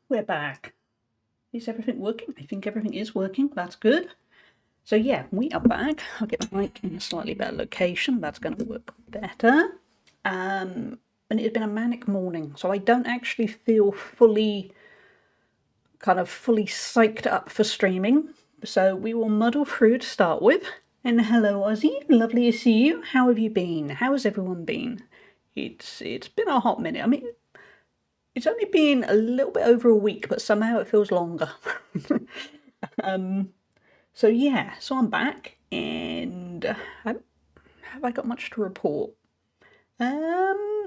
We're back. Is everything working? I think everything is working. That's good. So yeah, we are back. I'll get my mic in a slightly better location. That's going to work better. And it's been a manic morning, so I don't actually feel fully psyched up for streaming. So we will muddle through to start with. And hello, Ozzy. Lovely to see you. How have you been? How has everyone been? It's been a hot minute. I mean, it's only been a little bit over a week, but somehow it feels longer. So yeah, so I'm back, and have I got much to report? No,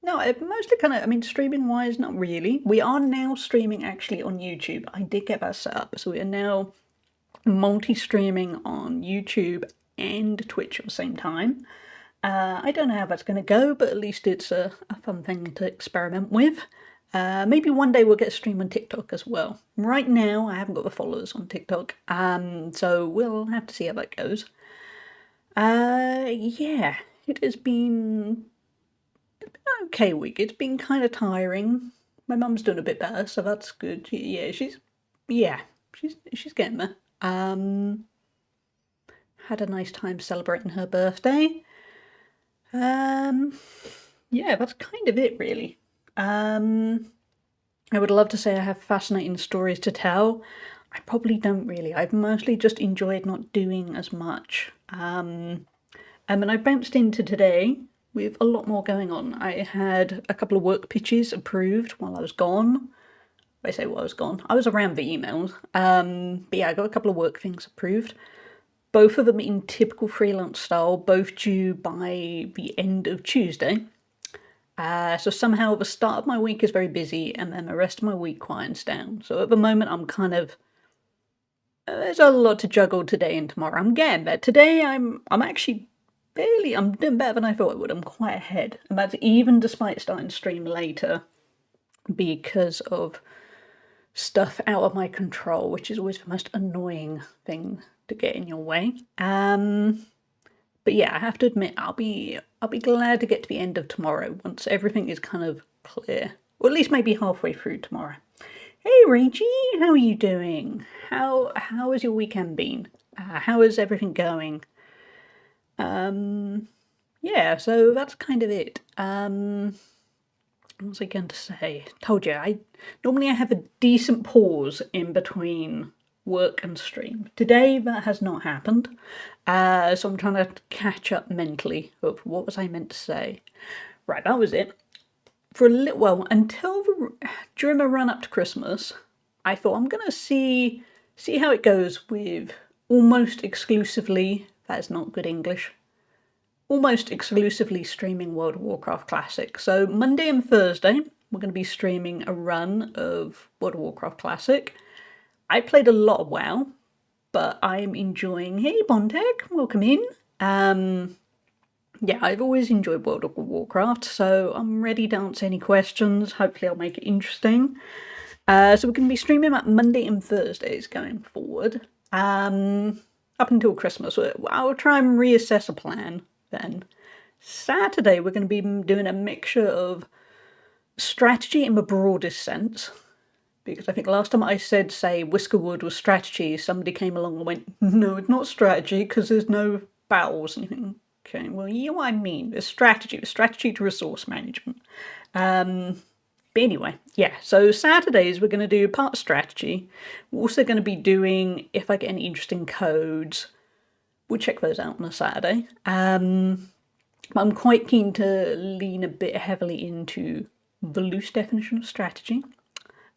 mostly streaming wise, not really. We are now streaming actually on YouTube. I did get that set up, so we are now multi-streaming on YouTube and Twitch at the same time. I don't know how that's going to go, but at least it's a fun thing to experiment with. Maybe one day we'll get a stream on TikTok as well. Right now, I haven't got the followers on TikTok, so we'll have to see how that goes. Yeah, it has been an okay week. It's been kind of tiring. My mum's doing a bit better, so that's good. Yeah, she's getting there. Had a nice time celebrating her birthday. Yeah, that's kind of it, really. I would love to say I have fascinating stories to tell. I probably don't really. I've mostly just enjoyed not doing as much. And I bounced into today with a lot more going on. I had a couple of work pitches approved while I was gone. I say while I was gone. I was around the emails. But yeah, I got a couple of work things approved. Both of them in typical freelance style, both due by the end of Tuesday. So somehow the start of my week is very busy, and then the rest of my week quiets down. So at the moment, I'm kind of there's a lot to juggle today and tomorrow. I'm getting there. Today, I'm actually I'm doing better than I thought I would. I'm quite ahead, and that's even despite starting to stream later because of stuff out of my control, which is always the most annoying thing to get in your way. But yeah, I have to admit, I'll be glad to get to the end of tomorrow once everything is kind of clear, or at least maybe halfway through tomorrow. Hey, Reggie, how are you doing? How has your weekend been? How is everything going? Yeah, so that's kind of it. What was I going to say? Told you, normally I have a decent pause in between work and stream. Today that has not happened, so I'm trying to catch up mentally of what was I meant to say. Right, that was it. For a little while, during the run up to Christmas, I thought I'm gonna see how it goes with almost exclusively, that is not good English, almost exclusively streaming World of Warcraft Classic. So Monday and Thursday, we're going to be streaming a run of World of Warcraft Classic. I played a lot of WoW, but I'm enjoying, hey Bontek, welcome in. Yeah, I've always enjoyed World of Warcraft, so I'm ready to answer any questions. Hopefully I'll make it interesting. So we're going to be streaming at Monday and Thursdays going forward. Up until Christmas. I'll try and reassess a plan then. Saturday we're going to be doing a mixture of strategy in the broadest sense, because I think last time I said, say, Whiskerwood was strategy, somebody came along and went, no, it's not strategy because there's no battles. And you think, okay, well, you know what I mean. There's strategy to resource management. But anyway, yeah, so Saturdays we're going to do part strategy. We're also going to be doing, if I get any interesting codes, we'll check those out on a Saturday. I'm quite keen to lean a bit heavily into the loose definition of strategy,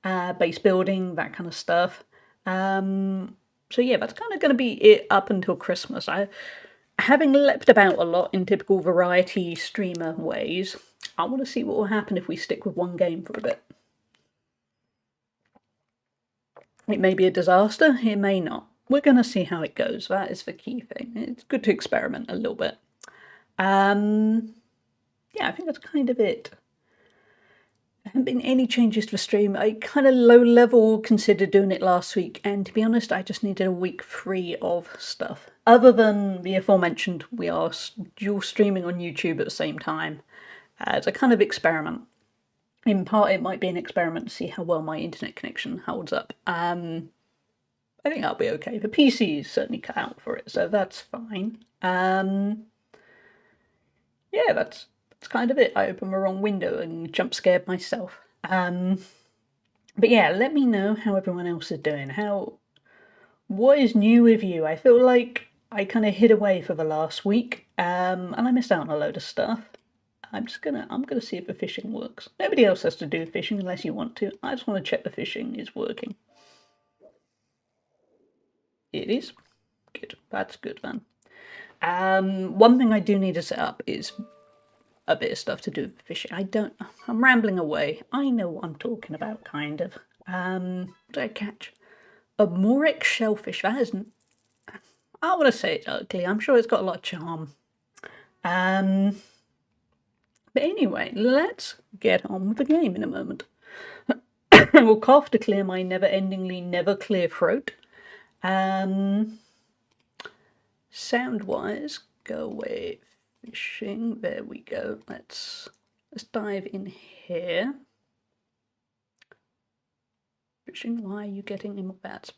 base building, that kind of stuff. So yeah, that's kind of going to be it up until Christmas. Having leapt about a lot in typical variety streamer ways, I want to see what will happen if we stick with one game for a bit. It may be a disaster, it may not. We're going to see how it goes. That is the key thing. It's good to experiment a little bit. Yeah, I think that's kind of it. There haven't been any changes to the stream. I kind of low level considered doing it last week, and to be honest, I just needed a week free of stuff. Other than the aforementioned, we are dual streaming on YouTube at the same time as a kind of experiment. In part, it might be an experiment to see how well my internet connection holds up. I think I'll be okay. The PC is certainly cut out for it, so that's fine. Yeah, that's kind of it. I opened the wrong window and jump scared myself. But yeah, let me know how everyone else is doing. What is new with you? I feel like I kind of hid away for the last week, and I missed out on a load of stuff. I'm gonna see if the fishing works. Nobody else has to do fishing unless you want to. I just want to check the fishing is working. It is. Good. That's good then. One thing I do need to set up is a bit of stuff to do with fishing. I'm rambling away. I know what I'm talking about, kind of. What did I catch? A Murex shellfish. That isn't. I don't want to say it's ugly. I'm sure it's got a lot of charm. But anyway, let's get on with the game in a moment. I will cough to clear my never-endingly never clear throat. Sound-wise, go away fishing. There we go. Let's dive in here. Fishing, why are you getting in that?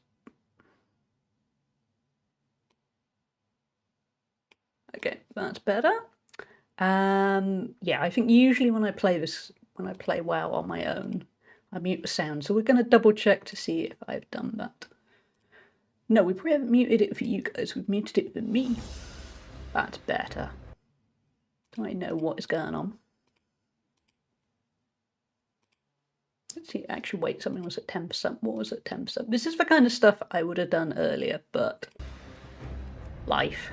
Okay, that's better. Yeah, I think usually when I play WoW on my own, I mute the sound. So we're going to double check to see if I've done that. No, we probably haven't muted it for you guys. We've muted it for me. That's better. Do I know what is going on? Let's see. Actually, wait, something was at 10%. What was at 10%? This is the kind of stuff I would have done earlier, but life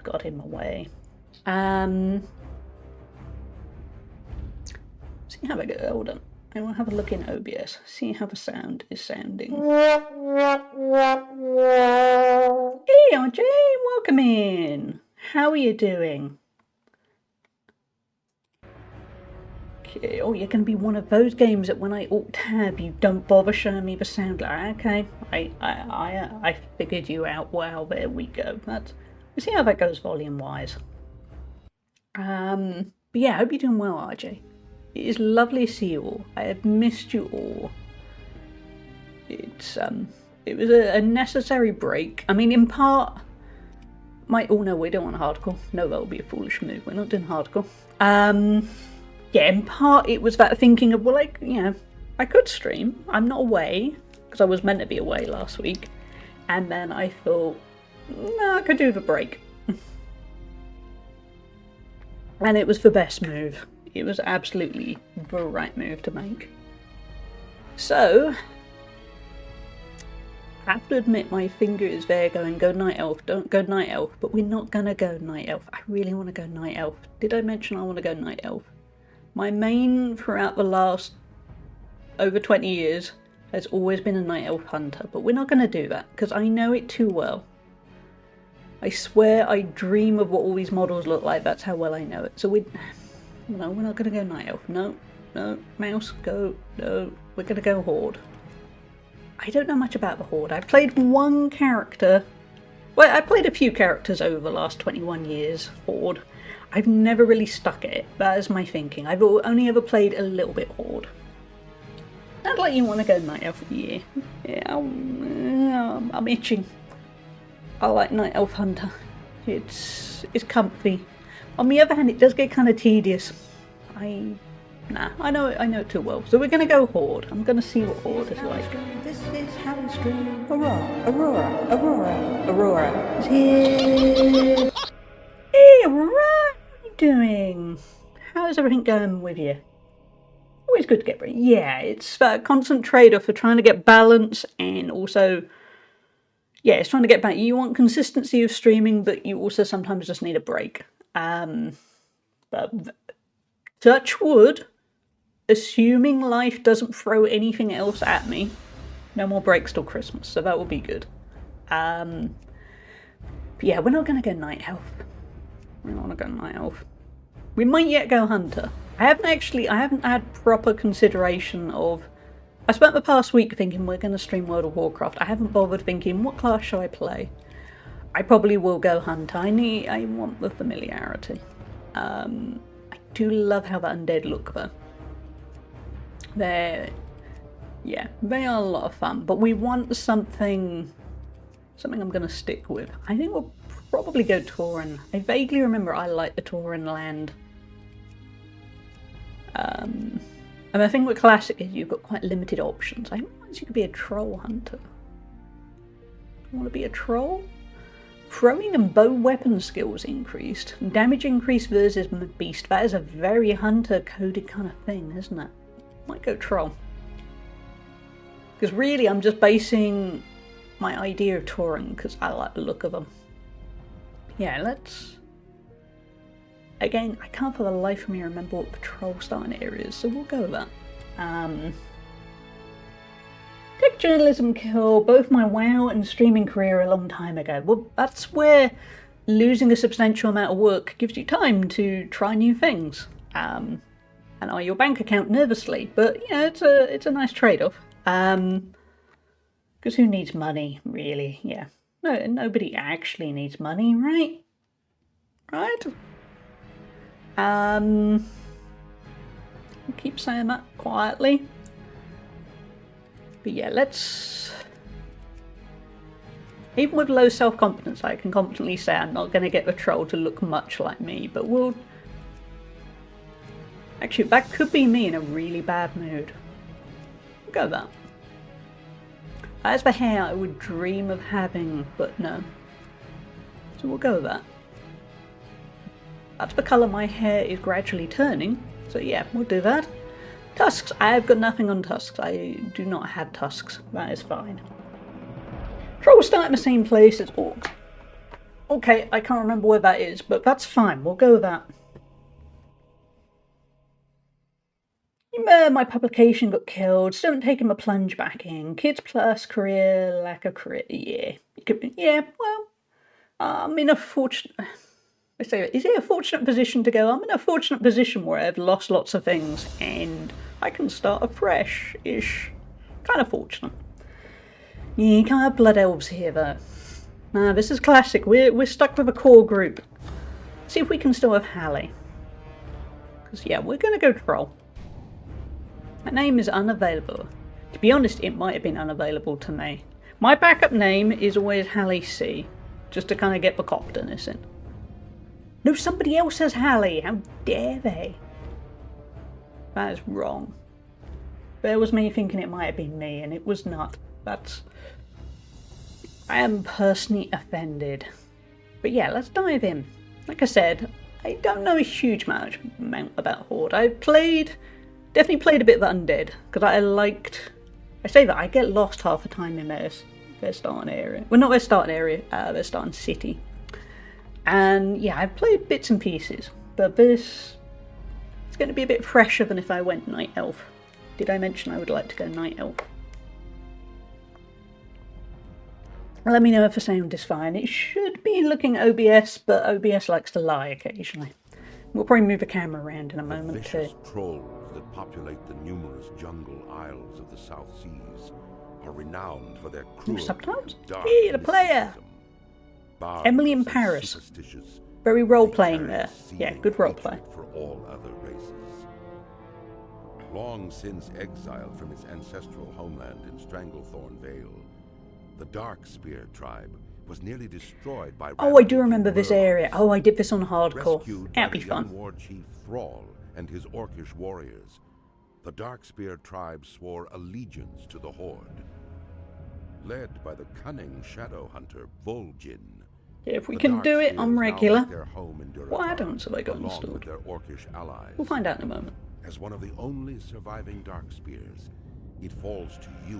got in my way. See how I go. Hold on. I will have a look in OBS. See how the sound is sounding. Hey, RJ, welcome in. How are you doing? Okay. Oh, you're going to be one of those games that when I alt tab, you don't bother showing me the sound. Okay. I figured you out. Wow. There we go. We'll see how that goes volume wise. But yeah, I hope you're doing well, RJ. It is lovely to see you all. I have missed you all. It was a necessary break. I mean, in part, oh no, we don't want hardcore. No, that would be a foolish move. We're not doing hardcore. Yeah, in part it was that thinking of, well, like, you know, I could stream. I'm not away, because I was meant to be away last week. And then I thought, no, I could do the break. And it was the best move. It was absolutely the right move to make. So, I have to admit my finger is there going, go Night Elf, don't go Night Elf, but we're not gonna go Night Elf. I really want to go Night Elf. Did I mention I want to go Night Elf? My main throughout the last over 20 years has always been a Night Elf hunter, but we're not going to do that because I know it too well. I swear I dream of what all these models look like. That's how well I know it. So we're not going to go Night Elf. No, Mouse, go. No, we're going to go Horde. I don't know much about the Horde. I've played one character. Well, I played a few characters over the last 21 years, Horde. I've never really stuck at it. That is my thinking. I've only ever played a little bit Horde. Sounds like you want to go Night Elf. Yeah, I'm itching. I like Night Elf Hunter. It's comfy. On the other hand, it does get kind of tedious. I know it too well. So we're going to go Horde. I'm going to see what Horde is like. This is how we stream. Aurora is here. Hey, Aurora, how are you doing? How's everything going with you? Always good to get ready. Yeah, it's a constant trade-off for trying to get balance and also, yeah, it's trying to get back. You want consistency of streaming, but you also sometimes just need a break. But touch wood, assuming life doesn't throw anything else at me, no more breaks till Christmas, so that will be good. But yeah, we're not going to go Night Elf. We don't want to go Night Elf. We might yet go Hunter. I haven't had proper consideration of... I spent the past week thinking we're going to stream World of Warcraft. I haven't bothered thinking, what class shall I play? I probably will go Hunter. I want the familiarity. I do love how the undead look though. Yeah, they are a lot of fun, but we want something I'm going to stick with. I think we'll probably go Tauren. I vaguely remember I like the Tauren land. And the thing with Classic is you've got quite limited options. I realize you could be a troll hunter. Want to be a troll? Throwing and bow weapon skills increased. Damage increased versus beast. That is a very hunter-coded kind of thing, isn't it? Might go troll. Because really I'm just basing my idea of Tauren because I like the look of them. Yeah, let's... Again, I can't for the life of me remember what the troll starting area is, so we'll go with that. Tech journalism killed both my WoW and streaming career a long time ago. Well, that's where losing a substantial amount of work gives you time to try new things. And eye your bank account nervously, but yeah, it's a nice trade-off. Because who needs money, really? Yeah. No, nobody actually needs money, right? Right? I'll keep saying that quietly. But yeah, let's... Even with low self-confidence, I can confidently say I'm not going to get the troll to look much like me, but we'll... Actually, that could be me in a really bad mood. We'll go with that. That's the hair I would dream of having, but no. So we'll go with that. That's the colour my hair is gradually turning, so yeah, we'll do that. Tusks, I've got nothing on tusks. I do not have tusks. That is fine. Trolls start in the same place as orcs. Okay, I can't remember where that is, but that's fine. We'll go with that. My publication got killed. Still haven't taken my plunge back in. Kids plus career, lack of career. Yeah. Yeah, well, I'm in a fortunate... Is it a fortunate position to go? I'm in a fortunate position where I've lost lots of things and I can start afresh-ish. Kind of fortunate. Yeah, you can't have blood elves here though. Nah, this is classic. We're stuck with a core group. See if we can still have Hallie. Because yeah, we're going to go troll. My name is unavailable. To be honest, it might have been unavailable to me. My backup name is always Hallie C. Just to kind of get the copterness in. No, somebody else has Hallie. How dare they? That is wrong. There was me thinking it might have been me, and it was not. I am personally offended. But yeah, let's dive in. Like I said, I don't know a huge amount about Horde. I've definitely played a bit of Undead, because I say that, I get lost half the time in their starting area. Well, not their starting area, their starting city. And yeah, I've played bits and pieces, but this is going to be a bit fresher than if I went Night Elf. Did I mention I would like to go Night Elf? Let me know if the sound is fine. It should be looking OBS, but OBS likes to lie occasionally. We'll probably move the camera around in a moment too. The vicious trolls that populate the numerous jungle isles of the South Seas are renowned for their cruel subtitles? dark Hey, the player! Emily in Paris. Very role-playing there. Yeah, good role-play. For all other races. Long since exiled from its ancestral homeland in Stranglethorn Vale, the Darkspear tribe was nearly destroyed by... Oh, I do remember this area. Oh, I did this on hardcore. That'd be fun. War chief Thrall and his orcish warriors, the Darkspear tribe swore allegiance to the Horde. Led by the cunning shadow hunter Vol'jin. Yeah, if we can do it on regular. What add-ons have I got installed? We'll find out in a moment. As one of the only surviving Darkspears, it falls to you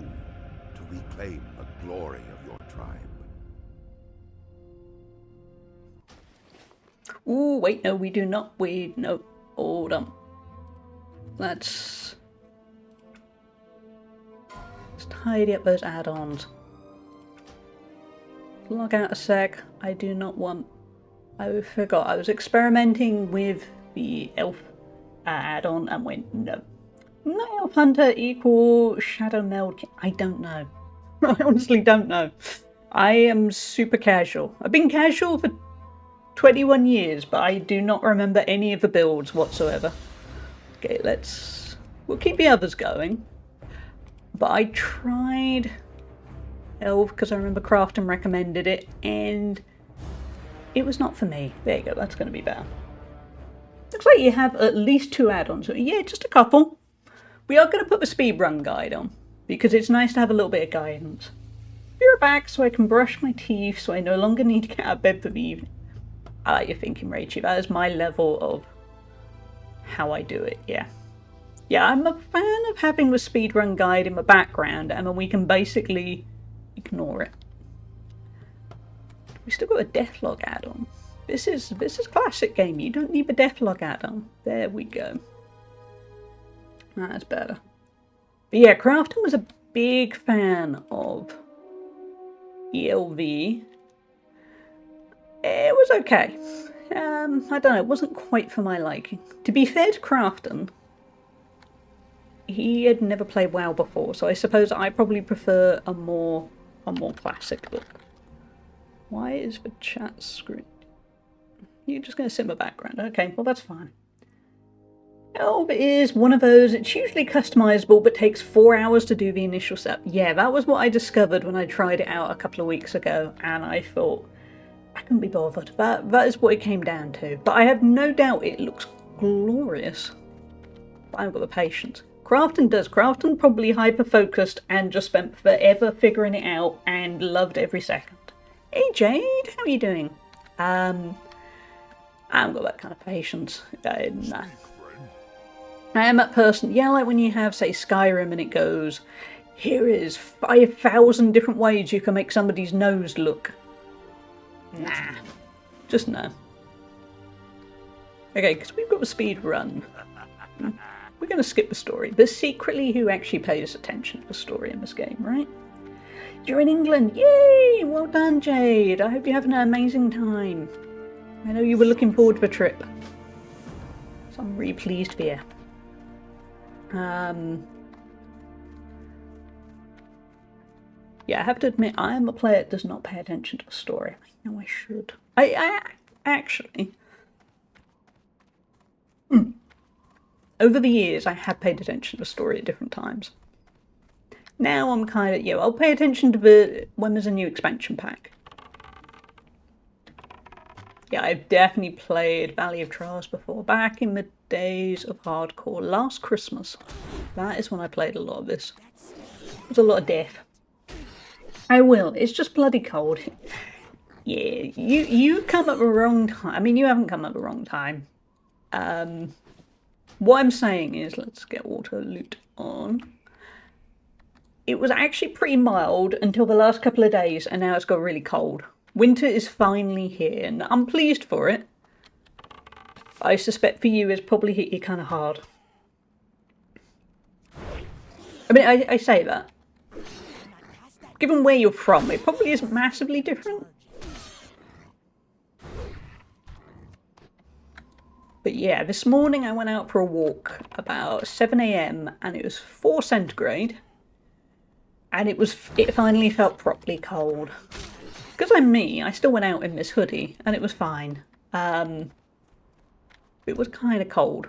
to reclaim the glory of your tribe. Ooh, wait, no, we do not. No, hold on. Let's tidy up those add-ons. Log out a sec. I do not want... I forgot. I was experimenting with the elf add-on and went, no. Night Elf Hunter equal Shadow Meld... I don't know. I honestly don't know. I am super casual. I've been casual for 21 years, but I do not remember any of the builds whatsoever. Okay, let's We'll keep the others going. But I tried Elf because I remember Crafton recommended it, and it was not for me. There you go, that's going to be better. Looks like you have at least 2 add-ons. Yeah, just a couple. We are going to put the speedrun guide on, because it's nice to have a little bit of guidance. Be right back so I can brush my teeth so I no longer need to get out of bed for the evening. I like your thinking, Rachel. That is my level of how I do it, yeah. Yeah, I'm a fan of having the speedrun guide in the background, and then we can basically ignore it. We still got a Deathlog add-on. This is classic game. You don't need the Deathlog add-on. There we go. That's better. But yeah, Crafton was a big fan of ELV. It was okay. I don't know, it wasn't quite for my liking. To be fair to Crafton, he had never played WoW before, so I suppose I probably prefer a more classic look. Why is the chat screen? You're just going to sit in the background. Okay, well that's fine. Elf is one of those, it's usually customizable but takes 4 hours to do the initial setup. Yeah, that was what I discovered when I tried it out a couple of weeks ago, and I thought, I couldn't be bothered. That is what it came down to. But I have no doubt it looks glorious. But I haven't got the patience. Crafton does. Crafton probably hyper-focused and just spent forever figuring it out and loved every second. Hey Jade, how are you doing? I haven't got that kind of patience. Nah. I am that person, yeah, like when you have, say, Skyrim and it goes, here is 5,000 different ways you can make somebody's nose look. Nah. Just no. Okay, because we've got the speed run. We're going to skip the story. There's secretly who actually pays attention to the story in this game, right? You're in England. Yay! Well done, Jade. I hope you're having an amazing time. I know you were looking forward to the trip. So I'm really pleased for you. Yeah, I have to admit, I am a player that does not pay attention to the story. I know I should. I actually... Over the years, I have paid attention to the story at different times. Now I'm kind of, I'll pay attention to when there's a new expansion pack. Yeah, I've definitely played Valley of Trials before, back in the days of hardcore. Last Christmas, that is when I played a lot of this. There's a lot of death. I will, it's just bloody cold. Yeah, you come at the wrong time. I mean, you haven't come at the wrong time. What I'm saying is, let's get auto loot on. It was actually pretty mild until the last couple of days, and now it's got really cold. Winter is finally here, and I'm pleased for it. I suspect for you it's probably hit you kind of hard. I mean, I say that. Given where you're from, it probably isn't massively different. But yeah, this morning I went out for a walk about 7 AM and it was 4 centigrade. And it finally felt properly cold. Because I'm me, I still went out in this hoodie and it was fine. It was kind of cold.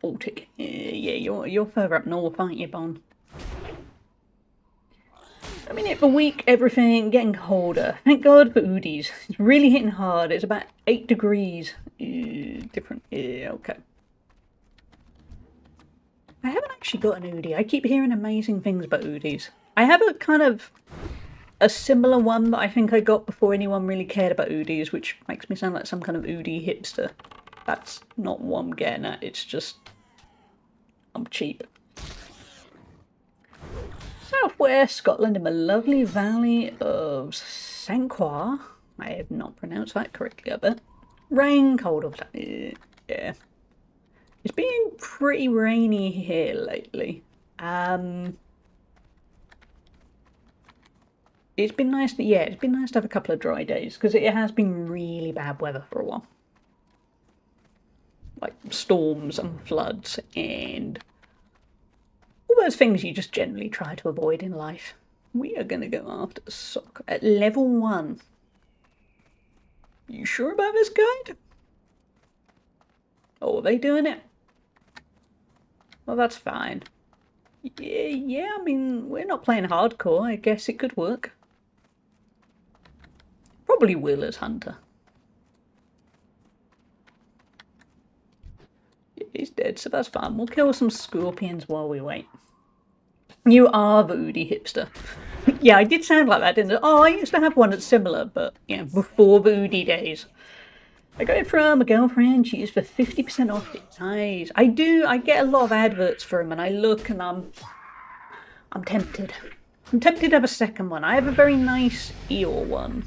Baltic. Yeah, you're further up north, aren't you, Bon? I mean, the week, everything getting colder. Thank God for Udis. It's really hitting hard. It's about 8 degrees. Different. Yeah, okay. I haven't actually got an Udi. I keep hearing amazing things about Udis. I have a kind of a similar one that I think I got before anyone really cared about Udis, which makes me sound like some kind of Udi hipster. That's not what I'm getting at. It's just I'm cheap. Southwest Scotland in the lovely valley of St. Croix. I have not pronounced that correctly, I bet. Rain, cold of yeah. It's been pretty rainy here lately. It's been nice to, it's been nice to have a couple of dry days because it has been really bad weather for a while. Like storms and floods and all those things you just generally try to avoid in life. We are going to go after soccer at level 1. You sure about this guide? Oh, are they doing it? Well, that's fine. Yeah, I mean, we're not playing hardcore. I guess it could work. Probably will as Hunter. He's dead, so that's fine. We'll kill some scorpions while we wait. You are the Oodie hipster. Yeah, I did sound like that, didn't I? Oh, I used to have one that's similar, but, yeah, before the Oodie days. I got it from a girlfriend. She used for 50% off. Nice. I get a lot of adverts for them, and I look and I'm tempted. I'm tempted to have a second one. I have a very nice Eeyore one,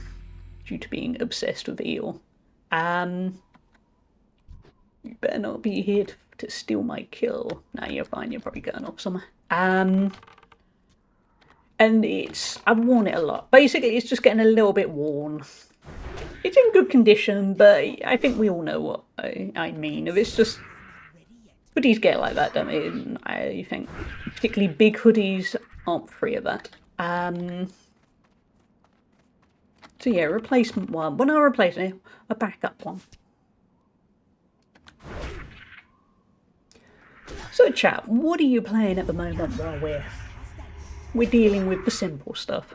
due to being obsessed with Eeyore. You better not be here to steal my kill. No, you're fine. You're probably going off somewhere. And I've worn it a lot. Basically, it's just getting a little bit worn. It's in good condition, but I think we all know what I mean. If it's just hoodies get like that, don't they? And I think particularly big hoodies aren't free of that. So yeah, replacement one. When I replace it, a backup one. So chat, what are you playing at the moment while we're dealing with the simple stuff?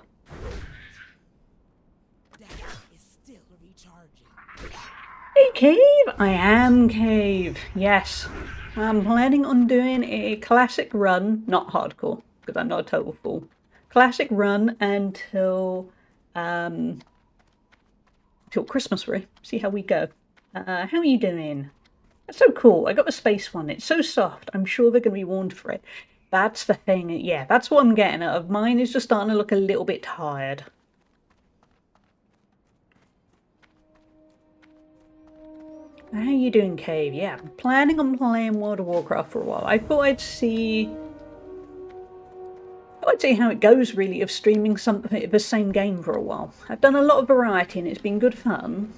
Hey Cave! I am Cave, yes. I'm planning on doing a classic run, not hardcore, because I'm not a total fool. Classic run until Christmas, really. See how we go. How are you doing? That's so cool. I got the space one. It's so soft. I'm sure they're going to be warned for it. That's the thing. Yeah, that's what I'm getting out of. Mine is just starting to look a little bit tired. How are you doing, Cave? Yeah, I'm planning on playing World of Warcraft for a while. I thought I'd see how it goes, really, of streaming something the same game for a while. I've done a lot of variety and it's been good fun.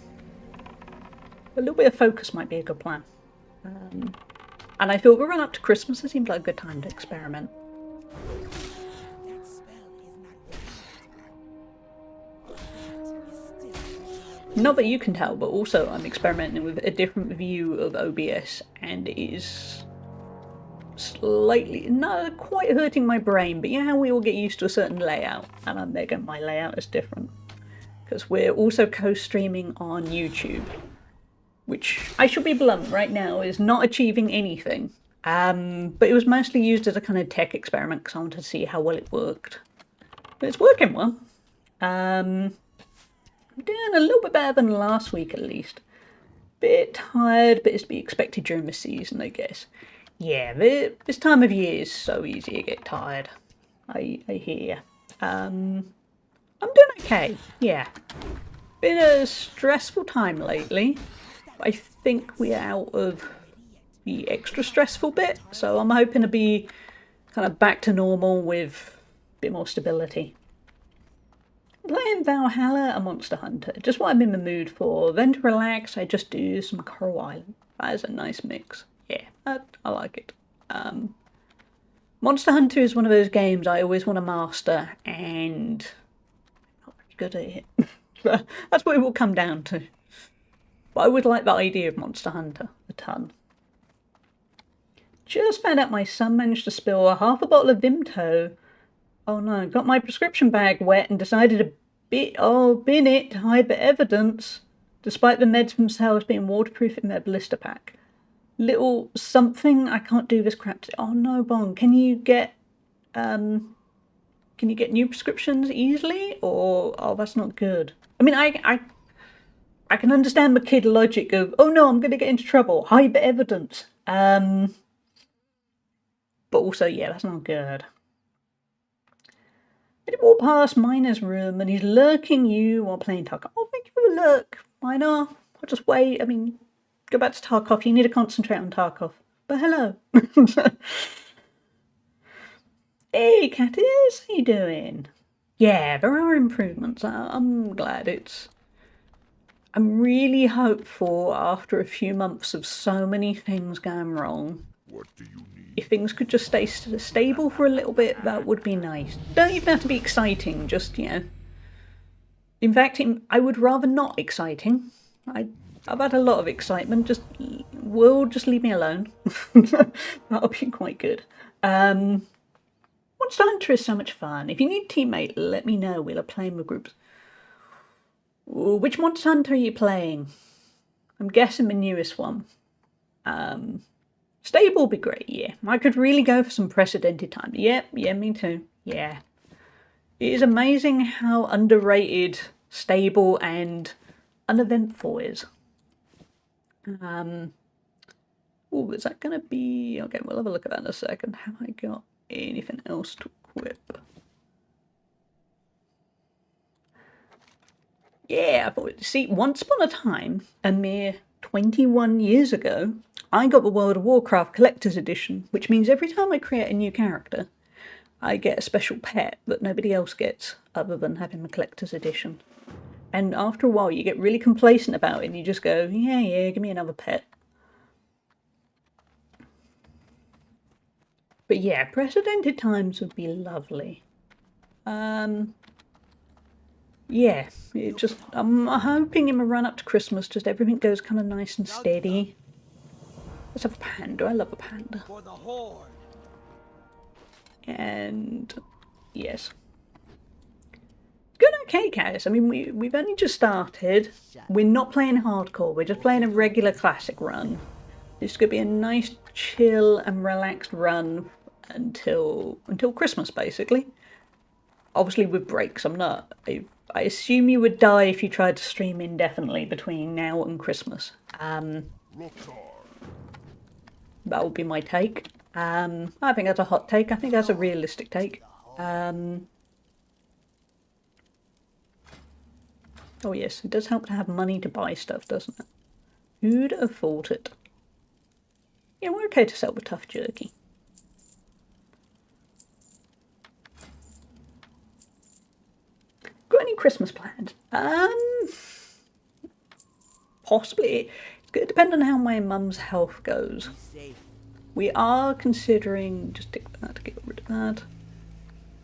A little bit of focus might be a good plan. And I thought the run up to Christmas, it seemed like a good time to experiment. Not that you can tell, but also I'm experimenting with a different view of OBS, and it is slightly, not quite hurting my brain, but you know how we all get used to a certain layout, and I'm thinking my layout is different. Because we're also co-streaming on YouTube, which, I should be blunt right now, is not achieving anything. But it was mostly used as a kind of tech experiment because I wanted to see how well it worked. But it's working well. I'm doing a little bit better than last week at least. Bit tired, but it's to be expected during the season, I guess. Yeah, this time of year is so easy to get tired. I hear. I'm doing okay, yeah. Been a stressful time lately. I think we're out of the extra stressful bit, so I'm hoping to be kind of back to normal with a bit more stability. Playing Valhalla and Monster Hunter, just what I'm in the mood for. Then to relax, I just do some Coral Island. That is a nice mix. Yeah, I like it. Monster Hunter is one of those games I always want to master, and I'm not very good at it. That's what it will come down to. But I would like the idea of Monster Hunter a ton. Just found out my son managed to spill half a bottle of Vimto. Oh no, got my prescription bag wet and decided to bin it to hide the evidence, despite the meds themselves being waterproof in their blister pack. Little something, I can't do this crap. Oh no, Bong, can you get new prescriptions easily? Or, oh, that's not good. I mean, I can understand the kid logic of, oh no, I'm going to get into trouble, hide the evidence. But also, yeah, that's not good. I walk past Miner's room and he's lurking you while playing Tarkov. Oh, thank you for the lurk, Miner. I'll just wait. I mean, go back to Tarkov. You need to concentrate on Tarkov. But hello. Hey, Catis, how you doing? Yeah, there are improvements. I'm glad I'm really hopeful after a few months of so many things going wrong. What do you need? If things could just stay stable for a little bit, that would be nice. Don't even have to be exciting, just, you know. In fact, I would rather not exciting. I've had a lot of excitement. Just leave me alone. That'll be quite good. Monster Hunter is so much fun. If you need a teammate, let me know. We'll play with groups. Ooh, which Monster Hunter are you playing? I'm guessing the newest one. Stable would be great, yeah. I could really go for some precedented time. Yeah, me too. Yeah. It is amazing how underrated stable and uneventful is. Oh, is that going to be... Okay, we'll have a look at that in a second. Have I got anything else to equip? Yeah, I thought... See, once upon a time, a mere 21 years ago, I got the World of Warcraft Collector's Edition, which means every time I create a new character, I get a special pet that nobody else gets other than having the Collector's Edition. And after a while, you get really complacent about it and you just go, yeah, give me another pet. But yeah, precedented times would be lovely. Yeah, it just, I'm hoping in the run up to Christmas, just everything goes kind of nice and steady. Let's have a panda. I love a panda. For the horde. And yes. Good okay, guys. I mean, we've only just started. We're not playing hardcore. We're just playing a regular classic run. This is going to be a nice, chill and relaxed run until Christmas, basically. Obviously with breaks. I assume you would die if you tried to stream indefinitely between now and Christmas. That would be my take. I think that's a hot take. I think that's a realistic take. Oh yes, it does help to have money to buy stuff, doesn't it? Who'd have thought it? Yeah, we're okay to sell the tough jerky. Got any Christmas plans? Possibly. It's going to depend on how my mum's health goes. We are considering... Just tick that to get rid of that.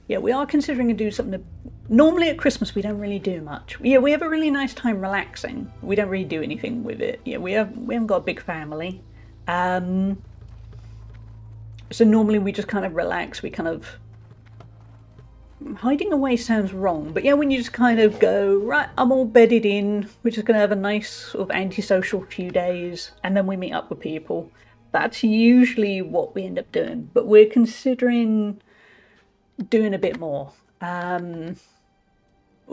Yeah, we are considering to do something... Normally at Christmas we don't really do much. Yeah, we have a really nice time relaxing. We don't really do anything with it. Yeah, we haven't got a big family. So normally we just kind of relax. We kind of... Hiding away sounds wrong, but yeah, when you just kind of go, right, I'm all bedded in, we're just going to have a nice sort of antisocial few days, and then we meet up with people. That's usually what we end up doing, but we're considering doing a bit more. We'll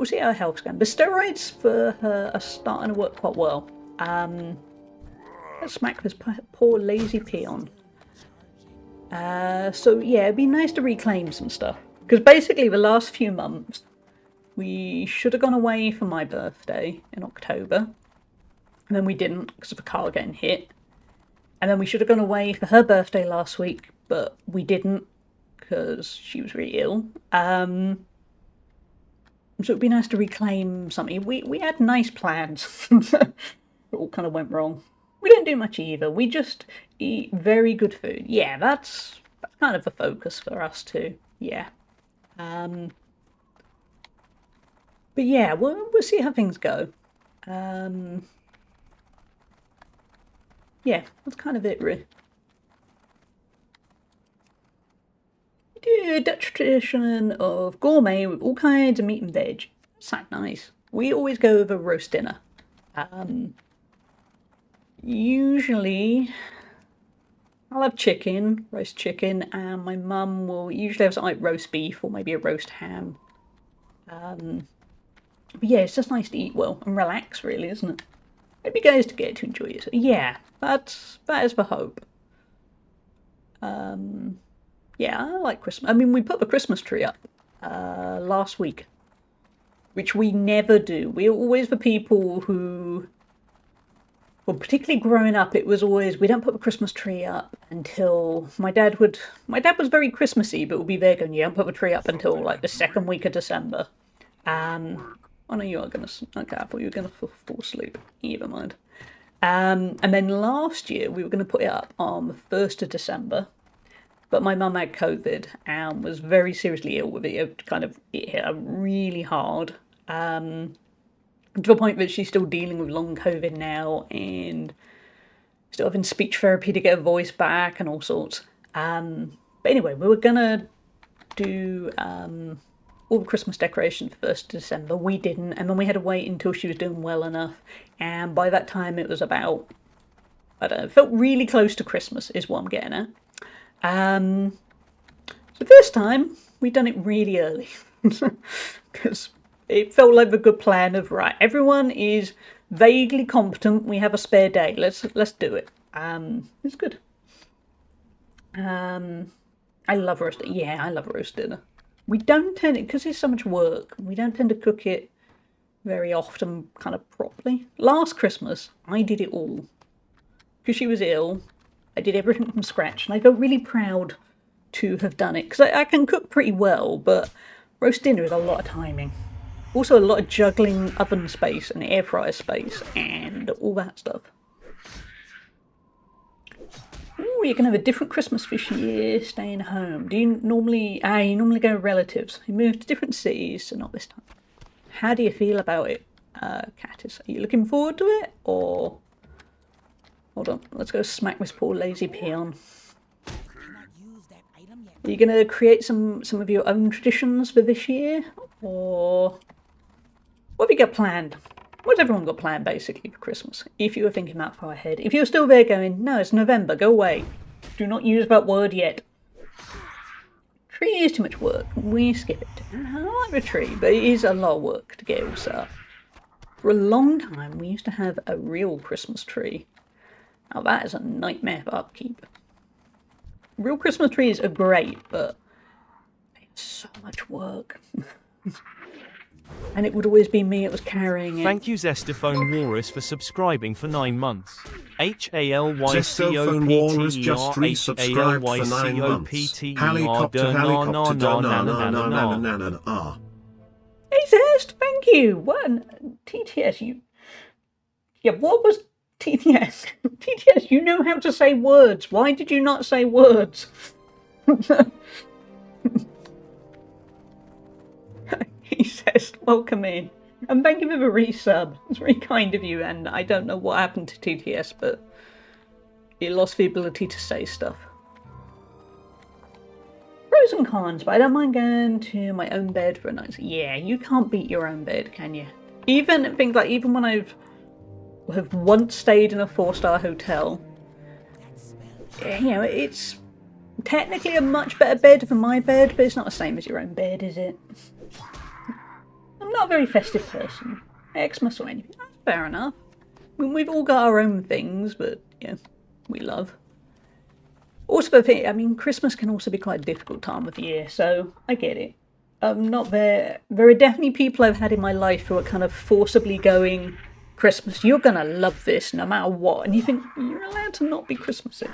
see how her health's going. The steroids for her are starting to work quite well. Let's smack this poor lazy peon. So yeah, it'd be nice to reclaim some stuff. Because basically the last few months, we should have gone away for my birthday in October. And then we didn't because of a car getting hit. And then we should have gone away for her birthday last week, but we didn't because she was really ill. So it'd be nice to reclaim something. We had nice plans. It all kind of went wrong. We don't do much either. We just eat very good food. Yeah, that's kind of the focus for us too. Yeah. But yeah, we'll see how things go. Yeah, that's kind of it, really. We do a Dutch tradition of gourmet with all kinds of meat and veg. That's not nice. We always go with a roast dinner. Usually I'll have chicken, roast chicken, and my mum will usually have something like roast beef or maybe a roast ham. But yeah, it's just nice to eat well and relax, really, isn't it? Hope you guys to get to enjoy it. So yeah, that is the hope. Yeah, I like Christmas. I mean, we put the Christmas tree up last week, which we never do. We're always the people who... Well, particularly growing up, it was always, we don't put the Christmas tree up until my dad was very Christmassy, but would be there going, you don't put the tree up until like the second week of December. Oh no, you are going to, okay, I thought you were going to fall asleep. Never mind. And then last year, we were going to put it up on the 1st of December, but my mum had COVID and was very seriously ill with it. It hit her really hard. To the point that she's still dealing with long COVID now and still having speech therapy to get her voice back and all sorts. But anyway, we were gonna do all the Christmas decorations for 1st of December. We didn't, and then we had to wait until she was doing well enough. And by that time, it was about, I don't know, it felt really close to Christmas, is what I'm getting at. The first time, we'd done it really early. Because it felt like the good plan of, right, everyone is vaguely competent, we have a spare day, let's do it. It's good. I love roast dinner. Yeah, I love roast dinner. We don't tend, because it's so much work, we don't tend to cook it very often kind of properly. Last Christmas, I did it all. Because she was ill, I did everything from scratch, and I felt really proud to have done it. Because I can cook pretty well, but roast dinner is a lot of timing. Also a lot of juggling oven space and air fryer space and all that stuff. Ooh, you can have a different Christmas this year, staying home. Do you normally... you normally go with relatives. You move to different cities, so not this time. How do you feel about it, Catus? Are you looking forward to it, or... Hold on, let's go smack this poor lazy peon. Are you going to create some of your own traditions for this year, or... What have you got planned? What's everyone got planned, basically, for Christmas? If you were thinking that far ahead. If you're still there going, no, it's November, go away. Do not use that word yet. Tree is too much work. We skip it. I like the tree, but it is a lot of work to get it all set up. For a long time, we used to have a real Christmas tree. Now that is a nightmare for upkeep. Real Christmas trees are great, but it's so much work. And it would always be me that was carrying it. Thank you Zestaphone Walrus for subscribing for 9 months. Zestaphone Walrus just resubscribed for 9 months. Helicopter. Hey Zest, thank you. What? TTS, you... Yeah, what was TTS? TTS, you know how to say words. Why did you not say words? He says, welcome in. And thank you for the resub. It's very kind of you, and I don't know what happened to TTS, but he lost the ability to say stuff. Pros and cons, but I don't mind going to my own bed for a night. Yeah, you can't beat your own bed, can you? Even things like, even when I've once stayed in a 4-star hotel, you know, it's technically a much better bed than my bed, but it's not the same as your own bed, is it? I'm not a very festive person. Xmas or anything. That's fair enough. I mean, we've all got our own things, but yeah, we love. Also, the thing, I mean, Christmas can also be quite a difficult time of year, so I get it. I'm not there. There are definitely people I've had in my life who are kind of forcibly going, Christmas, you're gonna love this no matter what, and you think, you're allowed to not be Christmassy.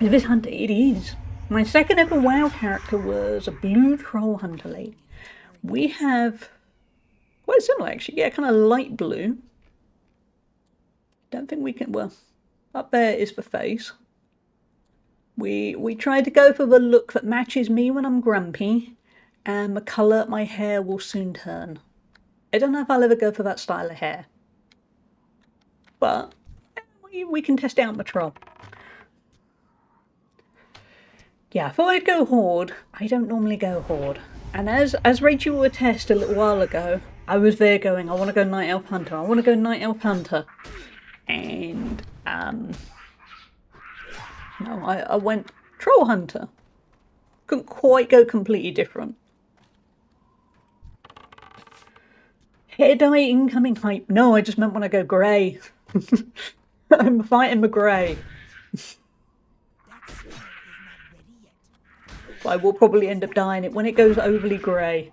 This hunter, it is. My second ever WoW character was a blue troll hunter lady. We have quite similar actually, yeah, kind of light blue. Don't think we can, well, up there is the face. We tried to go for the look that matches me when I'm grumpy, and the colour my hair will soon turn. I don't know if I'll ever go for that style of hair, but we can test out my troll. Yeah, I thought I'd go Horde. I don't normally go Horde. And as Rachel will attest a little while ago, I was there going, I want to go Night Elf Hunter, I want to go Night Elf Hunter. And, no, I went Troll Hunter. Couldn't quite go completely different. Hair dye incoming hype. No, I just meant when I go grey. I'm fighting the grey. But I will probably end up dying it when it goes overly grey.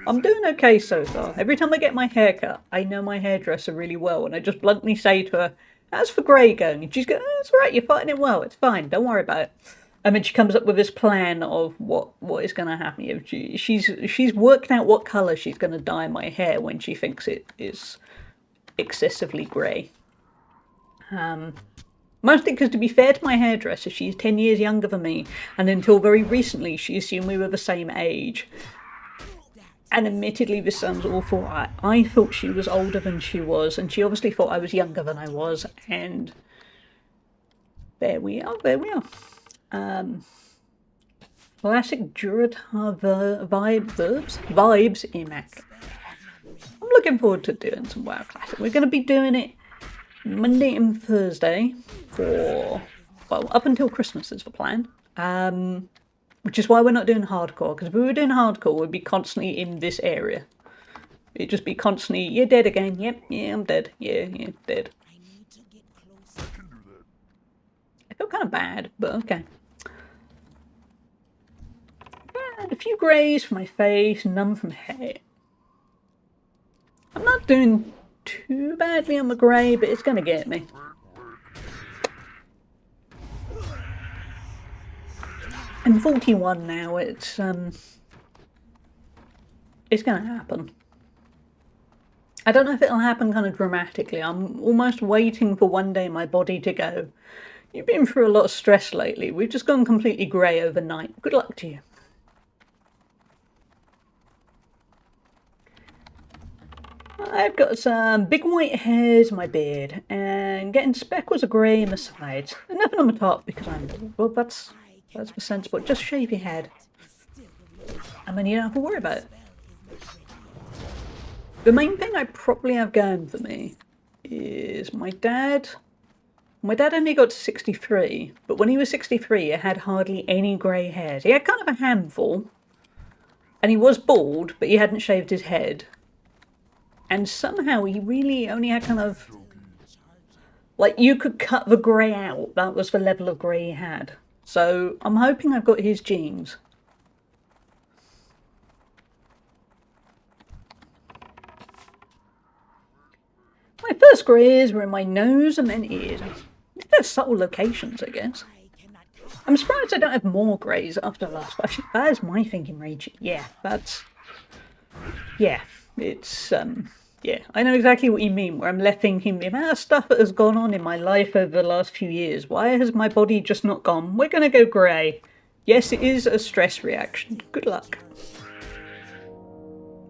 I'm doing okay so far. Every time I get my hair cut, I know my hairdresser really well, and I just bluntly say to her, how's for grey going? And she's going, oh, it's alright, you're fighting it well, it's fine, don't worry about it. And then she comes up with this plan of what is going to happen. She's worked out what colour she's going to dye my hair when she thinks it is excessively grey. Mostly because, to be fair to my hairdresser, she's 10 years younger than me, and until very recently she assumed we were the same age. And admittedly, this sounds awful. I thought she was older than she was, and she obviously thought I was younger than I was, and there we are, there we are. Classic Duratar vibes immaculate. I'm looking forward to doing some WoW Classic. We're going to be doing it Monday and Thursday for, well, up until Christmas is the plan. Which is why we're not doing hardcore, because if we were doing hardcore, we'd be constantly in this area. It'd just be constantly, you're dead again, yep, yeah, I'm dead, yeah, dead. I feel kind of bad, but okay. And a few greys from my face, none from hair. I'm not doing too badly on the grey, but it's going to get me. I'm 41 now, it's going to happen. I don't know if it'll happen kind of dramatically. I'm almost waiting for one day my body to go, you've been through a lot of stress lately, we've just gone completely grey overnight, good luck to you. I've got some big white hairs in my beard, and getting speckles of grey in the sides, and nothing on the top because I'm, well, that's the sensible. Just shave your head, and then you don't have to worry about it. The main thing I probably have going for me is my dad. My dad only got to 63, but when he was 63, he had hardly any grey hairs. He had kind of a handful, and he was bald, but he hadn't shaved his head. And somehow he really only had kind of, like, you could cut the grey out. That was the level of grey he had. So I'm hoping I've got his genes. My first greys were in my nose and then ears. They're subtle locations, I guess. I'm surprised I don't have more greys after the last fight. That is my thinking, Rage. Yeah, that's... Yeah, it's, yeah, I know exactly what you mean, where I'm left thinking, the amount of stuff that has gone on in my life over the last few years, why has my body just not gone, we're going to go grey. Yes, it is a stress reaction. Good luck.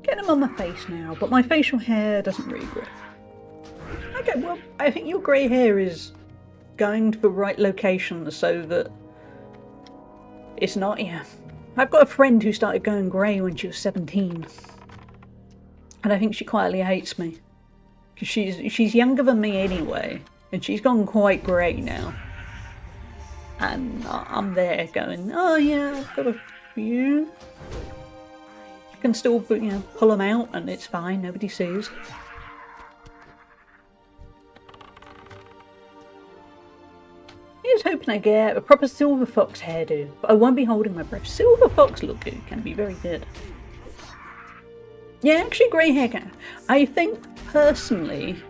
Get them on my face now, but my facial hair doesn't really grow. Okay, well, I think your grey hair is going to the right location so that it's not, yeah. I've got a friend who started going grey when she was 17. And I think she quietly hates me. Because she's younger than me anyway. And she's gone quite grey now. And I'm there going, oh yeah, I've got a few. I can still, you know, pull them out and it's fine, nobody sees. I was hoping I get a proper silver fox hairdo. But I won't be holding my breath. Silver fox look good, can be very good. Yeah, actually grey hair can. I think, personally,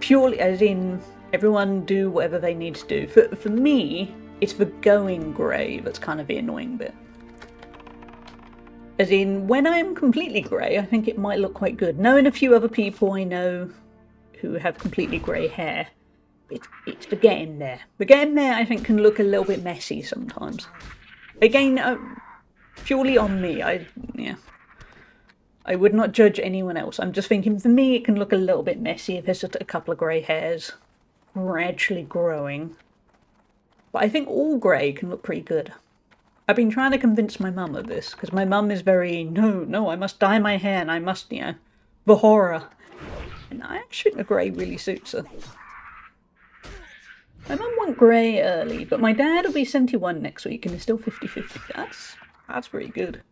purely as in everyone do whatever they need to do. For me, it's the going grey that's kind of the annoying bit. As in, when I'm completely grey, I think it might look quite good. Knowing a few other people I know who have completely grey hair, it's the getting there. The getting there, I think, can look a little bit messy sometimes. Again, purely on me, yeah. I would not judge anyone else. I'm just thinking, for me, it can look a little bit messy if there's just a couple of grey hairs gradually growing. But I think all grey can look pretty good. I've been trying to convince my mum of this, because my mum is very, no, I must dye my hair and I must, you know, the horror. And I actually think the grey really suits her. My mum went grey early, but my dad will be 71 next week and is still 50-50. That's pretty good.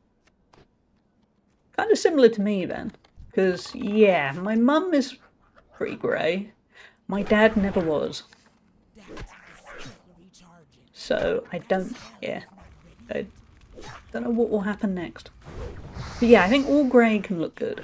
Kind of similar to me then, because yeah, my mum is pretty grey, my dad never was, so I don't know what will happen next, but yeah, I think all grey can look good.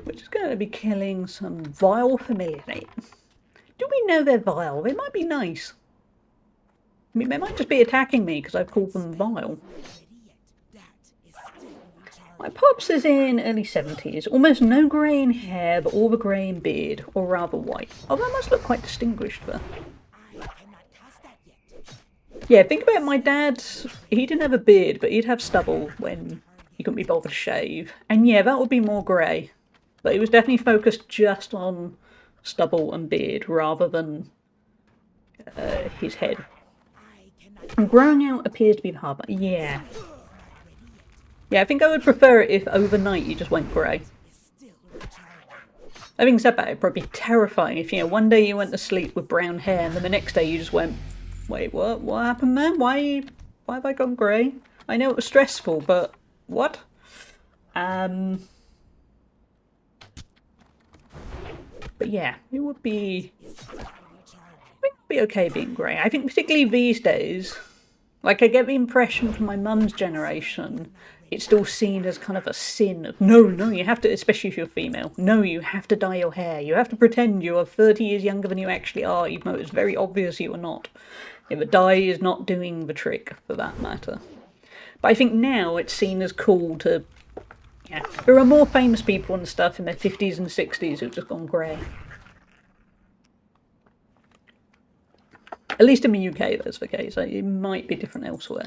We're just going to be killing some vile familiar. Do we know they're vile? They might be nice. I mean, they might just be attacking me because I've called them vile. My pops is in early 70s, almost no grey in hair, but all the grey in beard, or rather white. Oh, that must look quite distinguished though. Yeah, think about my dad. He didn't have a beard, but he'd have stubble when he couldn't be bothered to shave. And yeah, that would be more grey. But he was definitely focused just on stubble and beard rather than his head. And growing out appears to be the hard part. Yeah. Yeah, I think I would prefer it if overnight you just went grey. Having said that, it'd probably be terrifying if, you know, one day you went to sleep with brown hair and then the next day you just went, wait, what? What happened there? Why have I gone grey? I know it was stressful, but what? But yeah, it would be... I think it'd be okay being grey. I think particularly these days, like I get the impression from my mum's generation, it's still seen as kind of a sin of, no, you have to, especially if you're female, no, you have to dye your hair. You have to pretend you are 30 years younger than you actually are, even though it's very obvious you are not. Yeah, the dye is not doing the trick, for that matter. But I think now it's seen as cool to... Yeah, there are more famous people and stuff in their 50s and 60s who've just gone grey. At least in the UK that's the case. It might be different elsewhere.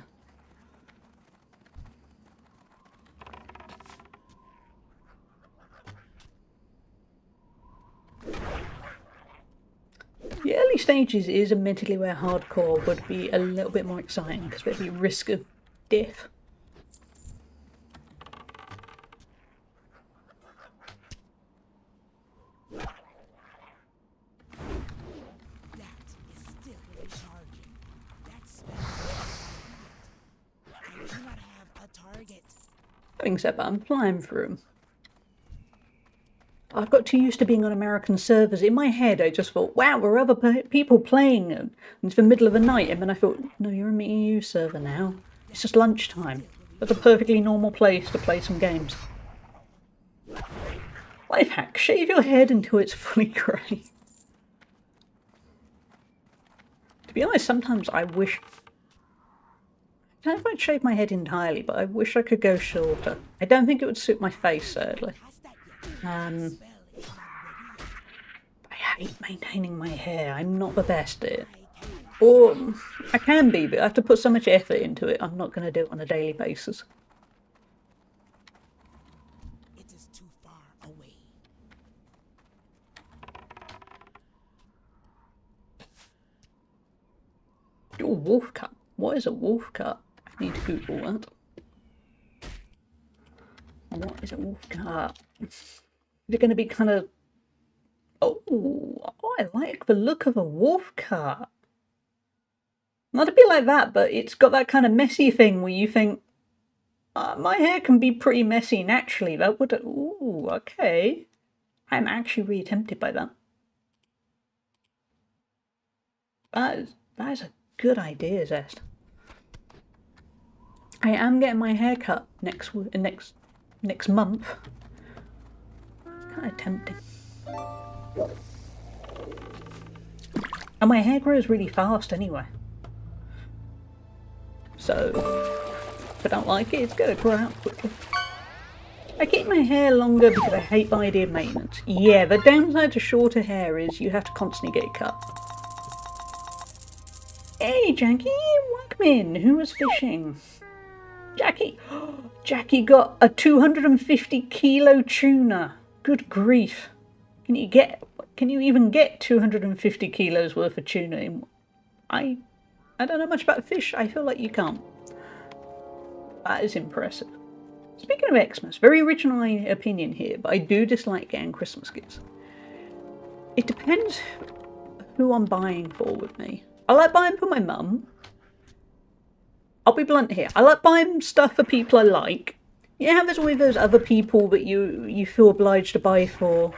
The early stages is admittedly where hardcore would be a little bit more exciting because there'd be risk of death. Having said that, I'm flying through them. I've got too used to being on American servers. In my head, I just thought, wow, there are other people playing, and it's the middle of the night. And then I thought, no, you're on the EU server now. It's just lunchtime. That's a perfectly normal place to play some games. Life hack, shave your head until it's fully grey. To be honest, sometimes I wish... I don't know if I'd shave my head entirely, but I wish I could go shorter. I don't think it would suit my face, sadly. I hate maintaining my hair. I'm not the best at it. Or, I can be, but I have to put so much effort into it, I'm not going to do it on a daily basis. It is too far away. Oh, wolf cut. What is a wolf cut? I need to Google that. What is a wolf cut? Is it going to be kind of... Oh, I like the look of a wolf cut. Not a bit like that, but it's got that kind of messy thing where you think, my hair can be pretty messy naturally. That would... Ooh, okay. I'm actually really tempted by that. That is a good idea, Zest. I am getting my hair cut next month. Kind of tempting. And my hair grows really fast anyway. So, if I don't like it, it's going to grow out quickly. I keep my hair longer because I hate the idea of maintenance. Yeah, the downside to shorter hair is you have to constantly get it cut. Hey, Jackie, welcome in. Who was fishing? Jackie! Jackie got a 250 kilo tuna. Good grief. Can you even get 250 kilos worth of tuna in... I don't know much about fish. I feel like you can't. That is impressive. Speaking of Xmas, very original opinion here, but I do dislike getting Christmas gifts. It depends who I'm buying for with me. I like buying for my mum. I'll be blunt here. I like buying stuff for people I like. Yeah, there's always those other people that you feel obliged to buy for.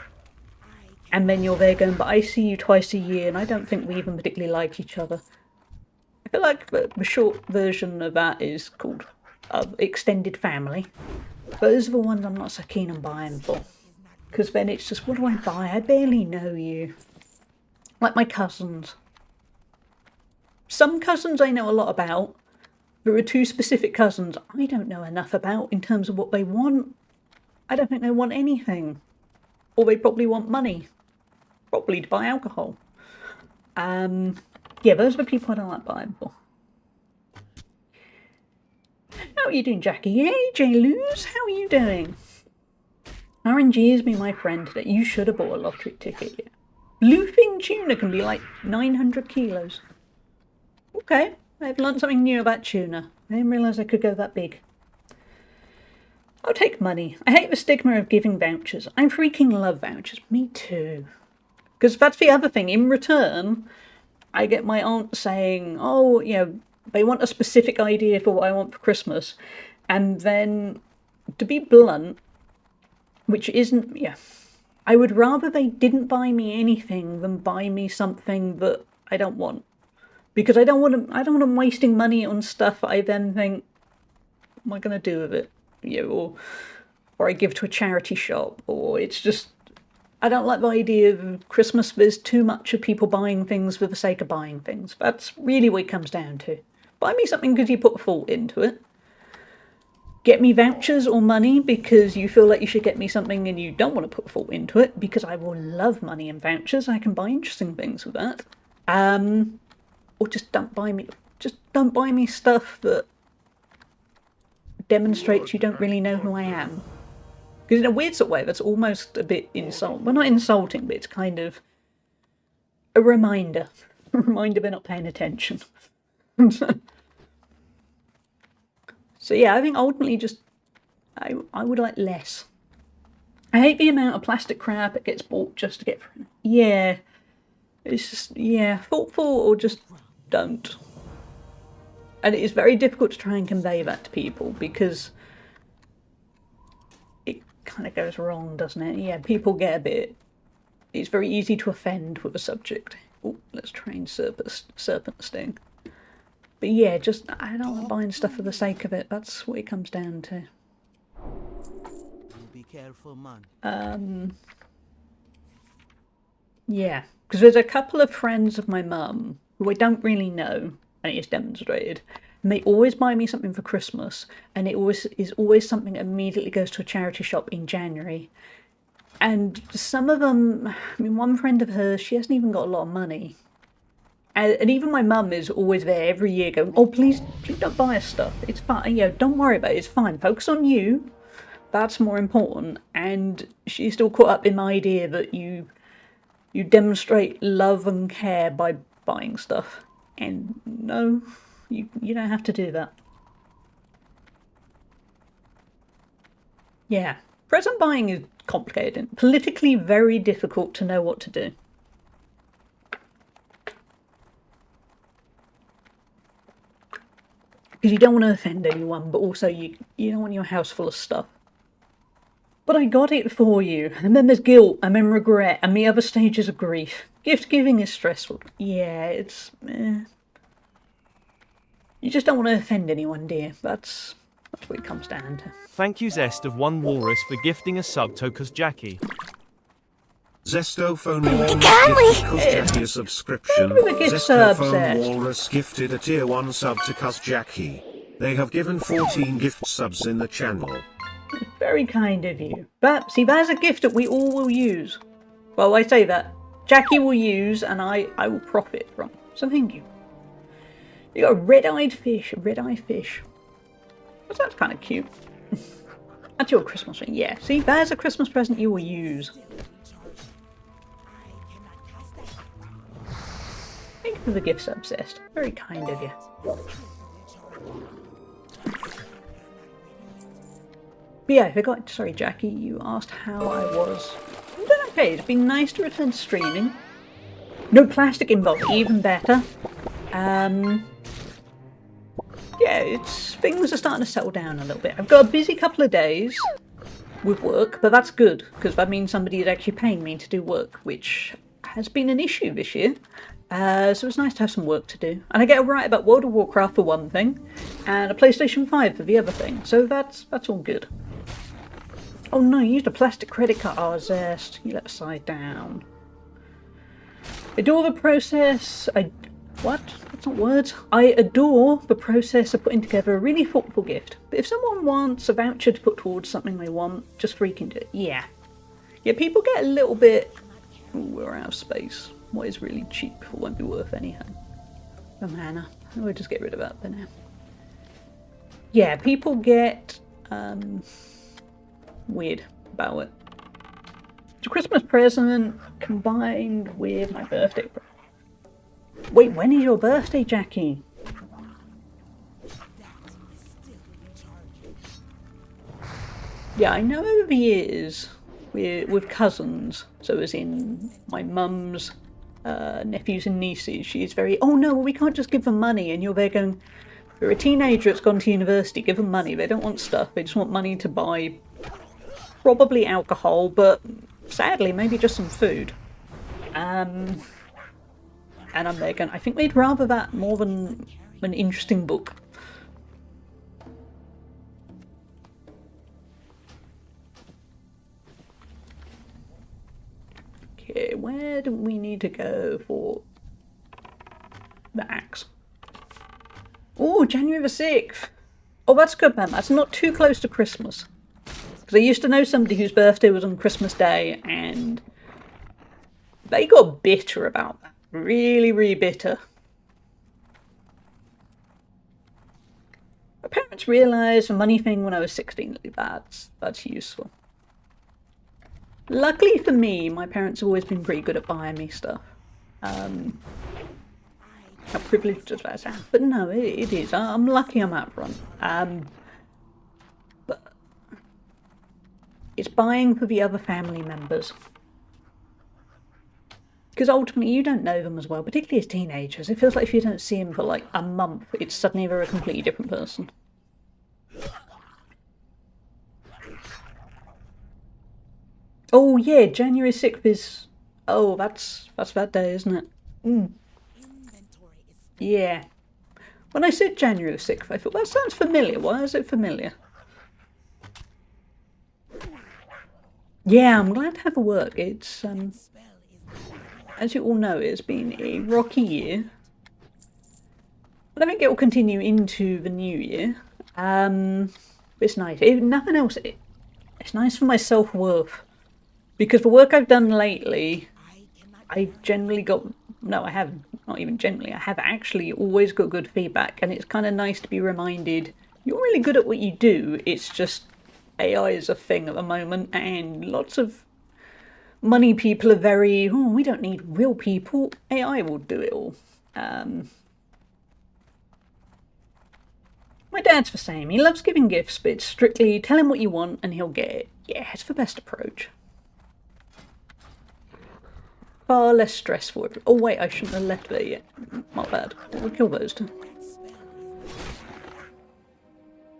And then you're there going, but I see you twice a year and I don't think we even particularly like each other. I feel like the short version of that is called extended family. Those are the ones I'm not so keen on buying for. Because then it's just, what do I buy? I barely know you. Like my cousins. Some cousins I know a lot about. There are two specific cousins I don't know enough about in terms of what they want. I don't think they want anything. Or they probably want money. Probably to buy alcohol. Yeah, those are the people I don't like buying for. How are you doing, Jackie? Hey, J-Luz, how are you doing? RNG has been my friend today. You should have bought a lottery ticket, yeah. Bluefin tuna can be like 900 kilos. Okay, I've learned something new about tuna. I didn't realise I could go that big. I'll take money. I hate the stigma of giving vouchers. I freaking love vouchers. Me too. Because that's the other thing. In return, I get my aunt saying, oh, you know, they want a specific idea for what I want for Christmas. And then, to be blunt, which isn't, yeah, I would rather they didn't buy me anything than buy me something that I don't want. Because I don't want them wasting money on stuff I then think, what am I going to do with it? You know, or I give to a charity shop, or it's just, I don't like the idea of Christmas. There's too much of people buying things for the sake of buying things. That's really what it comes down to. Buy me something because you put thought into it. Get me vouchers or money because you feel like you should get me something and you don't want to put thought into it, because I will love money and vouchers. I can buy interesting things with that. Or just don't buy me stuff that demonstrates you don't really know who I am. Because in a weird sort of way, that's almost a bit insulting. Well, not insulting, but it's kind of a reminder. A reminder they're not paying attention. So yeah, I think ultimately just, I would like less. I hate the amount of plastic crap that gets bought just to get free. Yeah. It's just, yeah, thoughtful or just don't. And it is very difficult to try and convey that to people because it kind of goes wrong, doesn't it? Yeah, people get a bit... It's very easy to offend with a subject. Oh, let's train serpent sting. But yeah, just, I don't like buying stuff for the sake of it. That's what it comes down to. Be careful, man. Yeah, because there's a couple of friends of my mum who I don't really know, and it is demonstrated, and they always buy me something for Christmas, and it is always something that immediately goes to a charity shop in January. And some of them, I mean, one friend of hers, she hasn't even got a lot of money. And even my mum is always there every year going, oh, please don't buy us stuff. It's fine. You know, don't worry about it. It's fine. Focus on you. That's more important. And she's still caught up in the idea that you demonstrate love and care by buying stuff. And no, you don't have to do that. Yeah. Present buying is complicated and politically very difficult to know what to do. Because you don't want to offend anyone, but also you don't want your house full of stuff. But I got it for you, and then there's guilt, and then regret, and the other stages of grief. Gift giving is stressful. Yeah, it's... You just don't want to offend anyone, dear. That's what it comes down to. Thank you Zest of One Walrus for gifting a sub to Cause Jackie. Zestophone Walrus gifted Cuz Jackie a subscription. Zestophone Walrus gifted a tier 1 sub to Cuz Jackie. They have given 14 gift subs in the channel. Very kind of you. But, see, that's a gift that we all will use. Well, I say that. Jackie will use, and I will profit from. So thank you. You got a red-eyed fish. That's kind of cute. That's your Christmas thing. Yeah, see, that's a Christmas present you will use. Thank you for the gifts, Obsessed. Very kind of you. But yeah, I forgot. Sorry, Jackie, you asked how I was. I'm doing okay. It's been nice to return to streaming. No plastic involved, even better. Yeah, things are starting to settle down a little bit. I've got a busy couple of days with work, but that's good, because that means somebody is actually paying me to do work, which has been an issue this year. So it's nice to have some work to do. And I get a right about World of Warcraft for one thing, and a PlayStation 5 for the other thing, so that's all good. Oh no, you used a plastic credit card. Oh, Zest, you let the side down. I do all the process. What? That's not words. I adore the process of putting together a really thoughtful gift. But if someone wants a voucher to put towards something they want, just freaking do it. Yeah. Yeah, people get a little bit... Ooh, we're out of space. What is really cheap won't be worth anything. The mana. We'll just get rid of that for now. Yeah, people get weird about it. It's a Christmas present combined with my birthday present. Wait, when is your birthday, Jackie? Yeah, I know over the years with cousins, so as in my mum's nephews and nieces, she's very, oh no, we can't just give them money, and you're there going, they're a teenager that's gone to university, give them money, they don't want stuff, they just want money to buy probably alcohol, but sadly maybe just some food. And I'm there going, I think they'd rather that more than an interesting book. Okay, where do we need to go for the axe? Oh, January the 6th. Oh, that's good, man. That's not too close to Christmas. Because I used to know somebody whose birthday was on Christmas Day, and they got bitter about that. Really, really bitter. My parents realised the money thing when I was 16. That's useful. Luckily for me, my parents have always been pretty good at buying me stuff. How privileged does that sound? But no, it is. I'm lucky I'm out front. But it's buying for the other family members. Because ultimately you don't know them as well, particularly as teenagers. It feels like if you don't see them for like a month, it's suddenly they're a completely different person. Oh yeah, January 6th is... Oh, that's that day, isn't it? Mm. Yeah. When I said January 6th, I thought, that sounds familiar. Why is it familiar? Yeah, I'm glad to have a work. It's, as you all know, it's been a rocky year. But I think it will continue into the new year. It's nice. If nothing else, it's nice for my self-worth. Because the work I've done lately, I've generally got... No, I haven't. Not even generally. I have actually always got good feedback. And it's kind of nice to be reminded, you're really good at what you do. It's just AI is a thing at the moment. And lots of money people are very, oh, we don't need real people. AI will do it all. My dad's the same. He loves giving gifts, but it's strictly tell him what you want and he'll get it. Yeah, it's the best approach. Far less stressful. Oh wait, I shouldn't have left there yet. Not bad. We'll kill those two.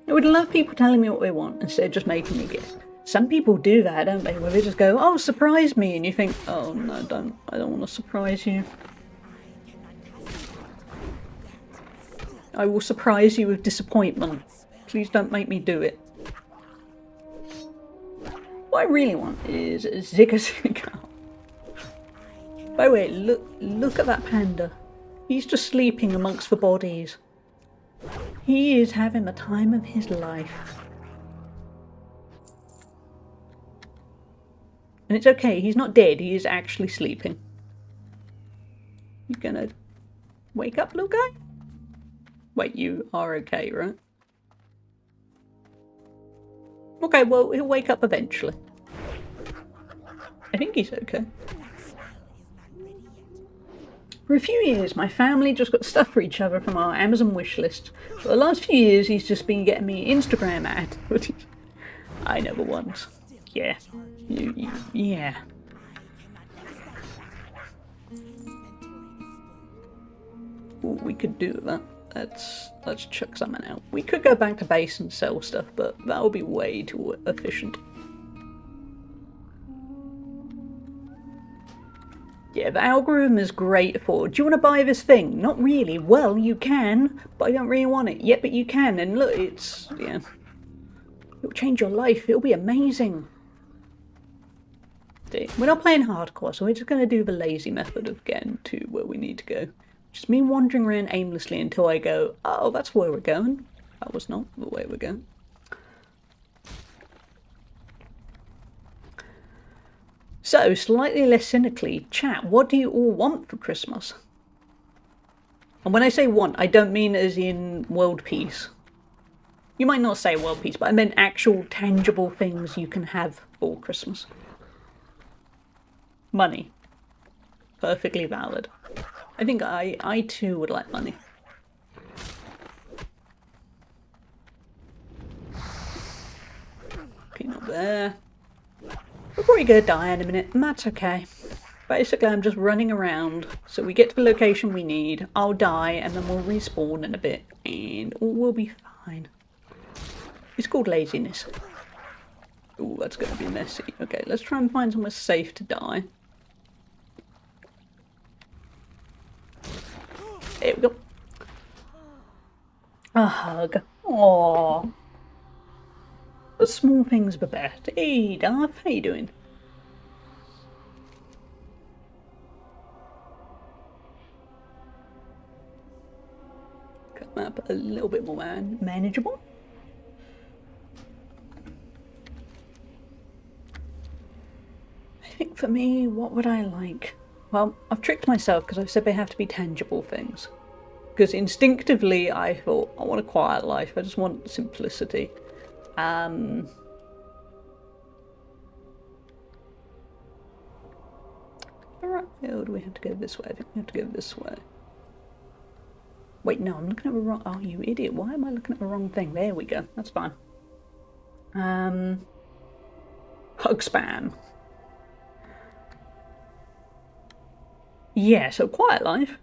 I would love people telling me what they want instead of just making me gifts. Some people do that, don't they? Where they just go, oh, surprise me, and you think, oh no, I don't want to surprise you. I will surprise you with disappointment. Please don't make me do it. What I really want is a Zigga. By the way, look at that panda. He's just sleeping amongst the bodies. He is having the time of his life. And it's okay, he's not dead, he is actually sleeping. You gonna wake up, little guy? Wait, you are okay, right? Okay, well, he'll wake up eventually. I think he's okay. For a few years, my family just got stuff for each other from our Amazon wish list. For the last few years, he's just been getting me Instagram ads. I know the ones. Yeah. Yeah. What we could do with that. Let's chuck something out. We could go back to base and sell stuff, but that would be way too efficient. Yeah, the algorithm is great for, do you want to buy this thing? Not really. Well, you can, but I don't really want it. Yeah, but you can, and look, it's, yeah. It'll change your life. It'll be amazing. We're not playing hardcore, so we're just going to do the lazy method of getting to where we need to go. Just me wandering around aimlessly until I go, oh, that's where we're going. That was not the way we're going. So, slightly less cynically, chat, what do you all want for Christmas? And when I say want, I don't mean as in world peace. You might not say world peace, but I meant actual tangible things you can have for Christmas. Money. Perfectly valid. I think I too would like money. Okay, not there. We're probably gonna die in a minute, and that's okay. Basically, I'm just running around, so we get to the location we need, I'll die, and then we'll respawn in a bit, and all will be fine. It's called laziness. Ooh, that's gonna be messy. Okay, let's try and find somewhere safe to die. There we go. A hug. Aww. The small things are best. Hey, Darth, how you doing? Cut the map a little bit more manageable. I think for me, what would I like? Well, I've tricked myself because I've said they have to be tangible things. Because instinctively I thought, I want a quiet life, I just want simplicity. Oh, do we have to go this way? I think we have to go this way. Wait, no, I'm looking at the wrong... Oh, you idiot. Why am I looking at the wrong thing? There we go. That's fine. Hug spam. Yeah, so quiet life.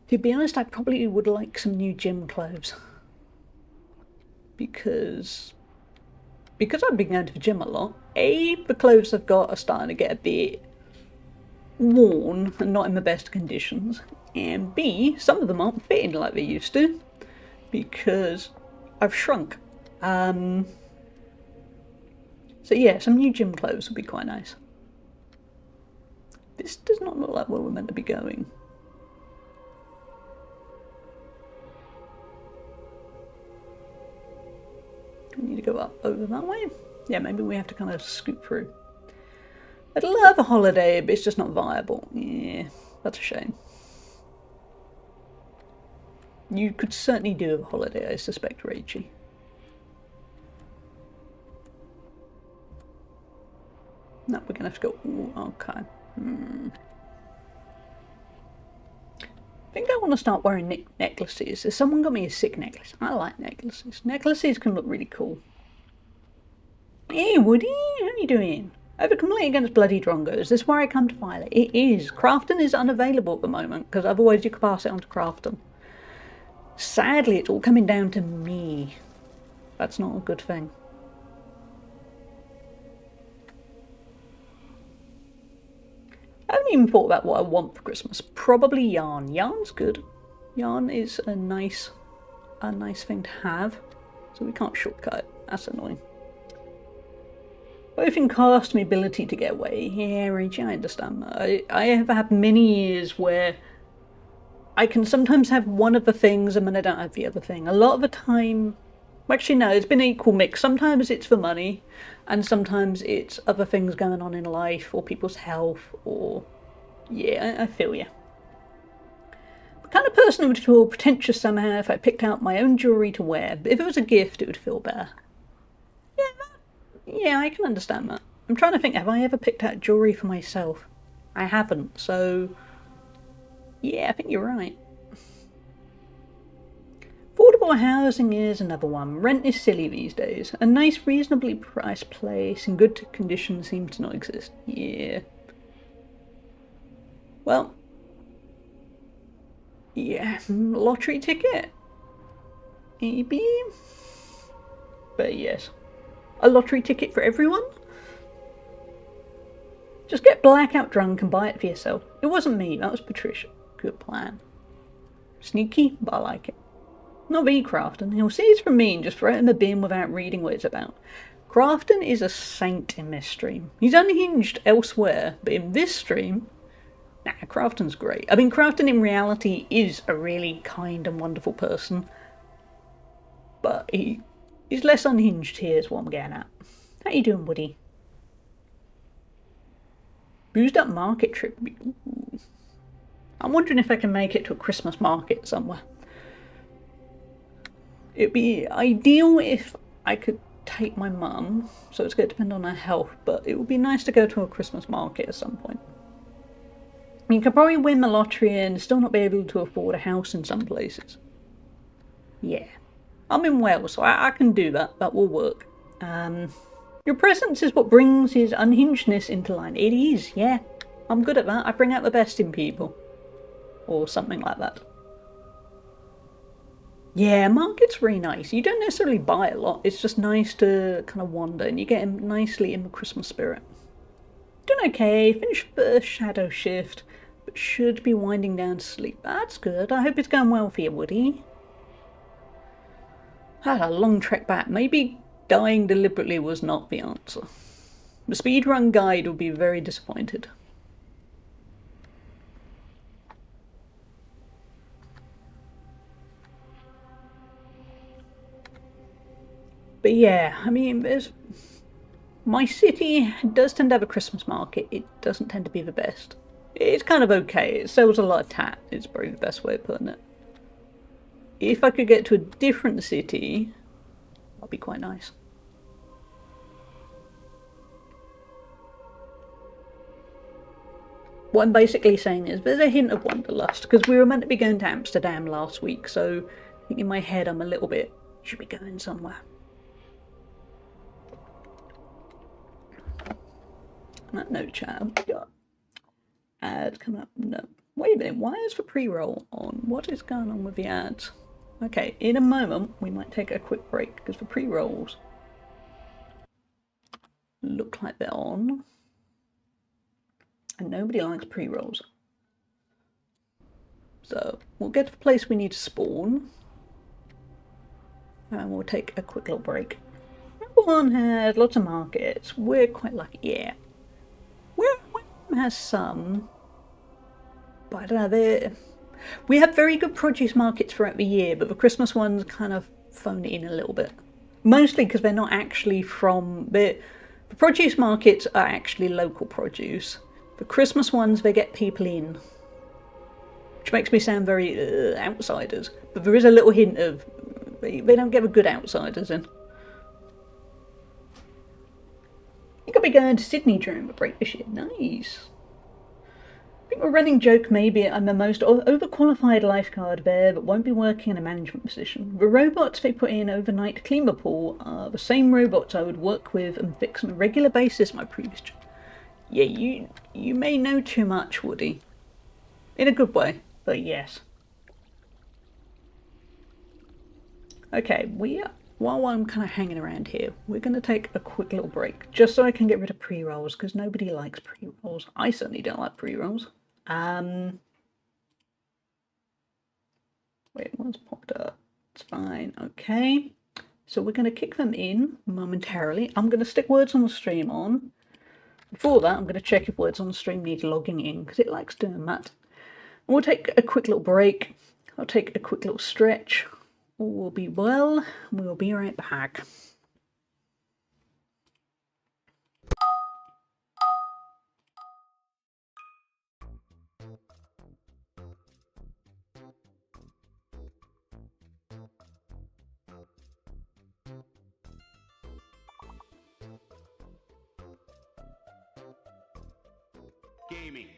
To be honest, I probably would like some new gym clothes. Because I've been going to the gym a lot. A, the clothes I've got are starting to get a bit worn and not in the best conditions. And B, some of them aren't fitting like they used to. Because I've shrunk. So yeah, some new gym clothes would be quite nice. This does not look like where we're meant to be going. Do we need to go up over that way? Yeah, maybe we have to kind of scoot through. I'd love a holiday, but it's just not viable. Yeah, that's a shame. You could certainly do a holiday, I suspect, Rachie. No, we're gonna have to go. Ooh, okay. I think I want to start wearing necklaces. Has someone got me a sick necklace? I like necklaces. Necklaces can look really cool. Hey, Woody, how are you doing? Over completely against bloody Drongo. Is this where I come to file it? It is. Crafton is unavailable at the moment, because otherwise you could pass it on to Crafton. Sadly, it's all coming down to me. That's not a good thing. I haven't even thought about what I want for Christmas. Probably yarn. Yarn's good. Yarn is a nice thing to have. So we can't shortcut it. That's annoying. Both in cost and ability to get away. Yeah, Rachel, I understand that. I have had many years where I can sometimes have one of the things and then I don't have the other thing. A lot of the time... Actually, no, it's been an equal mix. Sometimes it's for money, and sometimes it's other things going on in life, or people's health, or... Yeah, I feel you. The kind of person who would feel pretentious somehow if I picked out my own jewellery to wear, but if it was a gift, it would feel better. Yeah, I can understand that. I'm trying to think, have I ever picked out jewellery for myself? I haven't, so... Yeah, I think you're right. Affordable housing is another one. Rent is silly these days. A nice, reasonably priced place in good condition seems to not exist. Yeah. Well. Yeah, lottery ticket. Maybe. But yes. A lottery ticket for everyone? Just get blackout drunk and buy it for yourself. It wasn't me, that was Patricia. Good plan. Sneaky, but I like it. Not V Crafton. He'll see it's from me and just throw it in the bin without reading what it's about. Crafton is a saint in this stream. He's unhinged elsewhere, but in this stream, Nah, Crafton's great. I mean, Crafton in reality is a really kind and wonderful person. But he's less unhinged here is what I'm getting at. How you doing, Woody? Boozed up market trip. Ooh. I'm wondering if I can make it to a Christmas market somewhere. It'd be ideal if I could take my mum, so it's going to depend on her health, but it would be nice to go to a Christmas market at some point. You could probably win the lottery and still not be able to afford a house in some places. Yeah. I'm in Wales, so I can do that. That will work. Your presence is what brings his unhingedness into line. It is, yeah. I'm good at that. I bring out the best in people. Or something like that. Yeah, market's really nice. You don't necessarily buy a lot. It's just nice to kind of wander, and you get nicely in the Christmas spirit. Doing okay. Finished the shadow shift, but should be winding down to sleep. That's good. I hope it's going well for you, Woody. Had a long trek back. Maybe dying deliberately was not the answer. The speedrun guide would be very disappointed. But yeah, I mean, my city does tend to have a Christmas market. It doesn't tend to be the best. It's kind of okay. It sells a lot of tat. It's probably the best way of putting it. If I could get to a different city, that'd be quite nice. What I'm basically saying is there's a hint of wanderlust, because we were meant to be going to Amsterdam last week, so I think in my head I'm a little bit, should be going somewhere. No chat, we got ads coming up. No. Wait a minute, why is the pre-roll on? What is going on with the ads? Okay, in a moment we might take a quick break because the pre-rolls look like they're on. And nobody likes pre-rolls. So we'll get to the place we need to spawn. And we'll take a quick little break. Everyone has lots of markets. We're quite lucky, yeah. Where has some, but I don't know, we have very good produce markets throughout the year, but the Christmas ones kind of phone it in a little bit. Mostly because they're not actually from, the produce markets are actually local produce. The Christmas ones, they get people in. Which makes me sound very outsiders. But there is a little hint of, they don't get the good outsiders in. You could be going to Sydney during the break this year. Nice. I think a running joke may be I'm the most overqualified lifeguard there but won't be working in a management position. The robots they put in overnight to clean the pool are the same robots I would work with and fix on a regular basis at my previous job. Yeah, you may know too much, Woody. In a good way, but yes. Okay, while I'm kind of hanging around here, we're going to take a quick little break, just so I can get rid of pre-rolls, because nobody likes pre-rolls. I certainly don't like pre-rolls. Wait, one's popped up. It's fine, okay. So we're going to kick them in momentarily. I'm going to stick words on the stream on. Before that, I'm going to check if words on the stream need logging in, because it likes doing that. And we'll take a quick little break. I'll take a quick little stretch. All will be well. We'll be right back. Gaming.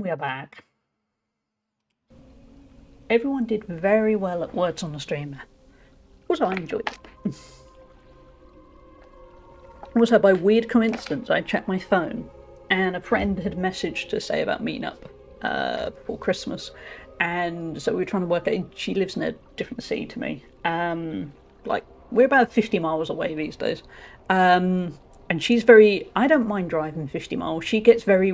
we are back. Everyone did very well at words on the stream. Also, I enjoyed it. Also, by weird coincidence, I checked my phone, and a friend had messaged to say about meeting up before Christmas, and so we were trying to work out. She lives in a different city to me. Like, we're about 50 miles away these days. And she's very... I don't mind driving 50 miles. She gets very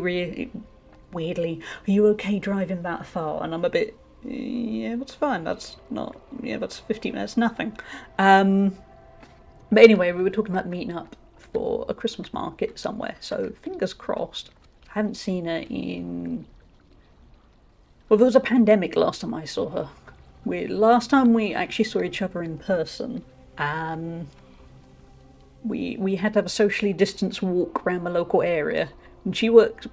weirdly, are you okay driving that far? And I'm a bit, yeah, that's fine. That's not... Yeah, that's 50 minutes, nothing. But anyway, we were talking about meeting up for a Christmas market somewhere, so fingers crossed. I haven't seen her in... Well, there was a pandemic last time I saw her. Last time we actually saw each other in person, we had to have a socially distanced walk around the local area, and she works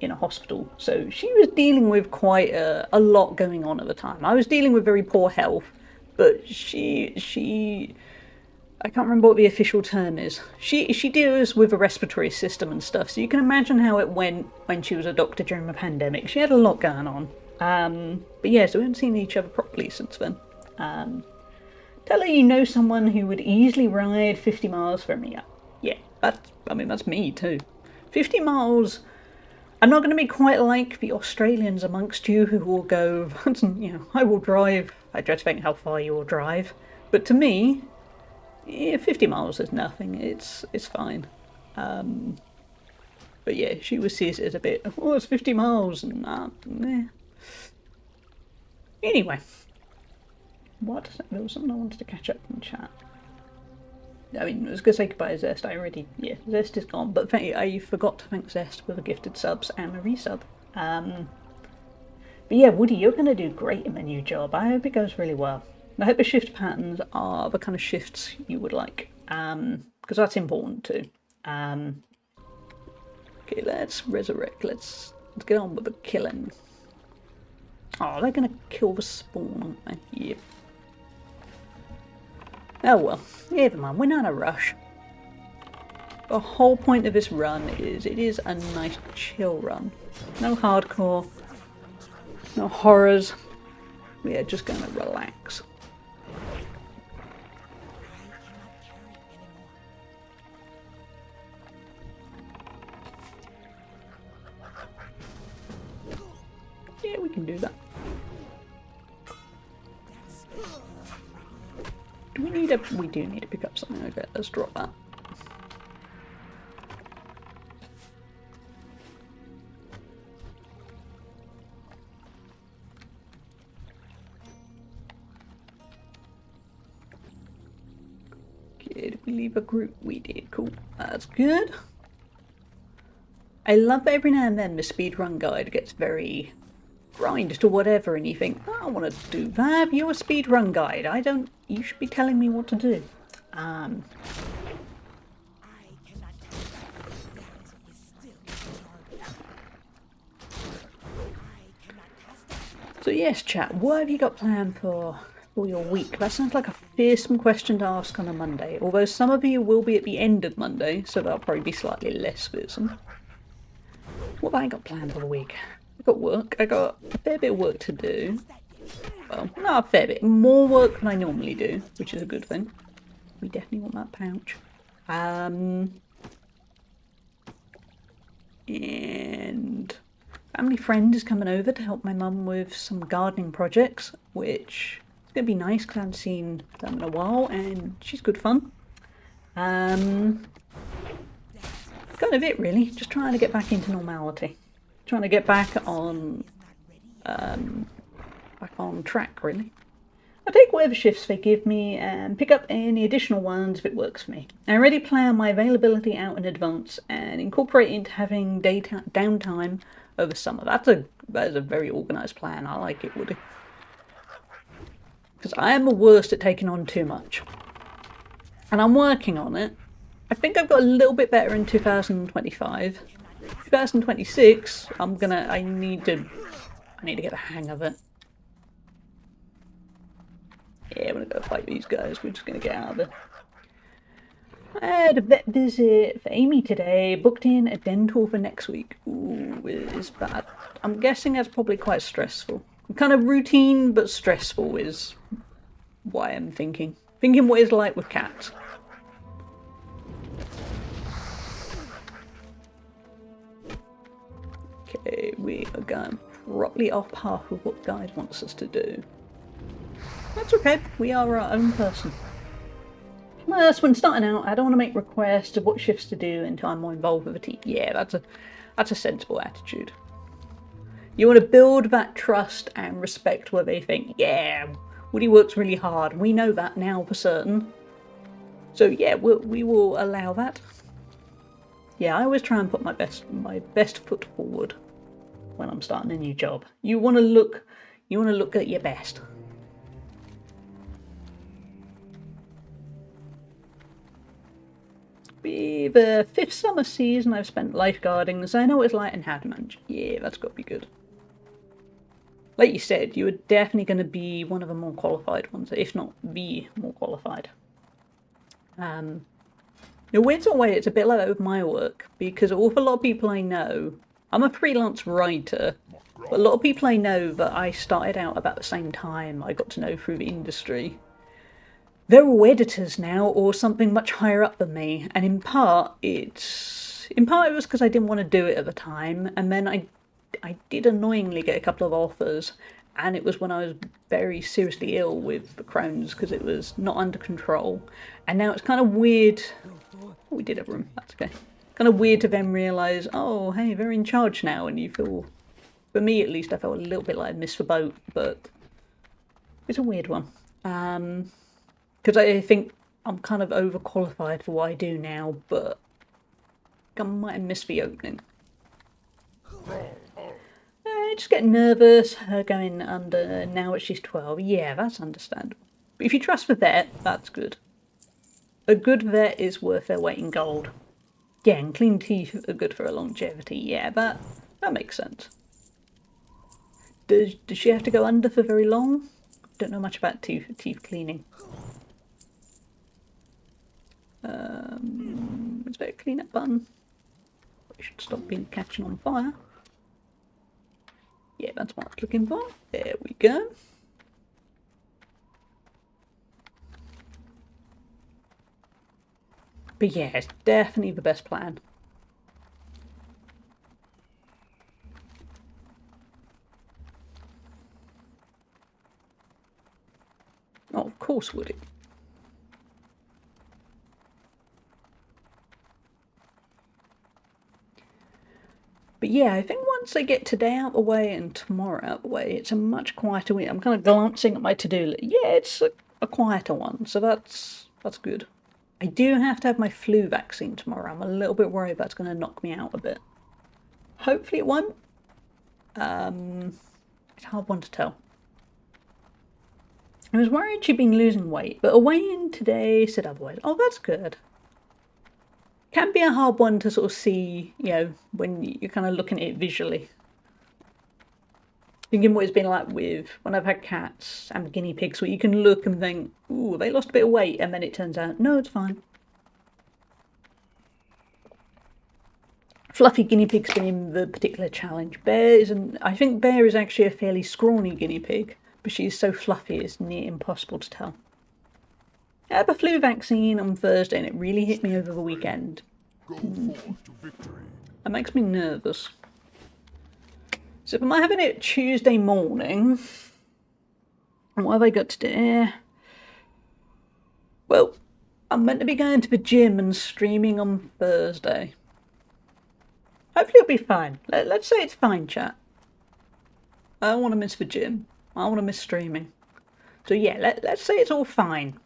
in a hospital, so she was dealing with quite a lot going on at the time. I was dealing with very poor health, but she I can't remember what the official term is. She deals with a respiratory system and stuff, so you can imagine how it went when she was a doctor during the pandemic. She had a lot going on. But yeah, so we haven't seen each other properly since then. Tell her you know someone who would easily ride 50 miles from me. Yeah, that's me too. 50 miles... I'm not going to be quite like the Australians amongst you who will go, you know, I will drive... I try to think how far you will drive. But to me... Yeah, 50 miles is nothing. It's fine. But yeah, she was sees it as a bit, oh, it's 50 miles, and meh. Anyway, there was something I wanted to catch up in chat. I mean, I was going to say goodbye to Zest. Yeah, Zest is gone, but I forgot to thank Zest for the gifted subs and a resub. But yeah, Woody, you're going to do great in the new job. I hope it goes really well. I hope the shift patterns are the kind of shifts you would like, because that's important too. Okay, let's resurrect. Let's get on with the killing. Oh, they're gonna kill the spawn, aren't they? Yep. Oh well, never mind. We're not in a rush. The whole point of this run is it is a nice chill run. No hardcore, no horrors. We are just gonna relax. Yeah, we can do that. Do we need a... We do need to pick up something. Okay, let's drop that. Okay, did we leave a group? We did. Cool. That's good. I love that every now and then the speedrun guide gets very... grind to whatever, and you think, oh, I want to do that. You're a speedrun guide. I don't... You should be telling me what to do. So yes, chat, what have you got planned for your week? That sounds like a fearsome question to ask on a Monday, although some of you will be at the end of Monday, so that'll probably be slightly less fearsome. What have I got planned for the week? I've got work. I got a fair bit of work to do. Well, not a fair bit. More work than I normally do, which is a good thing. We definitely want that pouch. And family friend is coming over to help my mum with some gardening projects, which is going to be nice because I haven't seen them in a while, and she's good fun. Kind of it really. Just trying to get back into normality. Trying to get back on track, really. I'll take whatever shifts they give me and pick up any additional ones if it works for me. I already plan my availability out in advance and incorporate into having downtime over summer. That is a very organised plan. I like it, Woody. Because I am the worst at taking on too much. And I'm working on it. I think I've got a little bit better in 2025. 2026, I need to get the hang of it. Yeah, I'm gonna go fight these guys. We're just gonna get out of it. I had a vet visit for Amy today, booked in a dental for next week. Ooh, is bad. I'm guessing that's probably quite stressful. Kind of routine, but stressful is why I'm thinking. Thinking what it's like with cats. Okay, we are going properly off path with what guide wants us to do. That's okay, we are our own person. Plus, when starting out, I don't want to make requests of what shifts to do until I'm more involved with the team. Yeah, that's a sensible attitude. You want to build that trust and respect where they think, yeah, Woody works really hard. We know that now for certain. So yeah, we will allow that. Yeah, I always try and put my best foot forward when I'm starting a new job. You want to look at your best. Be the 5th summer season I've spent lifeguarding, so I know what it's like and how to manage. Yeah, that's got to be good. Like you said, you are definitely going to be one of the more qualified ones, if not the more qualified. In a weird sort of way, it's a bit like that with my work, because an awful lot of people I know, I'm a freelance writer, but a lot of people I know that I started out about the same time I got to know through the industry, they're all editors now, or something much higher up than me, and in part it was because I didn't want to do it at the time, and then I did annoyingly get a couple of offers, and it was when I was very seriously ill with the Crohn's because it was not under control, and now it's kind of weird. Oh, we did have room, that's okay. Kind of weird to then realise, oh hey, they're in charge now, and you feel, for me at least, I felt a little bit like I missed the boat, but it's a weird one. Because I think I'm kind of overqualified for what I do now, but I might have missed the opening. I just get nervous, her going under now that she's 12. Yeah, that's understandable. But if you trust the vet, that's good. A good vet is worth their weight in gold. Yeah, and clean teeth are good for a longevity. Yeah, that makes sense. Does she have to go under for very long? Don't know much about teeth cleaning. Is there a clean-up button? I should stop being catching on fire. Yeah, that's what I was looking for. There we go. But yeah, it's definitely the best plan. Oh, of course would it. But yeah, I think once I get today out of the way and tomorrow out of the way, it's a much quieter week. I'm kind of glancing at my to-do list. Yeah, it's a quieter one, so that's good. I do have to have my flu vaccine tomorrow. I'm a little bit worried that's going to knock me out a bit. Hopefully it won't. It's a hard one to tell. I was worried she'd been losing weight, but a weigh-in today said otherwise. Oh, that's good. Can be a hard one to sort of see, you know, when you're kind of looking at it visually. Thinking what it's been like with when I've had cats and guinea pigs, where you can look and think, ooh, they lost a bit of weight, and then it turns out, no, it's fine. Fluffy guinea pig's been the particular challenge. I think Bear is actually a fairly scrawny guinea pig, but she's so fluffy it's near impossible to tell. I had the flu vaccine on Thursday and it really hit me over the weekend. That makes me nervous. So if I'm having it Tuesday morning, what have I got to do? Well, I'm meant to be going to the gym and streaming on Thursday. Hopefully it'll be fine. Let's say it's fine, chat. I don't want to miss the gym. I don't want to miss streaming. So yeah, let's say it's all fine.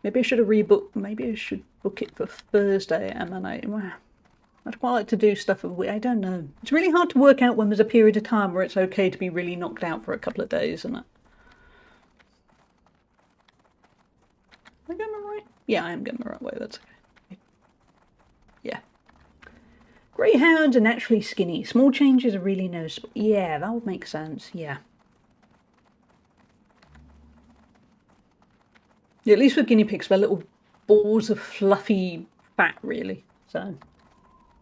Maybe I should have rebooked. Maybe I should book it for Thursday, and then I'd quite like to do stuff. I don't know. It's really hard to work out when there's a period of time where it's okay to be really knocked out for a couple of days, isn't it? Am I going the right? Yeah, I am going the right way. That's okay. Yeah. Greyhounds are naturally skinny. Small changes are really noticeable. Yeah, that would make sense. Yeah. Yeah, at least with guinea pigs, they're little balls of fluffy fat, really. So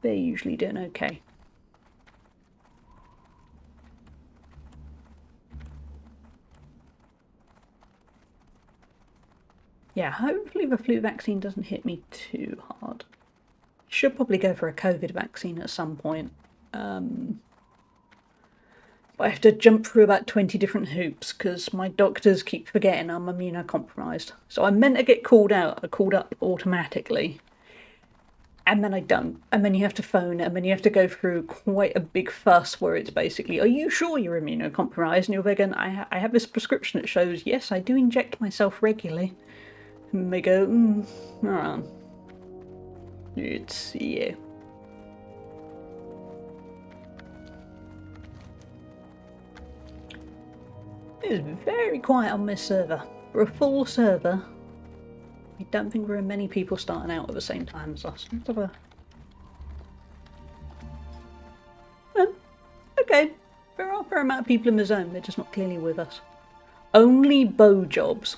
they're usually doing okay. Yeah, hopefully the flu vaccine doesn't hit me too hard. Should probably go for a COVID vaccine at some point. But I have to jump through about 20 different hoops because my doctors keep forgetting I'm immunocompromised. So I'm meant to get called up automatically. And then I don't. And then you have to phone, and then you have to go through quite a big fuss where it's basically, are you sure you're immunocompromised? And you're there going, I have this prescription that shows, yes, I do inject myself regularly. And they go, alright. It's, yeah. It's very quiet on this server. For a full server, I don't think there are many people starting out at the same time as us. Let's have a... Oh, okay. There are a fair amount of people in the zone, they're just not clearly with us. Only bow jobs.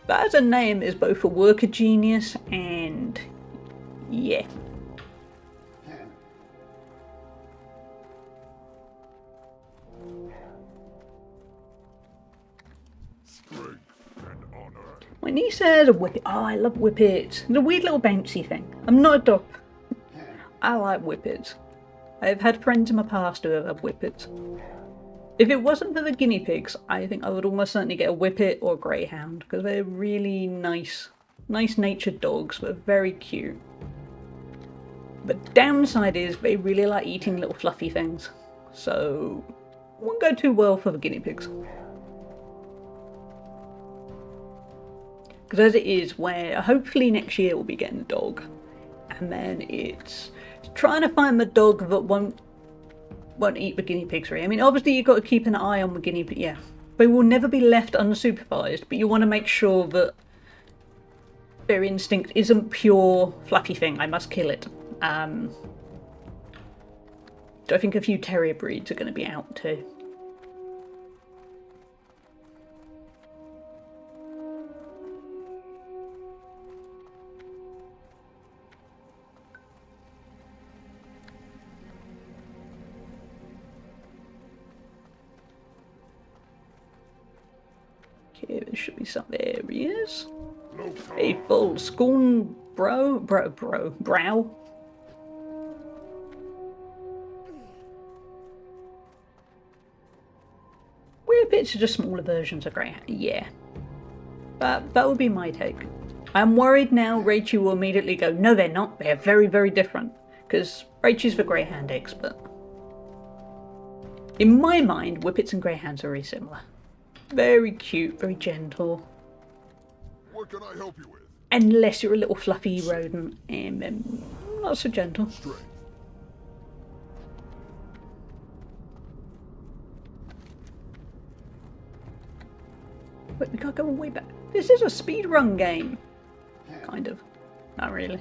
That as a name is both a worker genius and... yeah. My niece has a whippet. Oh, I love whippets. It's a weird little bouncy thing. I'm not a dog. I like whippets. I've had friends in my past who have had whippets. If it wasn't for the guinea pigs, I think I would almost certainly get a whippet or a greyhound because they're really nice natured dogs. They're very cute. But the downside is they really like eating little fluffy things. So, won't go too well for the guinea pigs. Because as it is, where hopefully next year we'll be getting a dog, and then it's trying to find the dog that won't eat the guinea pigs. Really, I mean, obviously you've got to keep an eye on the guinea pig. Yeah, they will never be left unsupervised, but you want to make sure that their instinct isn't pure fluffy thing. I must kill it. So I think a few terrier breeds are going to be out too. Okay, there should be some areas. A full scorn brow. Whippets are just smaller versions of greyhound. Yeah, that would be my take. I'm worried now. Rachel will immediately go, no, they're not. They're very, very different. Because Rachel's the greyhound expert. In my mind, whippets and greyhounds are very similar. Very cute, very gentle. What can I help you with? Unless you're a little fluffy rodent and not so gentle. Strength. Wait, we can't go way back. This is a speedrun game. Kind of. Not really.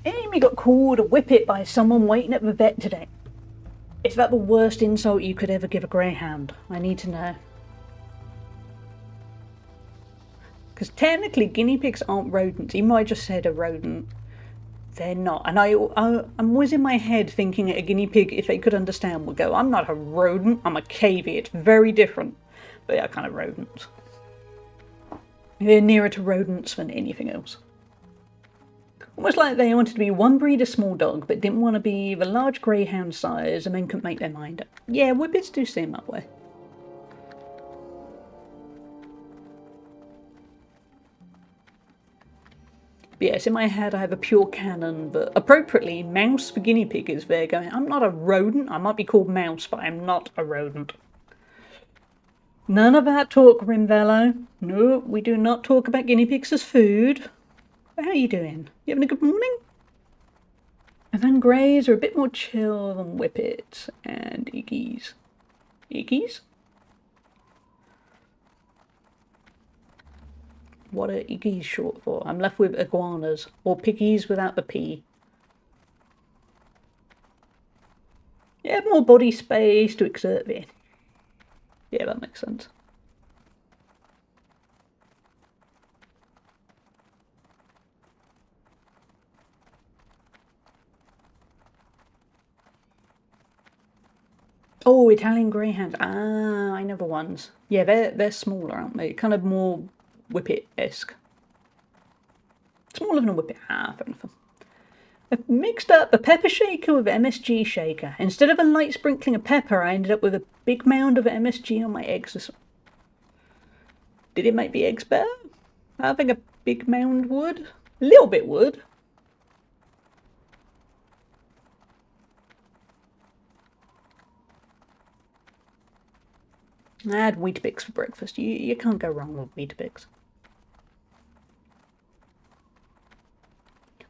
Amy got called a whippet by someone waiting at the vet today. Is that the worst insult you could ever give a greyhound? I need to know. Because technically guinea pigs aren't rodents. Even though I just said a rodent, they're not. And I'm always in my head thinking that a guinea pig, if they could understand, would go, I'm not a rodent, I'm a cavey. It's very different. But they are kind of rodents. They're nearer to rodents than anything else. Almost like they wanted to be one breed of small dog, but didn't want to be the large greyhound size and then couldn't make their mind up. Yeah, whippets do seem that way. But yes, in my head I have a pure canon that appropriately mouse for guinea pig is there going, I'm not a rodent, I might be called mouse, but I'm not a rodent. None of that talk, Rimvello. No, we do not talk about guinea pigs as food. How are you doing? You having a good morning? And then greys are a bit more chill than whippets and iggies. Iggies? What are Iggy's short for? I'm left with iguanas, or piggies without the P. Yeah, more body space to exert in. Yeah, that makes sense. Oh, Italian Greyhounds. Ah, I know the ones. Yeah, they're smaller, aren't they? Kind of more Whippet-esque. Smaller than a Whippet. Ah, fair enough. I've mixed up a pepper shaker with MSG shaker. Instead of a light sprinkling of pepper, I ended up with a big mound of MSG on my eggs. Did it make the eggs better? Having a big mound would? A little bit would. I had Weetabix for breakfast. You can't go wrong with Weetabix.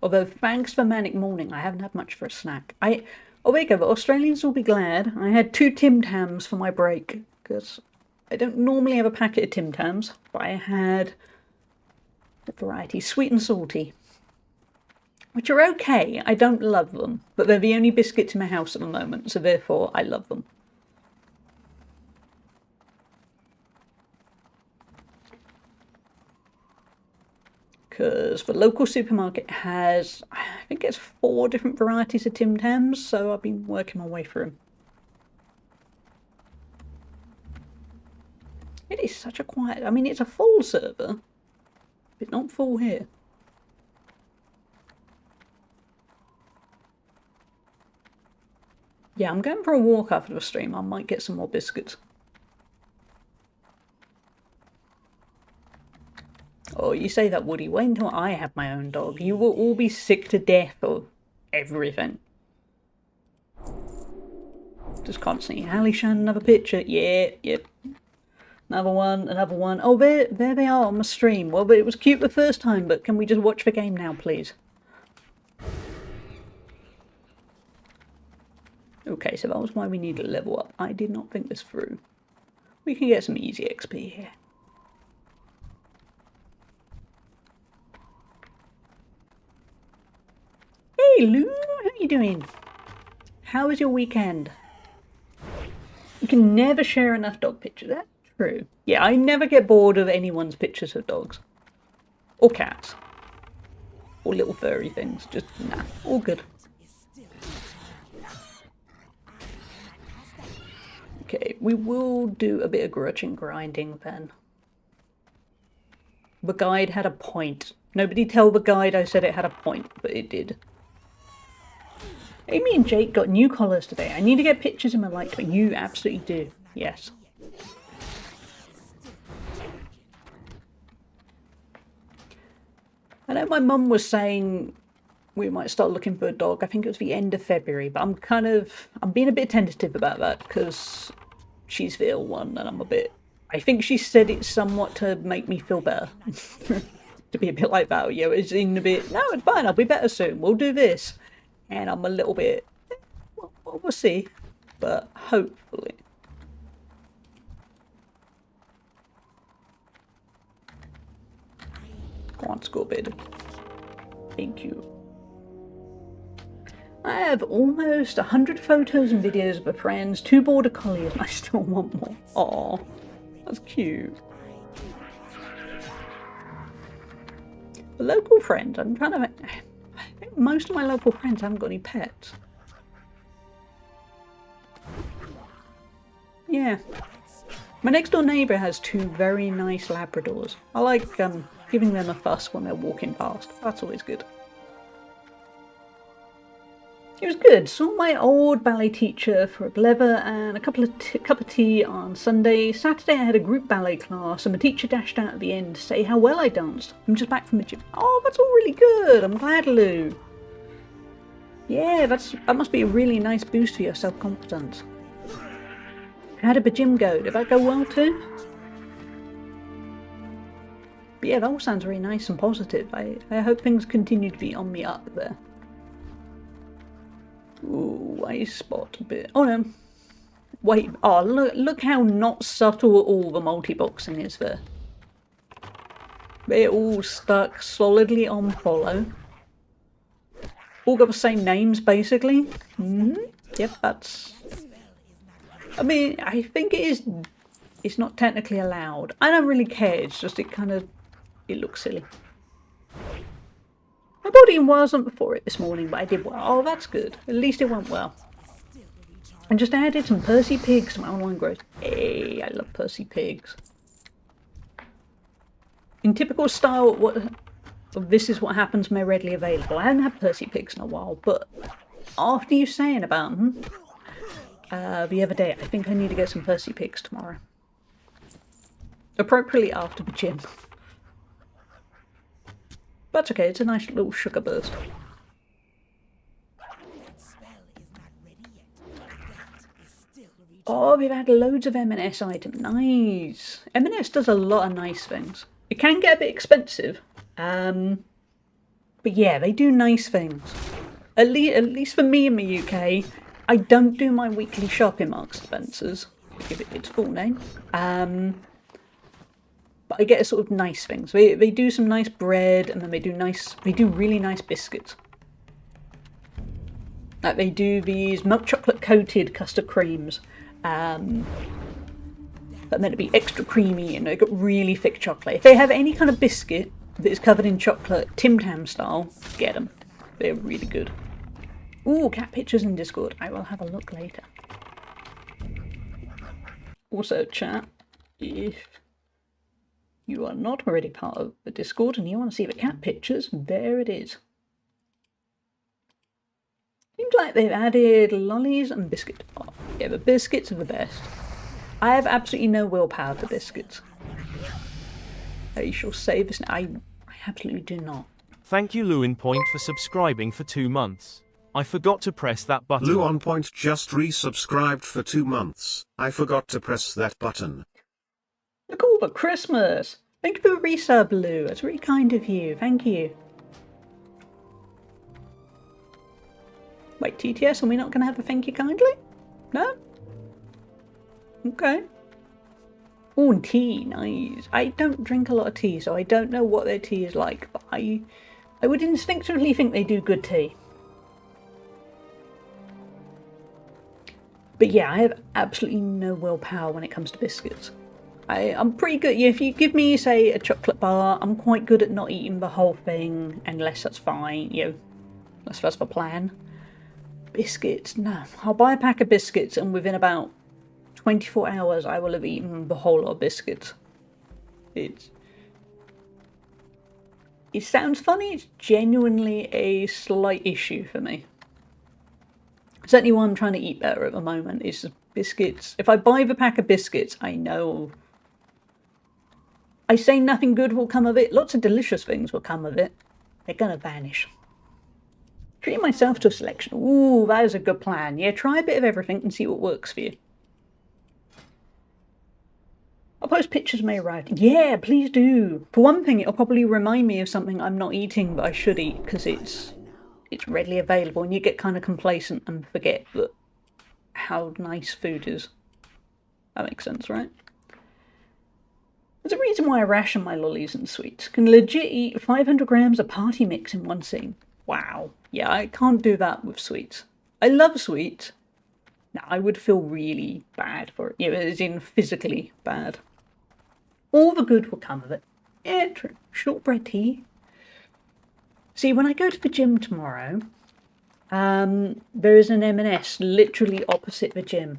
Although, thanks for Manic Morning, I haven't had much for a snack. Oh, there you go, the Australians will be glad. I had 2 Tim Tams for my break, because I don't normally have a packet of Tim Tams, but I had a variety, sweet and salty, which are okay. I don't love them, but they're the only biscuits in my house at the moment, so therefore I love them. Because the local supermarket has, I think it's 4 different varieties of Tim Tams, so I've been working my way through them. It is such a quiet, I mean, it's a full server, but not full here. Yeah, I'm going for a walk after the stream. I might get some more biscuits. Oh, you say that, Woody. Wait until I have my own dog. You will all be sick to death of everything. Just constantly. Alishan, another picture. Yeah, yep. Another one, another one. Oh, there they are on the stream. Well, it was cute the first time, but can we just watch the game now, please? Okay, so that was why we need to level up. I did not think this through. We can get some easy XP here. Hey Lou, how you doing? How was your weekend? You can never share enough dog pictures. That's true. Yeah, I never get bored of anyone's pictures of dogs. Or cats. Or little furry things. Just, nah, all good. Okay, we will do a bit of grudging grinding then. The guide had a point. Nobody tell the guide I said it had a point, but it did. Amy and Jake got new collars today. I need to get pictures in my light, but you absolutely do. Yes. I know my mum was saying we might start looking for a dog. I think it was the end of February, but I'm being a bit tentative about that because she's the ill one and I think she said it somewhat to make me feel better. To be a bit like that, you know, it's in a bit, no, it's fine, I'll be better soon, we'll do this. And I'm a little bit, well, we'll see, but hopefully. Go on, Scorbid. Thank you. I have almost 100 photos and videos of my friends, 2 border collies, and I still want more. Aw, that's cute. A local friend, I'm trying to... I think most of my local friends haven't got any pets. Yeah. My next door neighbour has 2 very nice Labradors. I like giving them a fuss when they're walking past. That's always good. It was good. Saw my old ballet teacher for a blevver and a cup of tea on Sunday. Saturday I had a group ballet class and the teacher dashed out at the end to say how well I danced. I'm just back from the gym. Oh, that's all really good. I'm glad, Lou. Yeah, that must be a really nice boost for your self-confidence. How did the gym go? Did that go well too? But yeah, that all sounds really nice and positive. I hope things continue to be on the up there. Ooh, I spot a bit. Oh no. Wait, oh look how not subtle at all the multi-boxing is there. They're all stuck solidly on follow. All got the same names, basically. Yep, that's... I mean, I think it is... It's not technically allowed. I don't really care, it's just it kind of... It looks silly. My body wasn't before it this morning, but I did well. Oh, that's good. At least it went well. I just added some Percy pigs to my online growth. Hey, I love Percy pigs. In typical style, this is what happens when they're readily available. I haven't had Percy pigs in a while, but after you saying about them the other day, I think I need to get some Percy pigs tomorrow. Appropriately after the gym. That's okay, it's a nice little sugar burst. Oh, we've had loads of M&S items. Nice. M&S does a lot of nice things. It can get a bit expensive. But yeah, they do nice things. At least for me in the UK, I don't do my weekly shop in Marks & Spencer's. To give it its full name. But I get sort of nice things. They do some nice bread, and then they do really nice biscuits. Like they do these milk chocolate coated custard creams. But meant to be extra creamy, and they've got really thick chocolate. If they have any kind of biscuit that is covered in chocolate, Tim Tam style, get them. They're really good. Ooh, cat pictures in Discord. I will have a look later. Also, chat, if you are not already part of the Discord and you want to see the cat pictures, there it is. Seems like they've added lollies and biscuits. Oh, yeah, the biscuits are the best. I have absolutely no willpower for biscuits. I shall save this. I absolutely do not. Thank you Lewin Point for subscribing for 2 months. I forgot to press that button. Lou on Point just resubscribed for 2 months. I forgot to press that button. Look over Christmas! Thank you for the resub, Lou. That's really kind of you. Thank you. Wait, TTS, are we not going to have a thank you kindly? No? Okay. Oh, and tea. Nice. I don't drink a lot of tea, so I don't know what their tea is like, but I would instinctively think they do good tea. But yeah, I have absolutely no willpower when it comes to biscuits. I'm pretty good. If you give me, say, a chocolate bar, I'm quite good at not eating the whole thing, unless that's fine, unless that's the plan. Biscuits, no. I'll buy a pack of biscuits, and within about 24 hours, I will have eaten the whole lot of biscuits. It sounds funny, it's genuinely a slight issue for me. Certainly what I'm trying to eat better at the moment is biscuits. If I buy the pack of biscuits, I know... I say nothing good will come of it. Lots of delicious things will come of it. They're gonna vanish. Treat myself to a selection. Ooh, that is a good plan. Yeah, try a bit of everything and see what works for you. I'll post pictures of my arriving. Yeah, please do. For one thing, it'll probably remind me of something I'm not eating but I should eat, because it's readily available and you get kind of complacent and forget that how nice food is. That makes sense, right? There's a reason why I ration my lollies and sweets. Can legit eat 500 grams of party mix in one sitting. Wow. Yeah, I can't do that with sweets. I love sweets. No, I would feel really bad for it. Yeah, as in physically bad. All the good will come of it. Yeah, true. Shortbread tea. See, when I go to the gym tomorrow, there is an M&S literally opposite the gym.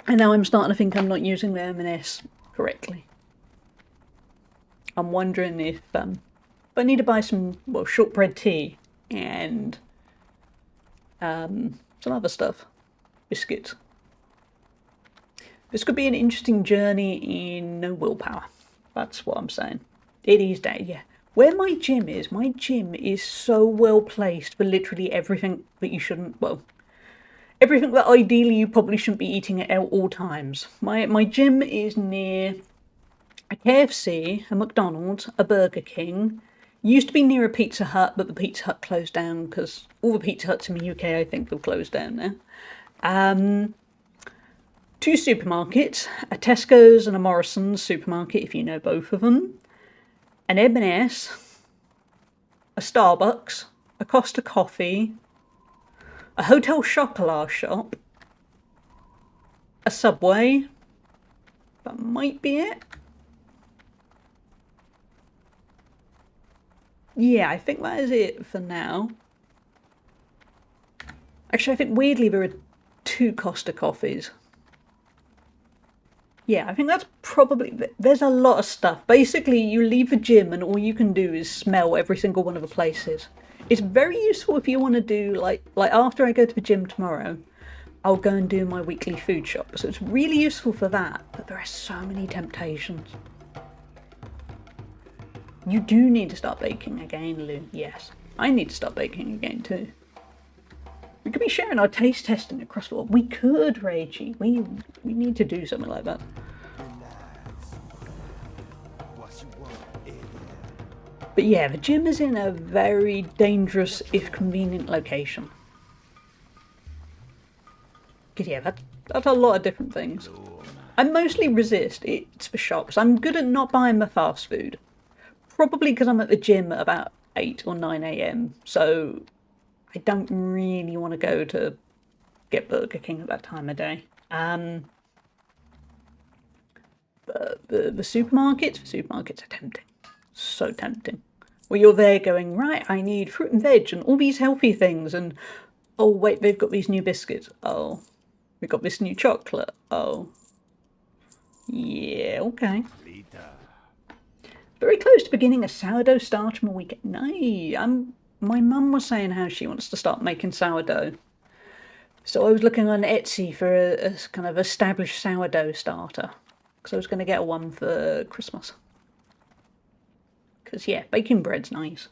And now I'm starting to think I'm not using the M&S correctly. I'm wondering if I need to buy some, well, shortbread tea and some other stuff. Biscuits. This could be an interesting journey in no willpower. That's what I'm saying. It is day, yeah. Where my gym is so well placed for literally everything that you shouldn't, well, everything that ideally you probably shouldn't be eating at all times. My gym is near a KFC, a McDonald's, a Burger King. Used to be near a Pizza Hut, but the Pizza Hut closed down because all the Pizza Huts in the UK, I think, have closed down now. 2 supermarkets, a Tesco's and a Morrison's supermarket, if you know both of them, an M&S, a Starbucks, a Costa Coffee, a Hotel Chocolat shop, a Subway. That might be it. Yeah, I think that is it for now. Actually, I think weirdly there are 2 Costa Coffees. Yeah, I think that's probably... There's a lot of stuff. Basically, you leave the gym and all you can do is smell every single one of the places. It's very useful if you want to do, like after I go to the gym tomorrow, I'll go and do my weekly food shop. So it's really useful for that, but there are so many temptations. You do need to start baking again, Lou. Yes, I need to start baking again too. We could be sharing our taste testing across the world. We could, Reiji. We need to do something like that. But yeah, the gym is in a very dangerous, if convenient, location. Because yeah, that's a lot of different things. I mostly resist. It's for shops. I'm good at not buying the fast food. Probably because I'm at the gym at about 8 or 9 a.m. So I don't really want to go to get Burger King at that time of day. But the supermarkets are tempting. So tempting. Well, you're there going, right, I need fruit and veg and all these healthy things, and oh wait, they've got these new biscuits. Oh, we've got this new chocolate. Oh. Yeah, okay. Very close to beginning a sourdough starch on a weekend. No, my mum was saying how she wants to start making sourdough. So I was looking on Etsy for a kind of established sourdough starter. Because I was going to get one for Christmas. Because, yeah, baking bread's nice.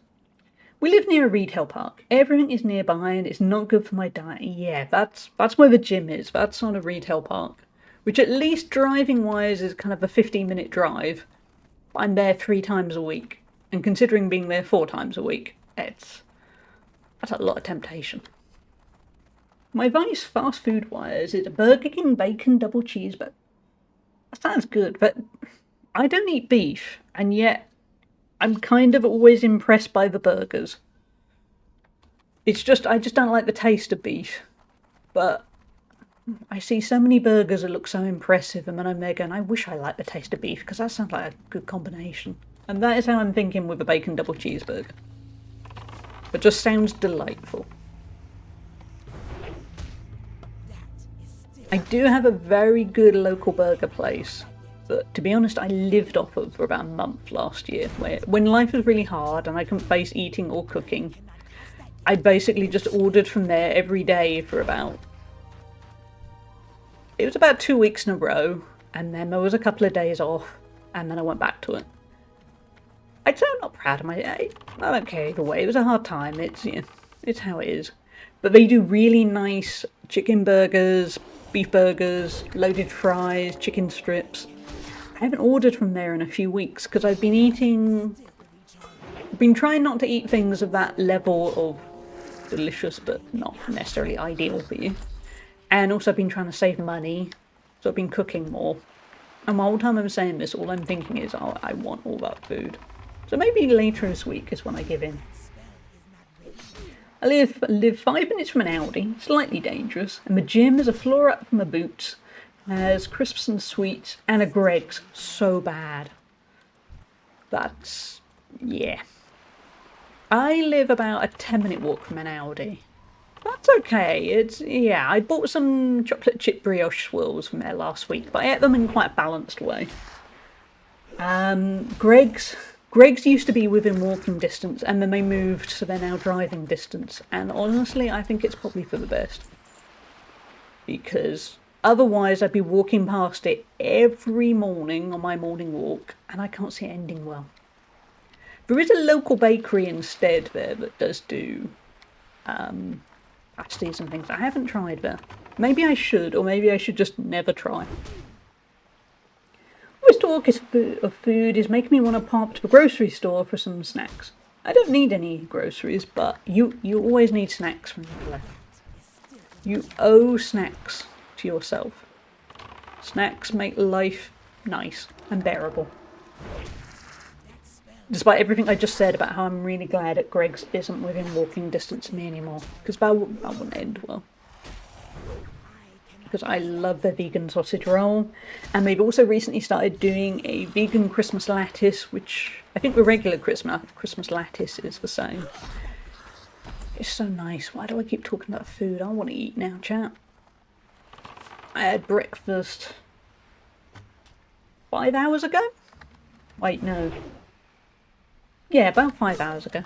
We live near a retail park. Everything is nearby and it's not good for my diet. Yeah, that's where the gym is. That's on a retail park. Which at least driving-wise is kind of a 15-minute drive. But I'm there 3 times a week. And considering being there 4 times a week, that's a lot of temptation. My vice fast food-wise is a Burger King bacon double cheeseburger. That sounds good, but I don't eat beef, and yet I'm kind of always impressed by the burgers. It's just, I just don't like the taste of beef. But I see so many burgers that look so impressive, and then I'm there going, I wish I liked the taste of beef, because that sounds like a good combination. And that is how I'm thinking with a bacon double cheeseburger. It just sounds delightful. I do have a very good local burger place, but to be honest, I lived off of for about a month last year, when life was really hard and I couldn't face eating or cooking. I basically just ordered from there every day for it was about 2 weeks in a row, and then there was a couple of days off, and then I went back to it. I'd say I'm not proud of I don't care either way. It was a hard time. It's how it is. But they do really nice chicken burgers, beef burgers, loaded fries, chicken strips. I haven't ordered from there in a few weeks because I've been trying not to eat things of that level of delicious but not necessarily ideal for you. And also I've been trying to save money, so I've been cooking more. And the whole time I'm saying this, all I'm thinking is, oh, I want all that food. So maybe later this week is when I give in. I live 5 minutes from an Aldi, slightly dangerous, and the gym is a floor up from the boots, has crisps and sweets, and a Greggs, so bad. That's, yeah. I live about a 10-minute walk from an Aldi. That's okay, I bought some chocolate chip brioche swirls from there last week, but I ate them in quite a balanced way. Greggs used to be within walking distance, and then they moved, so they're now driving distance. And honestly, I think it's probably for the best. Because otherwise, I'd be walking past it every morning on my morning walk, and I can't see it ending well. There is a local bakery instead there that does do pasties and things. I haven't tried there. Maybe I should, or maybe I should just never try. This talk of food is making me want to pop to the grocery store for some snacks. I don't need any groceries, but you always need snacks from the left. You owe snacks to yourself. Snacks make life nice and bearable. Despite everything I just said about how I'm really glad that Greg's isn't within walking distance of me anymore, because that wouldn't end well. Because I love their vegan sausage roll, and they've also recently started doing a vegan Christmas lattice, which I think the regular Christmas lattice is the same. It's so nice. Why do I keep talking about food? I want to eat now, chat. I had breakfast 5 hours ago? Wait, no. Yeah, about 5 hours ago.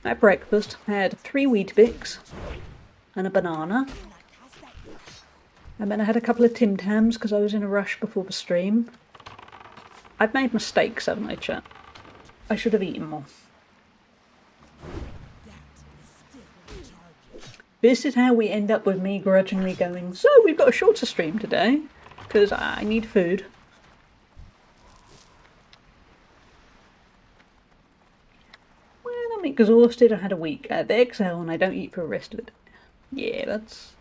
At breakfast, I had 3 Weetabix and a banana. And then I had a couple of Tim Tams because I was in a rush before the stream. I've made mistakes, haven't I, chat? I should have eaten more. This is how we end up with me grudgingly going, so we've got a shorter stream today, because I need food. Well, I'm exhausted, I had a week at the XL and I don't eat for the rest of it. Yeah, that's...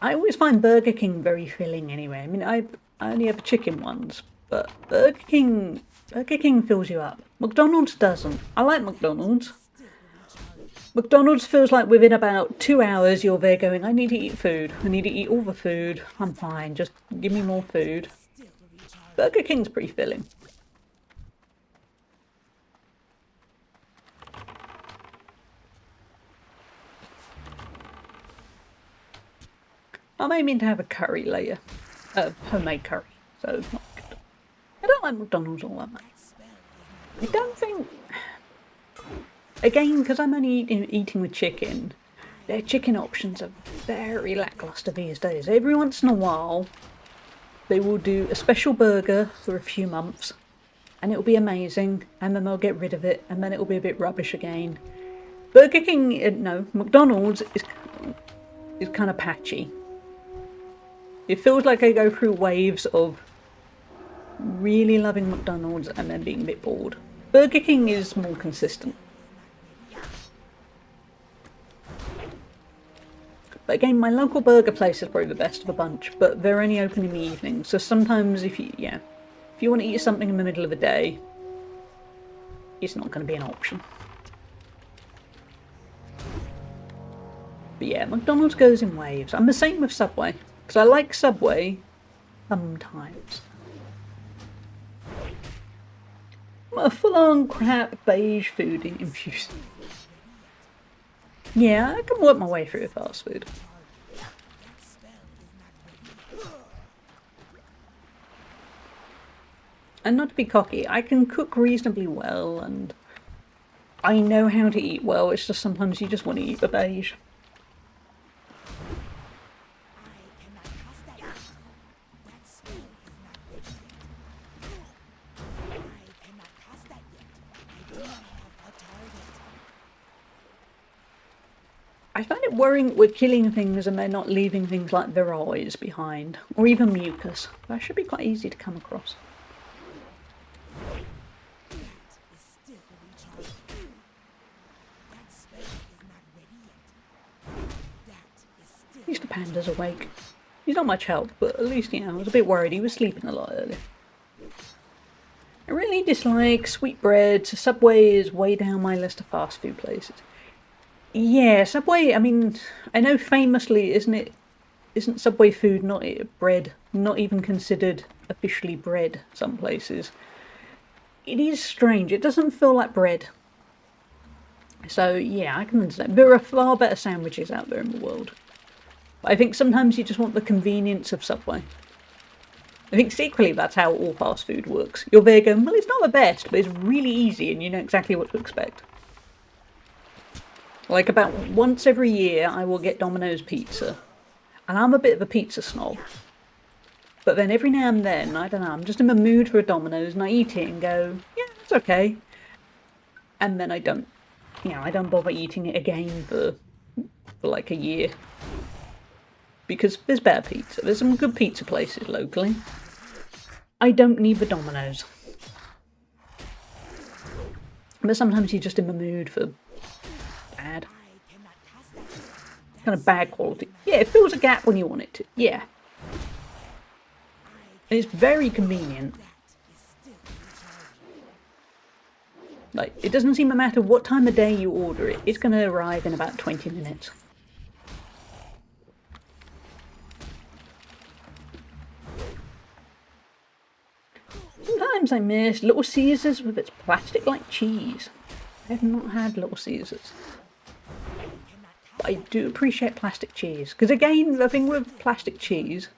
I always find Burger King very filling anyway. I mean, I only have the chicken ones, but Burger King fills you up. McDonald's doesn't. I like McDonald's. McDonald's feels like within about 2 hours you're there going, I need to eat food. I need to eat all the food. I'm fine. Just give me more food. Burger King's pretty filling. I'm aiming to have a curry later. Homemade curry. So it's not good. I don't like McDonald's all that much. I don't think... Again, because I'm only eating with chicken, their chicken options are very lackluster these days. Every once in a while, they will do a special burger for a few months, and it'll be amazing, and then they'll get rid of it, and then it'll be a bit rubbish again. Burger King, no, McDonald's is kind of patchy. It feels like I go through waves of really loving McDonald's and then being a bit bored. Burger King is more consistent. But again, my local burger place is probably the best of the bunch, but they're only open in the evening, so sometimes if you want to eat something in the middle of the day, it's not going to be an option. But yeah, McDonald's goes in waves. I'm the same with Subway, because I like Subway sometimes. I'm a full-on crap beige food infused. Yeah, I can work my way through fast food. And not to be cocky, I can cook reasonably well and I know how to eat well, it's just sometimes you just want to eat the beige. I find it worrying that we're killing things and they're not leaving things like their eyes behind, or even mucus. That should be quite easy to come across. At least the panda's awake. He's not much help, but at least, I was a bit worried. He was sleeping a lot earlier. I really dislike sweetbreads. Subway is way down my list of fast food places. Yeah, Subway, I mean, I know famously, isn't Subway food not bread, not even considered officially bread some places. It is strange, it doesn't feel like bread. So yeah, I can understand. There are far better sandwiches out there in the world. But I think sometimes you just want the convenience of Subway. I think secretly that's how all fast food works. You're there going, well, it's not the best, but it's really easy and you know exactly what to expect. Like about once every year I will get Domino's pizza. And I'm a bit of a pizza snob. But then every now and then, I don't know, I'm just in the mood for a Domino's and I eat it and go, yeah, it's okay. And then I don't bother eating it again for like a year. Because there's better pizza. There's some good pizza places locally. I don't need the Domino's. But sometimes you're just in the mood for bad. Kind of bad quality. Yeah, it fills a gap when you want it to. Yeah. It's very convenient. Like, it doesn't seem to matter what time of day you order it, it's going to arrive in about 20 minutes. Sometimes I miss Little Caesars with its plastic-like cheese. I have not had Little Caesars. But I do appreciate plastic cheese. Because again, the thing with plastic cheese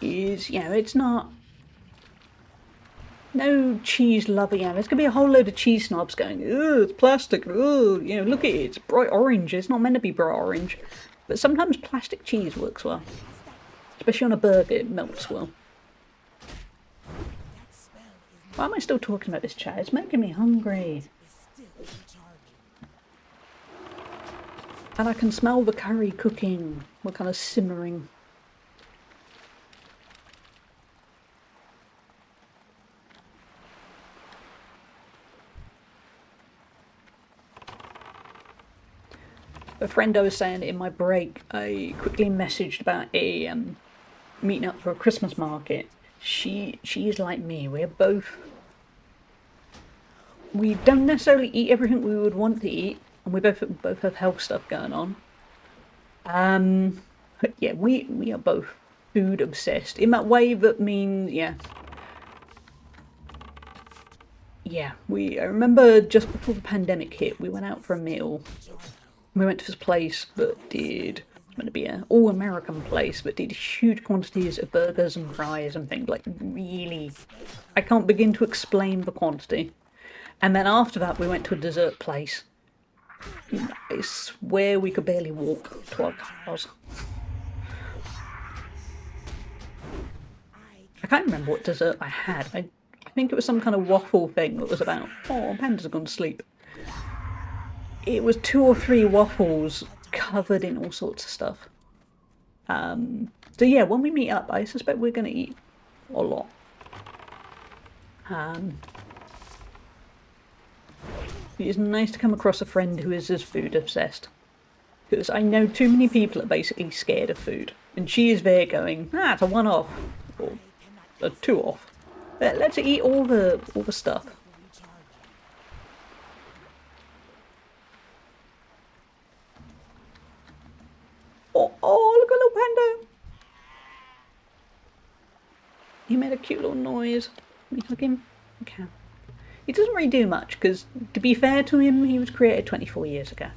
is, you know, it's not... No cheese lover, yeah. There's going to be a whole load of cheese snobs going, "Ugh, it's plastic, ugh, you know, look at it, it's bright orange, it's not meant to be bright orange." But sometimes plastic cheese works well. Especially on a burger, it melts well. Why am I still talking about this chat? It's making me hungry. And I can smell the curry cooking. We're kind of simmering. A friend I was saying in my break, I quickly messaged about a meeting up for a Christmas market. She is like me. We're both... We don't necessarily eat everything we would want to eat, and we both have health stuff going on. But yeah, we are both food obsessed in that way. That means, yeah. I remember just before the pandemic hit, we went out for a meal. We went to this place that did, it's meant to be an all-American place, but did huge quantities of burgers and fries and things, like really, I can't begin to explain the quantity. And then after that we went to a dessert place. I swear we could barely walk to our cars. I can't remember what dessert I had. I think it was some kind of waffle thing that was about, oh, pandas have gone to sleep. It was 2 or 3 waffles covered in all sorts of stuff. So yeah, when we meet up, I suspect we're going to eat a lot. It's nice to come across a friend who is as food obsessed. Because I know too many people are basically scared of food. And she is there going, it's a one-off. Or a 2-off. Let's eat all the stuff. Oh, look at little panda! He made a cute little noise. Let me hug him. Okay. He doesn't really do much, because, to be fair to him, he was created 24 years ago.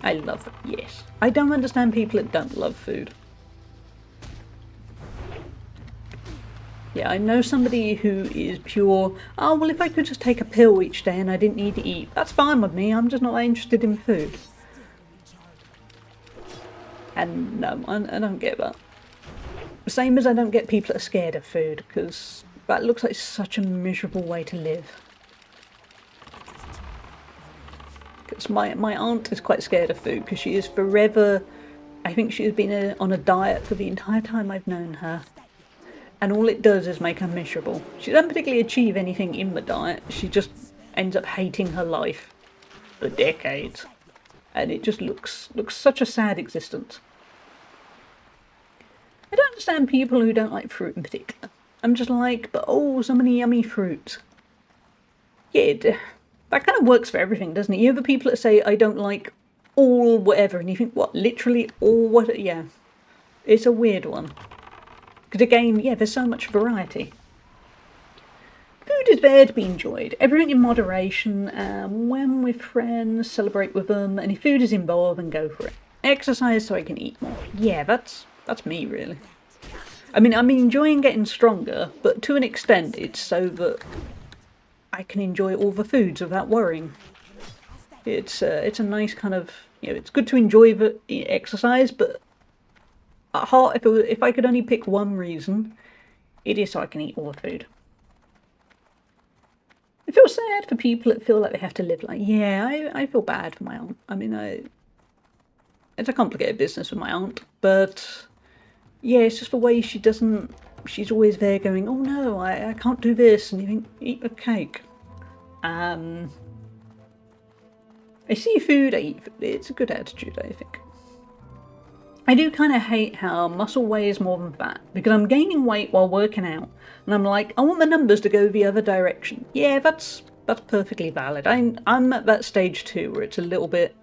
I love it, yes. I don't understand people that don't love food. Yeah, I know somebody who is pure, oh, well, if I could just take a pill each day and I didn't need to eat, that's fine with me, I'm just not interested in food. And no, I don't get that. Same as I don't get people that are scared of food, because that looks like such a miserable way to live. Because my aunt is quite scared of food, because she is forever, I think she has been on a diet for the entire time I've known her. And all it does is make her miserable. She doesn't particularly achieve anything in the diet. She just ends up hating her life for decades. And it just looks such a sad existence. I don't understand people who don't like fruit in particular. I'm just like, but oh, so many yummy fruits. Yeah, that kind of works for everything, doesn't it? You have the people that say, I don't like all whatever, and you think, what, literally all what? Yeah. It's a weird one. Because again, yeah, there's so much variety. Food is there to be enjoyed. Everything in moderation. When with friends, celebrate with them. And if food is involved, then go for it. Exercise so I can eat more. Yeah, that's me, really. I mean, I'm enjoying getting stronger, but to an extent, it's so that I can enjoy all the foods without worrying. It's a nice kind of, you know, it's good to enjoy the exercise, but at heart, if I could only pick one reason, it is so I can eat all the food. I feel sad for people that feel like they have to live like, yeah, I feel bad for my aunt. I mean, it's a complicated business with my aunt, but yeah, it's just the way she's always there going, oh no, I can't do this, and you think, eat a cake. I see food, I eat food. It's a good attitude, I think. I do kind of hate how muscle weighs more than fat, because I'm gaining weight while working out, and I'm like, I want my numbers to go the other direction. Yeah, that's perfectly valid. I'm at that stage too, where it's a little bit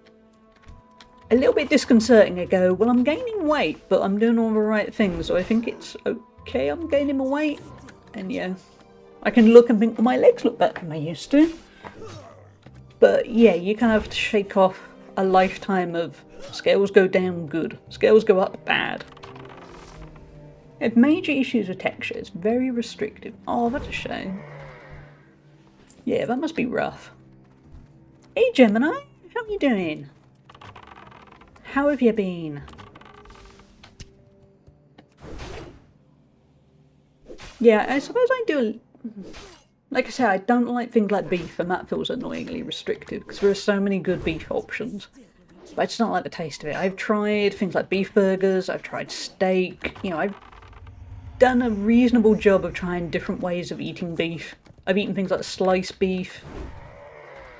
disconcerting. I go, well, I'm gaining weight, but I'm doing all the right things, so I think it's okay I'm gaining my weight. And yeah, I can look and think, well, my legs look better than they used to. But yeah, you kind of have to shake off a lifetime of scales go down good, scales go up bad. I have major issues with texture, it's very restrictive. Oh, that's a shame. Yeah, that must be rough. Hey Gemini, how are you doing? How have you been? Yeah, I suppose I do. Like I say, I don't like things like beef, and that feels annoyingly restrictive because there are so many good beef options. But I just don't like the taste of it. I've tried things like beef burgers, I've tried steak, you know, I've done a reasonable job of trying different ways of eating beef. I've eaten things like sliced beef.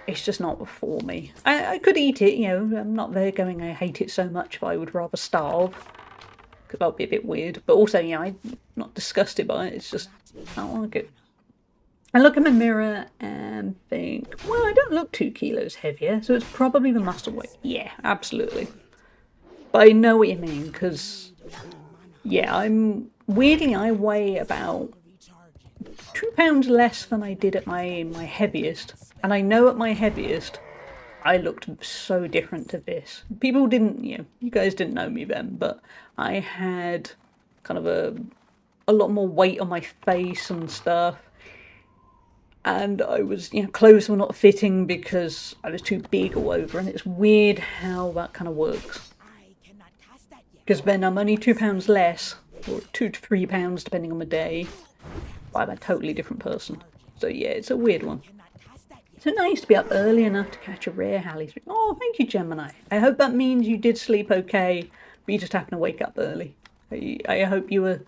It's just not for me. I could eat it, you know, I'm not there going I hate it so much if I would rather starve. Because that would be a bit weird. But also, you know, I'm not disgusted by it, it's just, I don't like it. I look in the mirror and think, well, I don't look 2 kilos heavier, so it's probably the muscle weight. Yeah, absolutely. But I know what you mean, because, yeah, weirdly, I weigh about 2 pounds less than I did at my heaviest. And I know at my heaviest, I looked so different to this. People didn't, you know, you guys didn't know me then, but I had kind of a lot more weight on my face and stuff. And I was, you know, clothes were not fitting because I was too big all over, and it's weird how that kind of works. Because then I'm only 2 pounds less, or 2 to 3 pounds depending on the day, but I'm a totally different person. So yeah, it's a weird one. So nice to be up early enough to catch a rare Halley. Oh, thank you, Gemini. I hope that means you did sleep okay, but you just happen to wake up early. I hope you're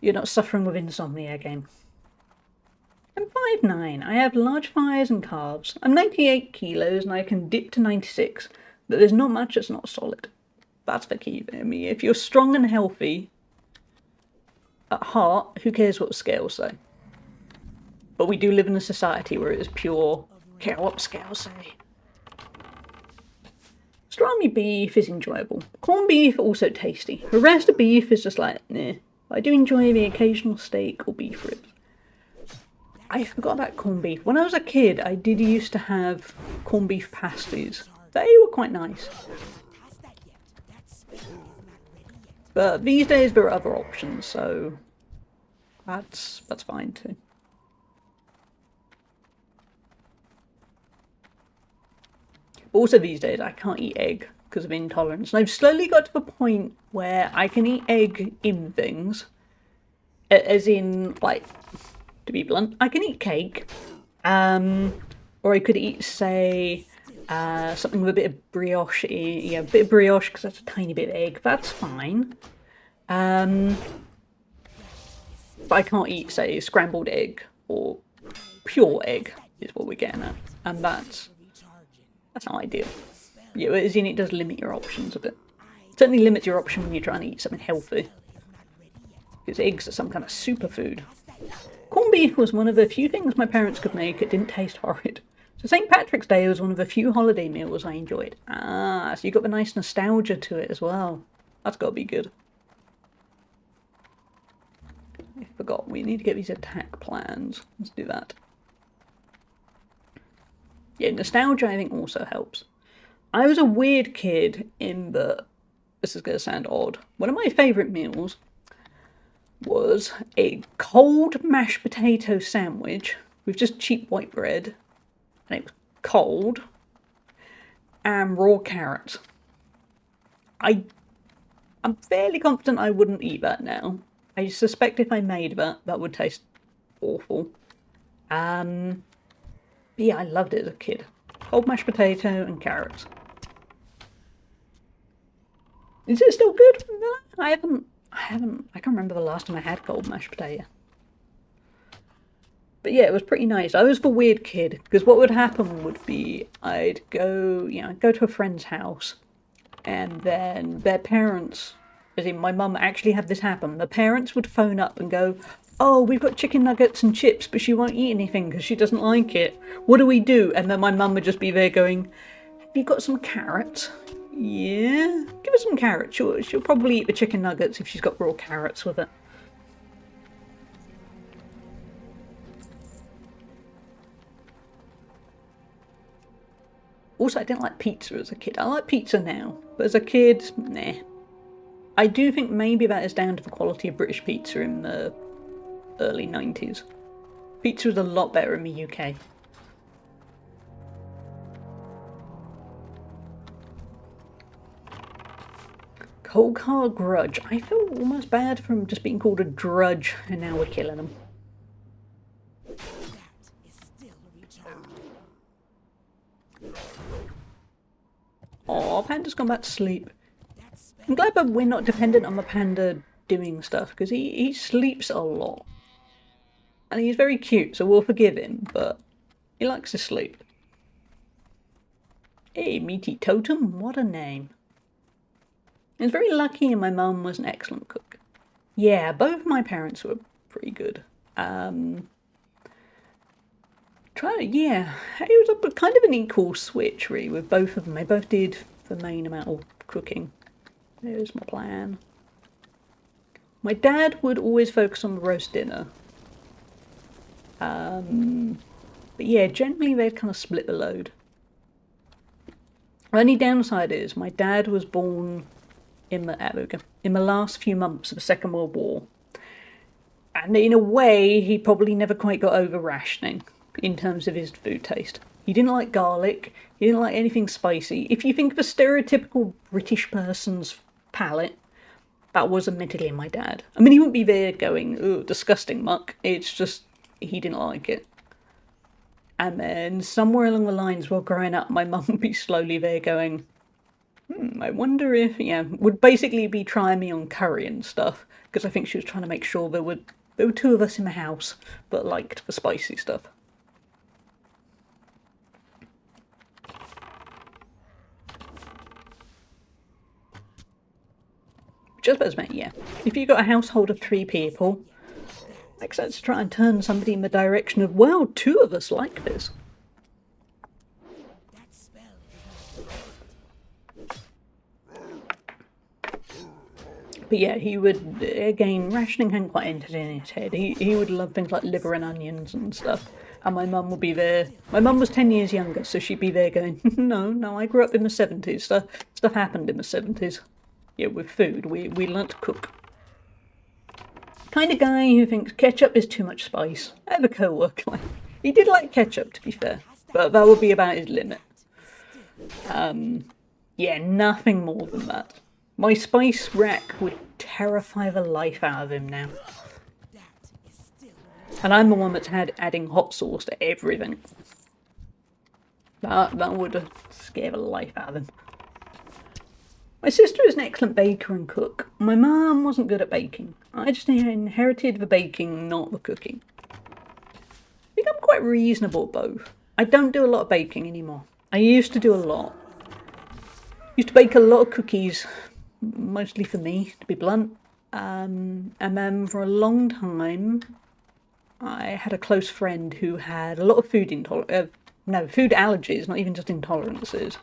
not suffering with insomnia again. I'm 5'9". I have large thighs and calves. I'm 98 kilos and I can dip to 96, but there's not much that's not solid. That's the key for me. If you're strong and healthy at heart, who cares what the scales say? But we do live in a society where it is pure, care what the scales say. Pastrami beef is enjoyable. Corned beef also tasty. The rest of beef is just like, nah. I do enjoy the occasional steak or beef ribs. I forgot about corned beef. When I was a kid, I did used to have corned beef pasties. They were quite nice. But these days there are other options, so that's fine too. Also these days I can't eat egg because of intolerance. And I've slowly got to the point where I can eat egg in things. As in, like, to be blunt, I can eat cake. Or I could eat, say, something with a bit of brioche. Yeah, a bit of brioche because that's a tiny bit of egg. That's fine. But I can't eat, say, scrambled egg or pure egg is what we're getting at. And that's not ideal. Yeah, as in it does limit your options a bit. It certainly limits your option when you're trying to eat something healthy. Because eggs are some kind of superfood. Corned beef was one of the few things my parents could make. It didn't taste horrid. So St. Patrick's Day was one of the few holiday meals I enjoyed. Ah, so you got the nice nostalgia to it as well. That's got to be good. I forgot, we need to get these attack plans. Let's do that. Yeah, nostalgia I think also helps. I was a weird kid in that, this is going to sound odd, one of my favourite meals was a cold mashed potato sandwich with just cheap white bread, and it was cold, and raw carrots. I'm fairly confident I wouldn't eat that now. I suspect if I made that, that would taste awful. But yeah, I loved it as a kid. Cold mashed potato and carrots. Is it still good? I can't remember the last time I had cold mashed potato. But yeah, it was pretty nice. I was the weird kid, because what would happen would be I'd go, I'd go to a friend's house, and then their parents, as in my mum actually had this happen, the parents would phone up and go, oh, we've got chicken nuggets and chips, but she won't eat anything because she doesn't like it. What do we do? And then my mum would just be there going, have you got some carrots? Yeah, give her some carrots. She'll probably eat the chicken nuggets if she's got raw carrots with it. Also, I didn't like pizza as a kid. I like pizza now, but as a kid, nah. I do think maybe that is down to the quality of British pizza in the early 90s. Pizza was a lot better in the UK. Cold Car Grudge. I feel almost bad from just being called a drudge, and now we're killing them. Oh, Panda's gone back to sleep. I'm glad that we're not dependent on the panda doing stuff, because he sleeps a lot. And he's very cute, so we'll forgive him, but he likes to sleep. Hey, Meaty Totem, what a name. I was very lucky and my mum was an excellent cook. Yeah, both my parents were pretty good. Yeah, it was a kind of an equal switch really with both of them. They both did the main amount of cooking. There's my plan. My dad would always focus on the roast dinner. But yeah, generally they'd kind of split the load. The only downside is my dad was born in the last few months of the Second World War. And in a way, he probably never quite got over rationing in terms of his food taste. He didn't like garlic, he didn't like anything spicy. If you think of a stereotypical British person's palate, that was admittedly my dad. I mean, he wouldn't be there going, ooh, disgusting muck. It's just, he didn't like it. And then somewhere along the lines while growing up, my mum would be slowly there going, I wonder if, would basically be trying me on curry and stuff, because I think she was trying to make sure there were two of us in the house that liked the spicy stuff. Just as me, yeah. If you've got a household of 3 people, like I said, to try and turn somebody in the direction of, well, 2 of us like this. But yeah, he would, again, rationing hadn't quite entered in his head. He would love things like liver and onions and stuff. And my mum would be there. My mum was 10 years younger, so she'd be there going, no, I grew up in the 70s. Stuff happened in the 70s. Yeah, with food, we learnt to cook. Kind of guy who thinks ketchup is too much spice. I have a co-worker. He did like ketchup, to be fair, but that would be about his limit. Yeah, nothing more than that. My spice rack would terrify the life out of him now. And I'm the one that's had adding hot sauce to everything. That would scare the life out of him. My sister is an excellent baker and cook. My mum wasn't good at baking. I just inherited the baking, not the cooking. I think I'm quite reasonable at both. I don't do a lot of baking anymore. I used to do a lot. Used to bake a lot of cookies, mostly for me, to be blunt. And then for a long time, I had a close friend who had a lot of food food allergies, not even just intolerances.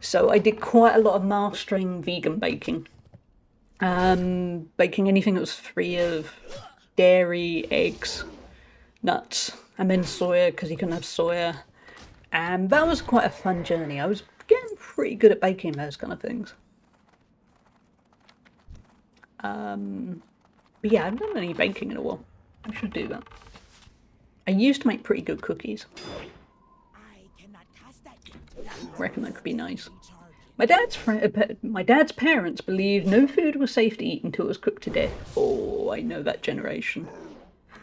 So I did quite a lot of mastering vegan baking. Baking anything that was free of dairy, eggs, nuts, and then soya, because you couldn't have soya. And that was quite a fun journey. I was getting pretty good at baking those kind of things. But yeah, I haven't done any baking in a while. I should do that. I used to make pretty good cookies. I reckon that could be nice. My dad's parents believed no food was safe to eat until it was cooked to death. Oh, I know that generation.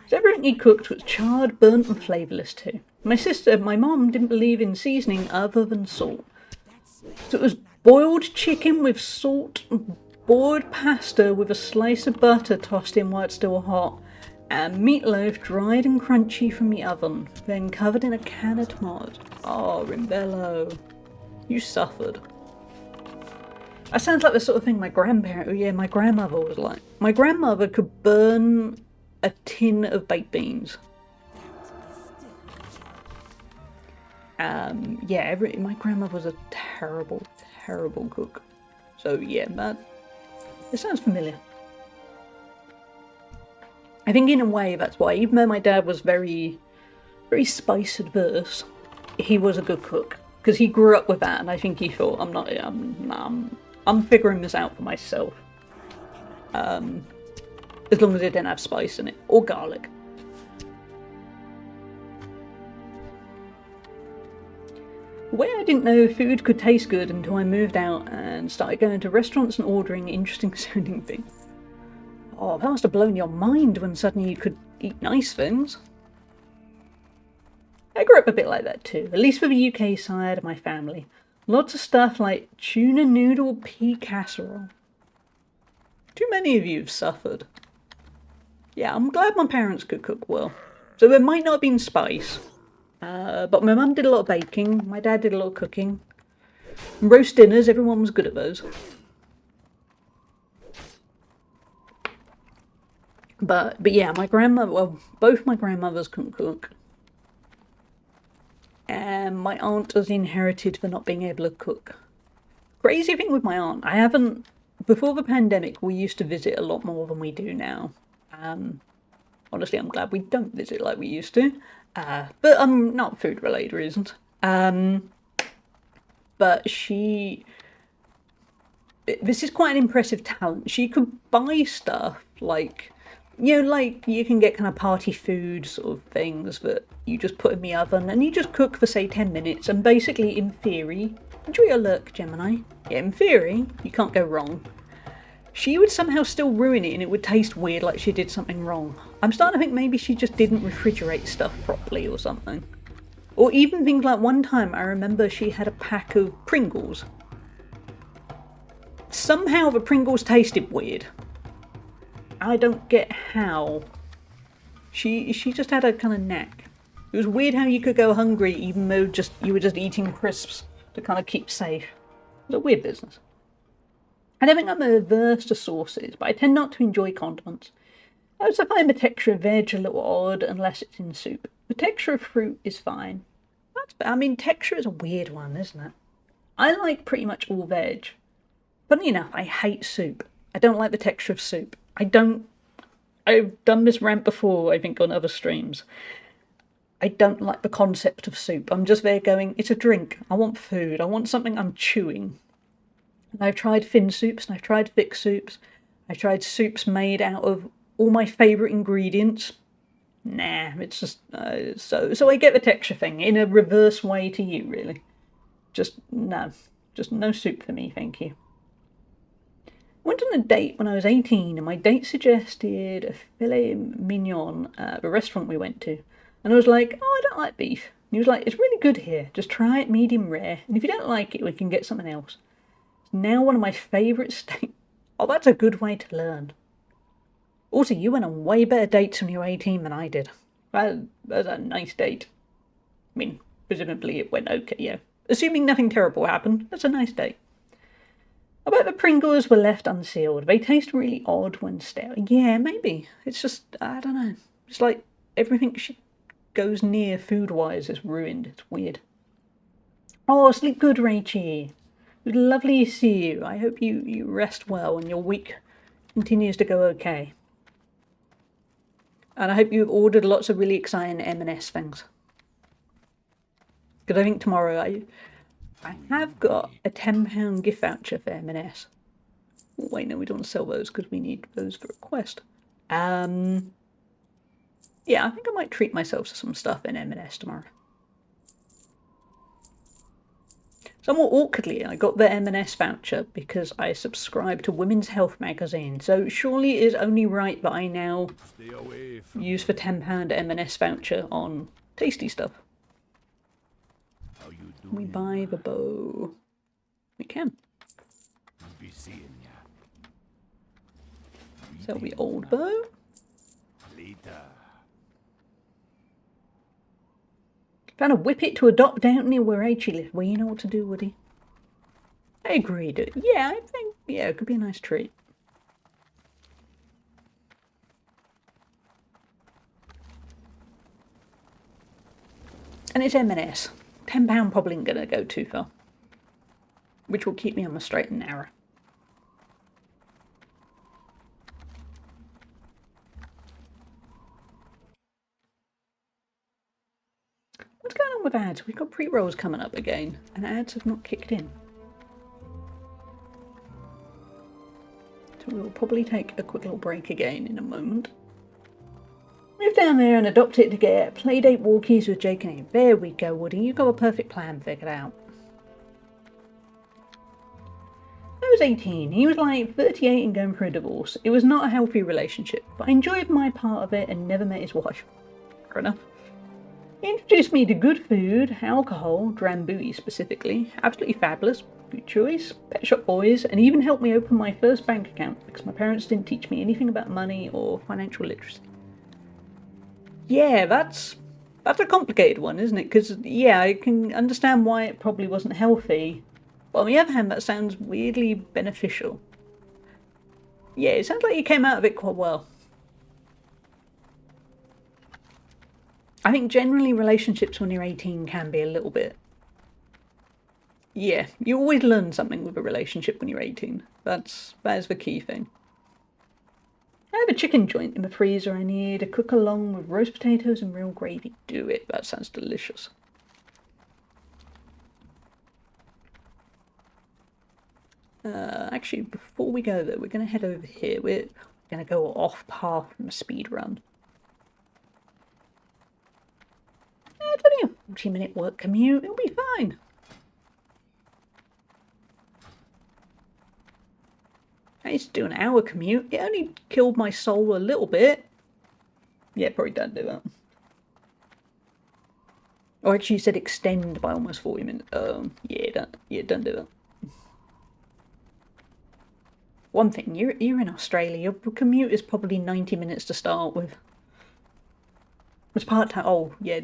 So everything he cooked was charred, burnt and flavourless too. My mom didn't believe in seasoning other than salt. So it was boiled chicken with salt, boiled pasta with a slice of butter tossed in while it's still hot, And meatloaf dried and crunchy from the oven, then covered in a can of tomatoes. Oh, Rimbello, you suffered. That sounds like the sort of thing my grandmother was like. My grandmother could burn a tin of baked beans. Yeah, my grandmother was a terrible, terrible cook. So yeah, it sounds familiar. I think in a way that's why, even though my dad was very, very spice adverse, he was a good cook because he grew up with that, and I think he thought, I'm figuring this out for myself. As long as it didn't have spice in it or garlic. Way I didn't know food could taste good until I moved out and started going to restaurants and ordering interesting sounding things. Oh, that must have blown your mind when suddenly you could eat nice things. I grew up a bit like that too, at least for the UK side of my family. Lots of stuff like tuna noodle pea casserole. Too many of you have suffered. Yeah, I'm glad my parents could cook well. So there might not have been spice. But my mum did a lot of baking, my dad did a lot of cooking. Roast dinners, everyone was good at those. But yeah, my grandmother, well, both my grandmothers couldn't cook. And my aunt was inherited for not being able to cook. Crazy thing with my aunt, before the pandemic, we used to visit a lot more than we do now. Honestly, I'm glad we don't visit like we used to. But not food related reasons. But this is quite an impressive talent. She could buy stuff like, like you can get kind of party food sort of things that you just put in the oven and you just cook for say 10 minutes, and basically in theory, enjoy your lurk, Gemini. Yeah, in theory, you can't go wrong. She would somehow still ruin it and it would taste weird, like she did something wrong. I'm starting to think maybe she just didn't refrigerate stuff properly or something. Or even things like one time I remember she had a pack of Pringles. Somehow the Pringles tasted weird. I don't get how. She just had a kind of knack. It was weird how you could go hungry even though you were just eating crisps to kind of keep safe. It was a weird business. I don't think I'm averse to sauces, but I tend not to enjoy condiments. I also find the texture of veg a little odd unless it's in soup. The texture of fruit is fine. Texture is a weird one, isn't it? I like pretty much all veg. Funny enough, I hate soup. I don't like the texture of soup. I've done this rant before, I think, on other streams. I don't like the concept of soup. I'm just there going, it's a drink. I want food. I want something I'm chewing. And I've tried thin soups and I've tried thick soups. I've tried soups made out of all my favourite ingredients. Nah, it's just... So I get the texture thing in a reverse way to you, really. Just no soup for me, thank you. I went on a date when I was 18 and my date suggested a filet mignon at the restaurant we went to. And I was like, oh, I don't like beef. And he was like, it's really good here. Just try it medium rare. And if you don't like it, we can get something else. It's now one of my favourite steaks. Oh, that's a good way to learn. Also, you went on way better dates when you were 18 than I did. That was a nice date. I mean, presumably it went okay, yeah. Assuming nothing terrible happened, that's a nice date. I bet the Pringles were left unsealed. They taste really odd when stale. Yeah, maybe. It's just, I don't know. It's like everything she goes near food-wise is ruined. It's weird. Oh, sleep good, Rachie. It was lovely to see you. I hope you rest well and your week continues to go okay. And I hope you've ordered lots of really exciting M&S things. Because I think tomorrow I have got a £10 gift voucher for M&S. Oh, wait, no, we don't sell those because we need those for a quest. Yeah, I think I might treat myself to some stuff in M&S tomorrow. Somewhat awkwardly, I got the M&S voucher because I subscribe to Women's Health magazine, so surely it is only right that I now use the £10 M&S voucher on tasty stuff. We buy the bow. We can. Sell the old bow. Found a whippet to adopt down near where H lives. Well, you know what to do, Woody. I agreed. Yeah, I think, yeah, it could be a nice treat. And it's M&S. £10 probably ain't gonna go too far. Which will keep me on the straight and narrow. What's going on with ads? We've got pre-rolls coming up again, and ads have not kicked in. So we'll probably take a quick little break again in a moment. Move down there and adopt it to get playdate walkies with Jake and Abe. There we go, Woody. You got a perfect plan figured out. I was 18. He was like 38 and going through a divorce. It was not a healthy relationship, but I enjoyed my part of it and never met his wife. Fair enough. He introduced me to good food, alcohol, Drambuie specifically, absolutely fabulous, good choice, Pet Shop Boys, and even helped me open my first bank account because my parents didn't teach me anything about money or financial literacy. Yeah, that's a complicated one, isn't it? Because, yeah, I can understand why it probably wasn't healthy, but on the other hand, that sounds weirdly beneficial. Yeah, it sounds like you came out of it quite well. I think generally relationships when you're 18 can be a little bit... Yeah, you always learn something with a relationship when you're 18. That is the key thing. I have a chicken joint in the freezer I need to cook along with roast potatoes and real gravy. Do it, that sounds delicious. Actually, before we go though, we're going to head over here. We're going to go off path from a speed run. It's only a 40-minute work commute, it'll be fine. I used to do an hour commute. It only killed my soul a little bit. Yeah, probably don't do that. Or actually, you said extend by almost 40 minutes. Yeah, don't do that. One thing, you're in Australia. Your commute is probably 90 minutes to start with. Was part-time. Oh, yeah.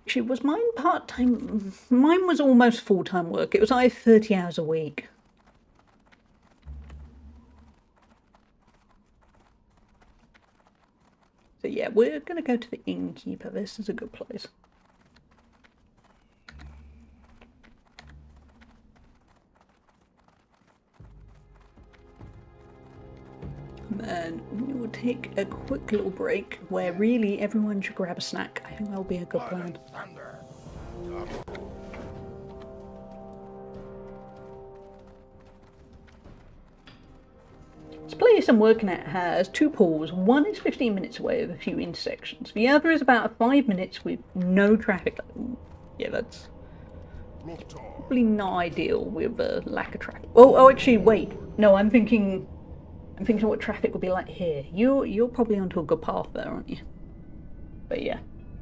Actually, was mine part-time? Mine was almost full-time work. It was like 30 hours a week. So yeah, we're going to go to the innkeeper. This is a good place. And we will take a quick little break where really everyone should grab a snack. I think that'll be a good plan. This place I'm working at has two pools. One is 15 minutes away with a few intersections. The other is about 5 minutes with no traffic. Yeah, that's probably not ideal with a lack of traffic. Oh, actually, wait. No, I'm thinking what traffic would be like here. You're probably onto a good path there, aren't you? But yeah.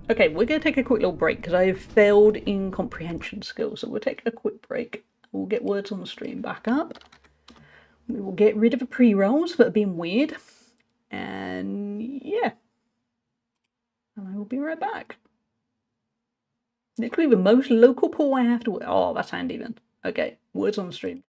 Okay, we're going to take a quick little break because I've failed in comprehension skills. So we'll take a quick break. We'll get words on the stream back up. We will get rid of the pre-rolls that have been weird. And yeah. And I will be right back. Literally the most local pool I have to... Oh, that's handy then. Okay, words on the stream.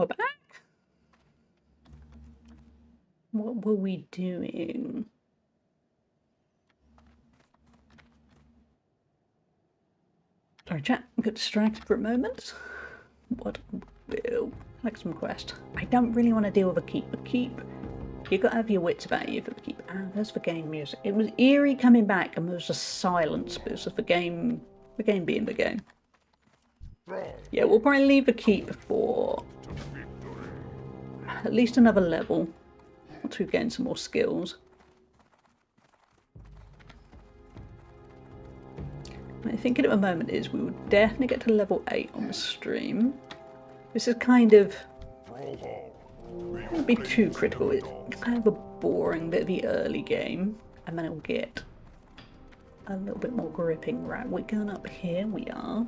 We're back? What were we doing? Sorry, chat. Got distracted for a moment. What will collect some quest? I don't really want to deal with a keep. A keep, you got to have your wits about you for the keep. Ah, there's the game music. It was eerie coming back, and there was just silence. But it was just the game being the game. Yeah, we'll probably leave the keep for at least another level once we've gained some more skills. My thinking at the moment is we will definitely get to level 8 on the stream. This is kind of, it won't be too critical, it's kind of a boring bit of the early game, and then it will get a little bit more gripping. Right, we're going up here, we are.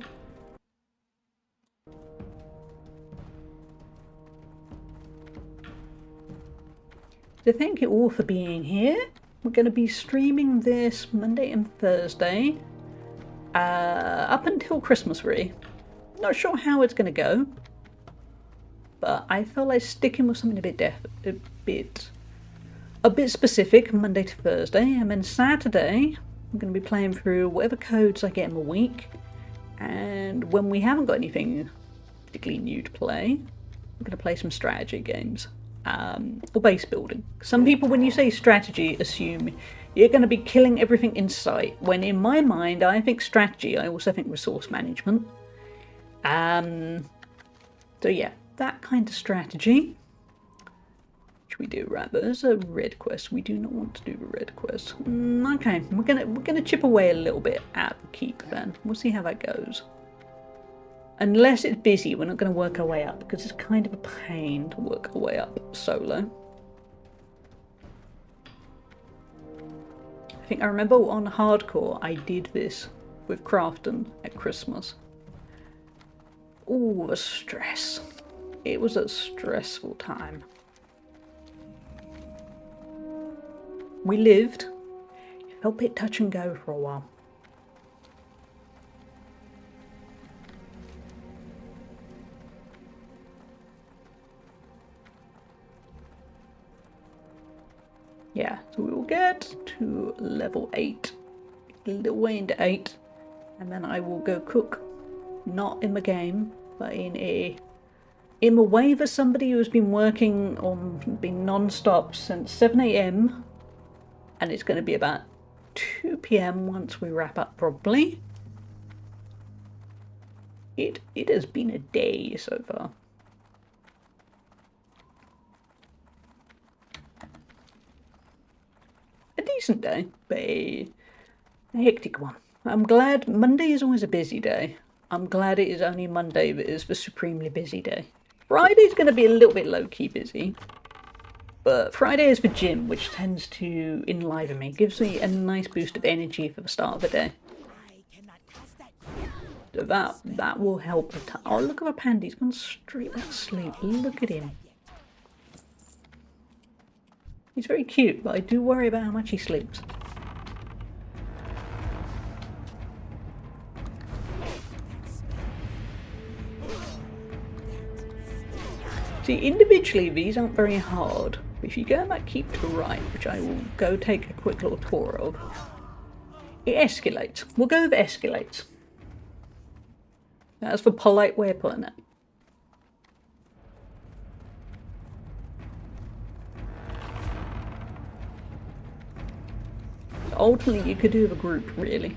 So thank you all for being here. We're going to be streaming this Monday and Thursday. Up until Christmas, really. Not sure how it's going to go, but I felt like sticking with something a bit specific, Monday to Thursday, and then Saturday I'm going to be playing through whatever codes I get in the week, and when we haven't got anything particularly new to play, we're going to play some strategy games, or base building. Some people, when you say strategy, assume you're going to be killing everything in sight, when in my mind I think strategy, I also think resource management. So yeah, that kind of strategy. Which we do, right? But there's a red quest. We do not want to do the red quest. Okay, we're gonna chip away a little bit at the keep then. We'll see how that goes. Unless it's busy, we're not going to work our way up, because it's kind of a pain to work our way up solo. I think I remember on hardcore I did this with Crafton at Christmas. Ooh, the stress. It was a stressful time. We lived. It felt a bit touch and go for a while. Yeah, so we will get to level 8, a little way into 8, and then I will go cook, not in the game, but in a way for somebody who has been working on, been non-stop since 7 AM, and it's going to be about 2 PM once we wrap up probably. It has been a day so far. A decent day, but a hectic one. I'm glad Monday is always a busy day. I'm glad it is only Monday that is the supremely busy day. Friday's going to be a little bit low-key busy, but Friday is the gym, which tends to enliven me. Gives me a nice boost of energy for the start of the day. So that will help a ton. Oh, look at the panda, he's gone straight back to sleep. Look at him. He's very cute, but I do worry about how much he sleeps. See, individually these aren't very hard, but if you go back keep to the right, which I will go take a quick little tour of, it escalates. We'll go with escalates. That's the polite way of putting it. Ultimately, you could do the group, really,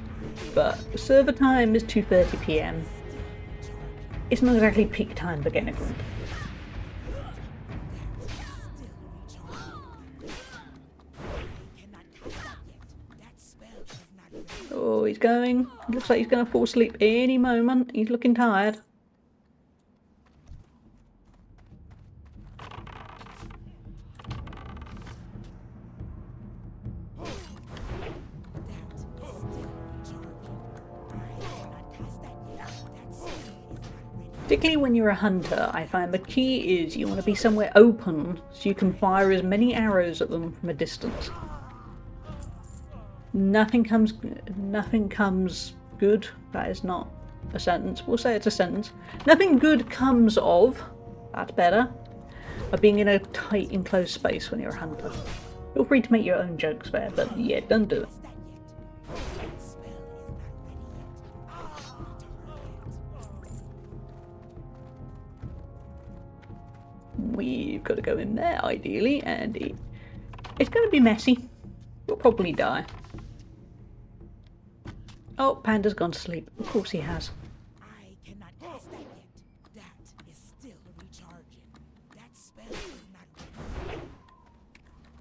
but the server time is 2:30 PM. It's not exactly peak time for getting a group. Oh, he's going. Looks like he's going to fall asleep any moment. He's looking tired. Particularly when you're a hunter, I find the key is you want to be somewhere open so you can fire as many arrows at them from a distance. Nothing comes good. That is not a sentence. We'll say it's a sentence. Nothing good comes of That's better. Of being in a tight, enclosed space when you're a hunter. Feel free to make your own jokes there, but yeah, don't do it. We've got to go in there, ideally, and it's going to be messy. We'll probably die. Oh, Panda's gone to sleep. Of course he has. I cannot cast that yet. That is still recharging. That spell is not ready.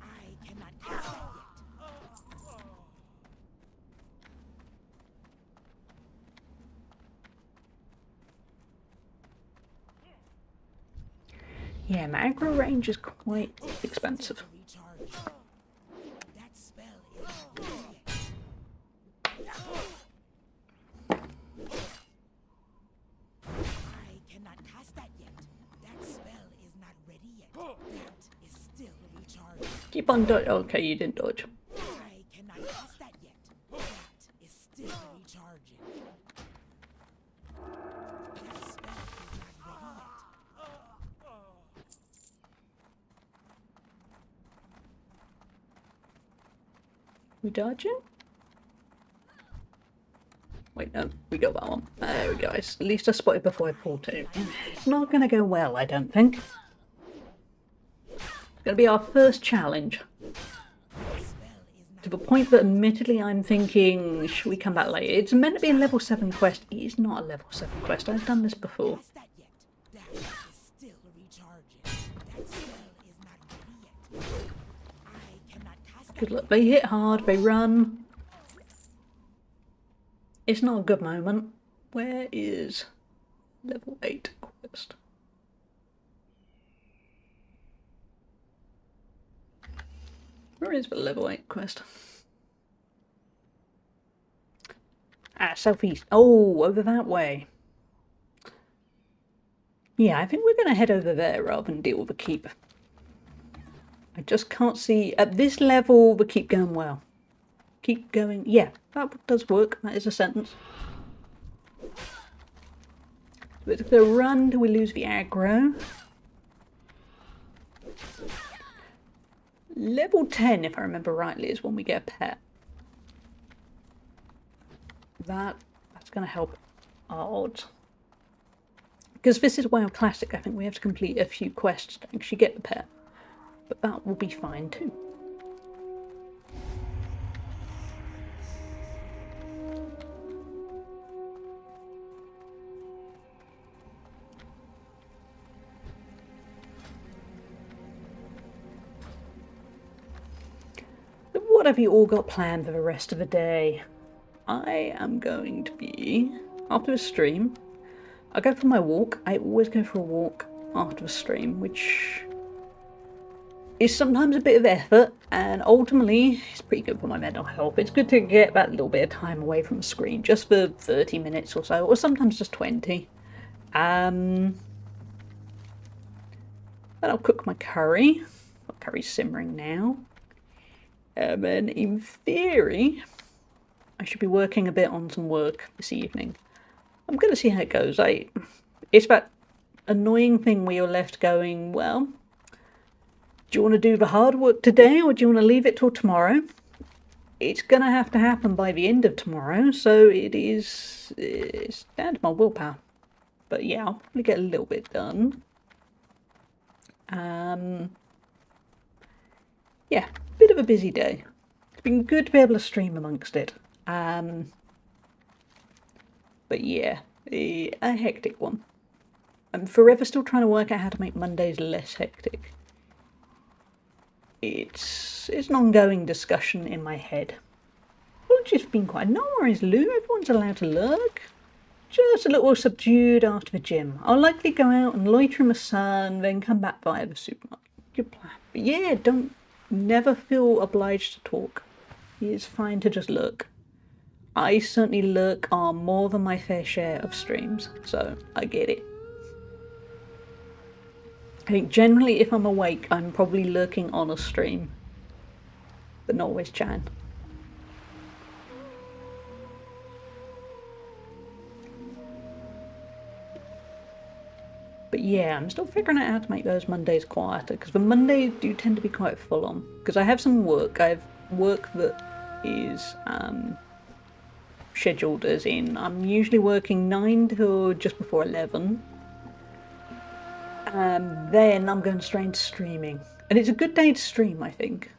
I cannot cast that yet. Yeah, my aggro range is quite expensive. Recharging. That spell is not ready yet. I cannot cast that yet. That spell is not ready yet. That is still recharging. Keep on dodge. Okay, you didn't dodge. I cannot cast that yet. That is still recharging. That spell is not ready yet. We dodging? Wait, no, we got that one. There we go. At least I spotted before I pulled it. It's not going to go well, I don't think. It's going to be our first challenge. To the point that admittedly I'm thinking, should we come back later? It's meant to be a level 7 quest. It is not a level 7 quest. I've done this before. Cast that yet. That is still recharging. That spell is not ready yet. I cannot cast that. Good luck. They hit hard, they run. It's not a good moment. Where is level 8 quest? Where is the level 8 quest? Ah, southeast. Oh, over that way. Yeah, I think we're going to head over there rather than deal with the keep. I just can't see... At this level, the keep going well. Keep going... Yeah, that does work. That is a sentence. But if they run, do we lose the aggro? Level 10, if I remember rightly, is when we get a pet. That's going to help our odds. Because this is WoW Classic, I think we have to complete a few quests to actually get the pet. But that will be fine too. So what have you all got planned for the rest of the day? I am going to be, after a stream, I'll go for my walk. I always go for a walk after a stream, which is sometimes a bit of effort, and ultimately it's pretty good for my mental health. It's good to get that little bit of time away from the screen, just for 30 minutes or so, or sometimes just 20. Then I'll cook my curry. My curry's simmering now. And then in theory, I should be working a bit on some work this evening. I'm going to see how it goes. It's that annoying thing where you're left going, well, do you want to do the hard work today or do you want to leave it till tomorrow? It's going to have to happen by the end of tomorrow, so it's down to my willpower. But yeah, I'll probably get a little bit done. Yeah, bit of a busy day. It's been good to be able to stream amongst it. But yeah, a hectic one. I'm forever still trying to work out how to make Mondays less hectic. It's an ongoing discussion in my head. Well, it's just been quite... No worries, Lou. Everyone's allowed to lurk. Just a little subdued after the gym. I'll likely go out and loiter in the sun, then come back via the supermarket. Good plan. But yeah, don't never feel obliged to talk. It's fine to just lurk. I certainly lurk on more than my fair share of streams, so I get it. I think generally if I'm awake, I'm probably lurking on a stream, but not always chatting. But yeah, I'm still figuring out how to make those Mondays quieter, because the Mondays do tend to be quite full on. Because I have some work. I have work that is scheduled as in I'm usually working 9 till just before 11. And then I'm going straight into streaming. And it's a good day to stream, I think.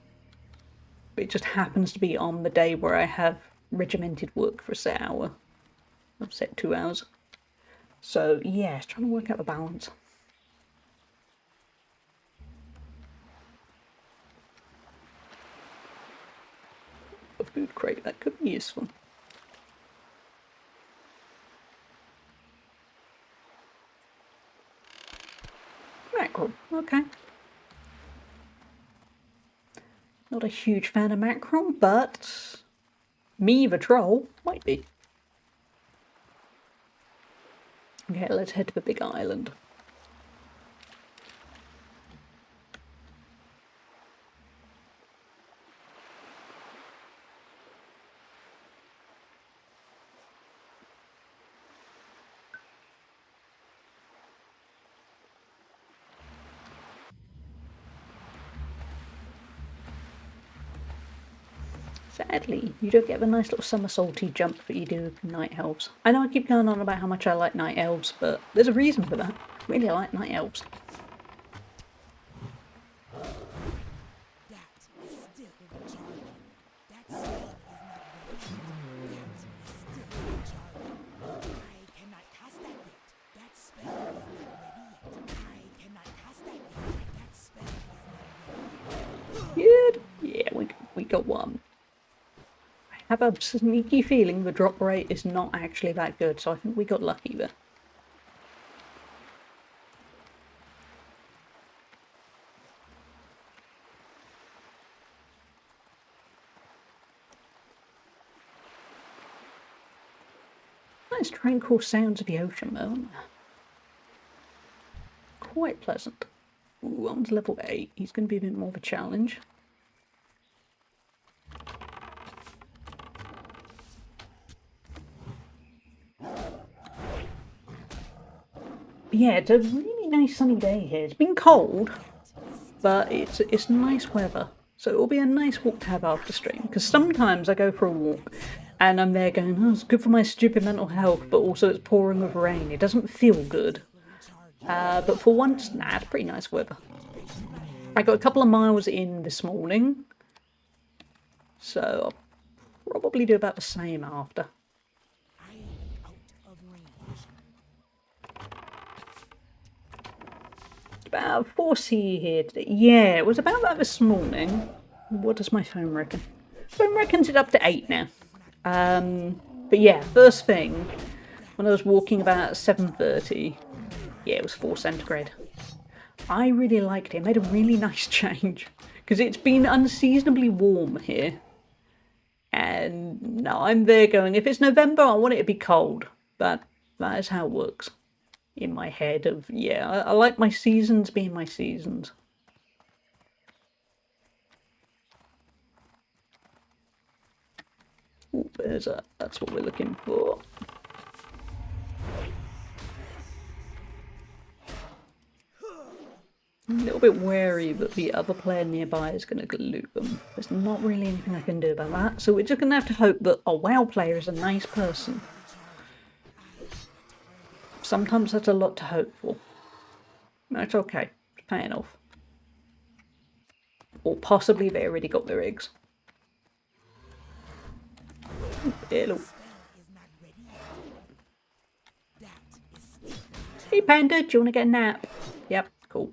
But it just happens to be on the day where I have regimented work for a set hour. I've set 2 hours. So yeah, it's trying to work out the balance. A food crate, that could be useful. Mackerel, okay. Not a huge fan of mackerel, but me, the troll, might be. Okay, let's head to the big island. Sadly, you don't get the nice little somersaulty jump that you do with night elves. I know I keep going on about how much I like night elves, but there's a reason for that. I really like night elves. That is still recharging. That spell is not ready yet. That is still recharging. I cannot cast that yet. That spell is not ready yet. I cannot cast that yet. That spell is not ready yet. Good. Yeah, we got one. I have a sneaky feeling the drop rate is not actually that good, so I think we got lucky there. Nice tranquil sounds of the ocean though, aren't there? Quite pleasant. Ooh, on to level 8. He's going to be a bit more of a challenge. But yeah, it's a really nice sunny day here. It's been cold, but it's nice weather. So it'll be a nice walk to have after stream. Because sometimes I go for a walk and I'm there going, oh, it's good for my stupid mental health, but also it's pouring with rain. It doesn't feel good. But for once, nah, it's pretty nice weather. I got a couple of miles in this morning, so I'll probably do about the same after. I am out of range. About 4C here today. Yeah, it was about that this morning. What does my phone reckon? Phone reckons it's up to 8 now. But yeah, first thing, when I was walking about 7:30, yeah, it was 4 centigrade. I really liked it. It made a really nice change. Because it's been unseasonably warm here. And now I'm there going, if it's November, I want it to be cold. That is how it works. In my head of, yeah, I like my seasons being my seasons. Ooh, there's that. That's what we're looking for. I'm a little bit wary that the other player nearby is going to loot them. There's not really anything I can do about that, so we're just going to have to hope that a WoW player is a nice person. Sometimes that's a lot to hope for. That's okay. It's paying off. Or possibly they already got their eggs. Hello. Hey Panda, do you want to get a nap? Yep, cool.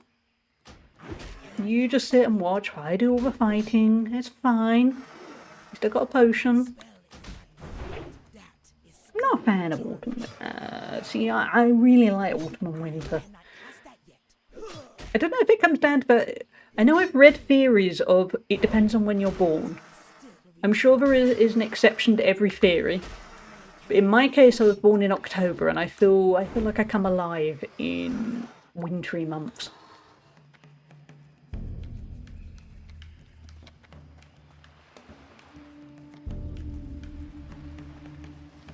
You just sit and watch while I do all the fighting. It's fine. At least I got a potion. I'm not a fan of autumn. See, I really like autumn and winter. I don't know if it comes down to the... I know I've read theories of it depends on when you're born. I'm sure there is an exception to every theory. But in my case, I was born in October, and I feel like I come alive in wintry months.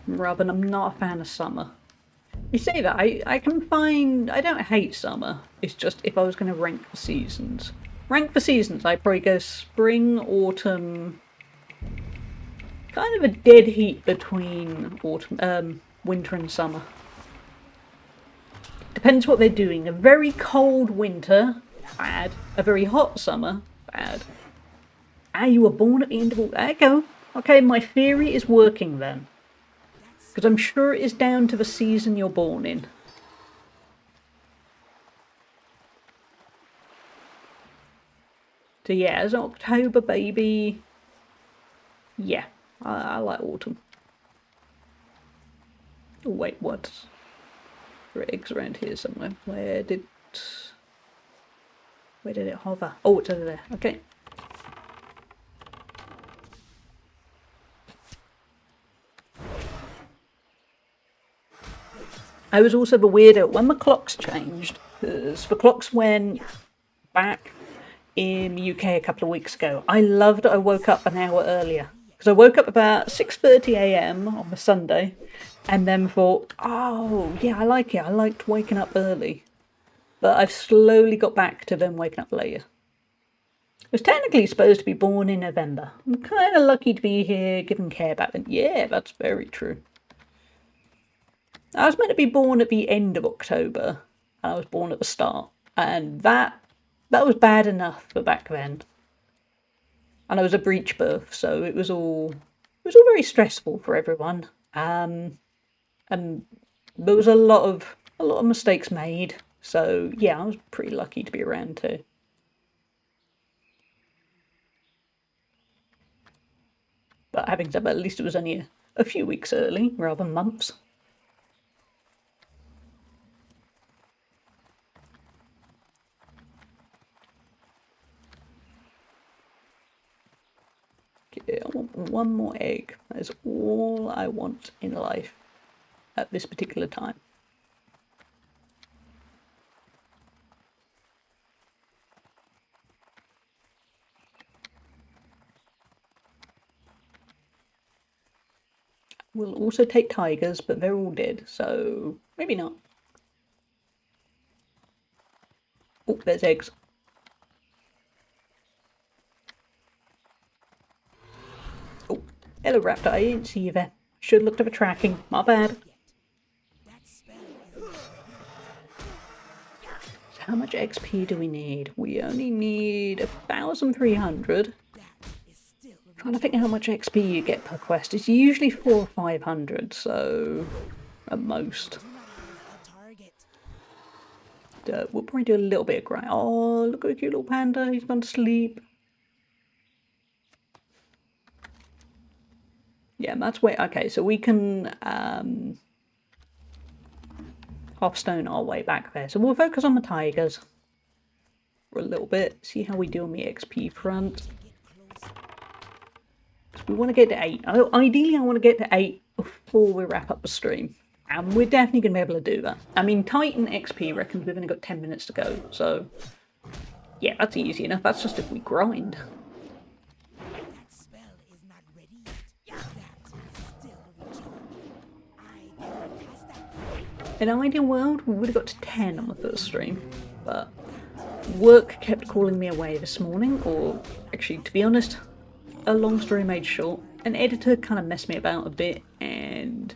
Robin, I'm not a fan of summer. You say that, I can find... I don't hate summer. It's just if I was going to rank for seasons. Rank for seasons, I'd probably go spring, autumn... Kind of a dead heat between autumn, winter and summer. Depends what they're doing. A very cold winter, bad. A very hot summer, bad. Ah, you were born at the end of all... There you go. Okay, my theory is working then. Because I'm sure it is down to the season you're born in. So yeah, as an October baby... Yeah, I like autumn. Oh wait, what? There are eggs around here somewhere. Where did it hover? Oh, it's over there. Okay. I was also the weirdo when the clocks changed, because the clocks went back in the UK a couple of weeks ago. I loved I woke up an hour earlier, because I woke up about 6:30 a.m. on the Sunday, and then thought, oh yeah, I like it. I liked waking up early, but I've slowly got back to them waking up later. I was technically supposed to be born in November. I'm kind of lucky to be here, given care back then. Yeah, that's very true. I was meant to be born at the end of October, and I was born at the start, and that was bad enough for back then. And I was a breech birth, so it was all very stressful for everyone. And there was a lot of mistakes made. So yeah, I was pretty lucky to be around too. But having said that, at least it was only a few weeks early rather than months. Okay, I want one more egg. That is all I want in life at this particular time. We'll also take tigers, but they're all dead, so maybe not. Oh, there's eggs. Oh, hello raptor, I didn't see you there. Should have looked at the tracking, my bad. So how much XP do we need? We only need 1,300. Trying to think how much XP you get per quest. It's usually 400 or 500, so at most. We'll probably do a little bit of grind. Oh, look at the cute little panda. He's gone to sleep. Yeah, that's where... Okay, so we can half-stone our way back there. So we'll focus on the tigers for a little bit. See how we do on the XP front. We want to get to 8. Ideally, I want to get to 8 before we wrap up the stream. And we're definitely going to be able to do that. I mean, Titan XP reckons we've only got 10 minutes to go. So, yeah, that's easy enough. That's just if we grind. That spell is not ready yet. That is still recharging. I cannot cast that. In an ideal world, we would have got to 10 on the first stream. But work kept calling me away this morning. Or, actually, to be honest... A long story made short, an editor kind of messed me about a bit, and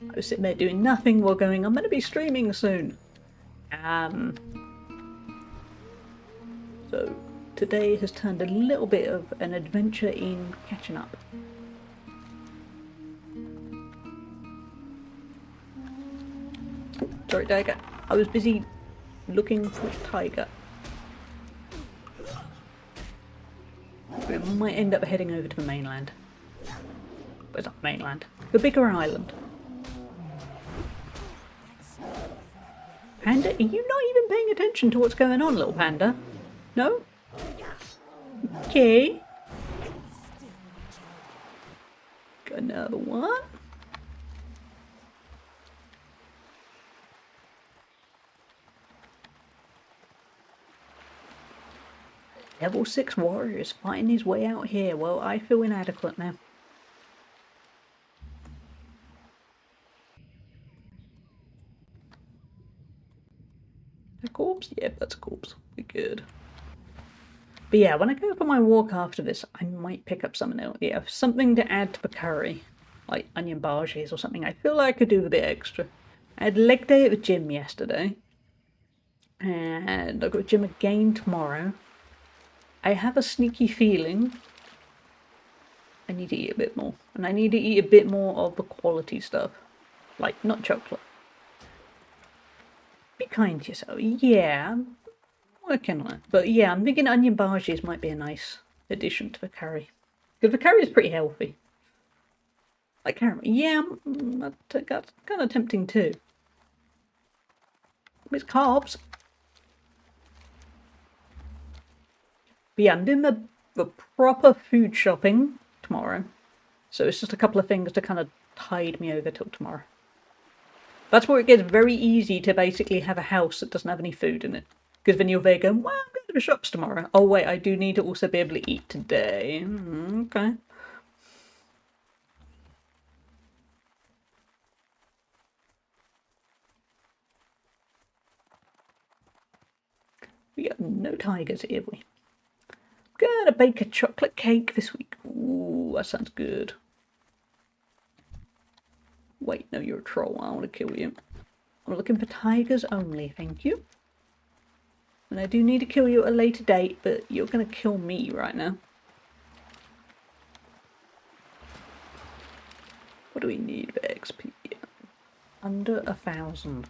I was sitting there doing nothing while going, I'm going to be streaming soon. So today has turned a little bit of an adventure in catching up. Oh, sorry, tiger. I was busy looking for a tiger. We might end up heading over to the mainland. But it's not the mainland. The bigger island. Panda, are you not even paying attention to what's going on, little panda? No? Okay. Got another one. Level 6 warriors fighting his way out here. Well, I feel inadequate now. A corpse? Yeah, that's a corpse. We're good. But yeah, when I go for my walk after this, I might pick up something else. Yeah, something to add to the curry. Like onion barges or something. I feel like I could do a bit extra. I had leg day at the gym yesterday. And I've got a gym again tomorrow. I have a sneaky feeling I need to eat a bit more. And I need to eat a bit more of the quality stuff. Like, not chocolate. Be kind to yourself. Yeah, I'm working on it. But yeah, I'm thinking onion barges might be a nice addition to the curry. Because the curry is pretty healthy. Like caramel. Yeah, that's kind of tempting too. It's carbs. But yeah, I'm doing the proper food shopping tomorrow. So it's just a couple of things to kind of tide me over till tomorrow. That's where it gets very easy to basically have a house that doesn't have any food in it. Because then you're there going, well, I'm going to the shops tomorrow. Oh wait, I do need to also be able to eat today. Okay. We got no tigers here, we. Gonna bake a chocolate cake this week. Ooh, that sounds good. Wait, no, you're a troll. I want to kill you. I'm looking for tigers only, thank you. And I do need to kill you at a later date, but you're gonna kill me right now. What do we need for XP? Under 1,000.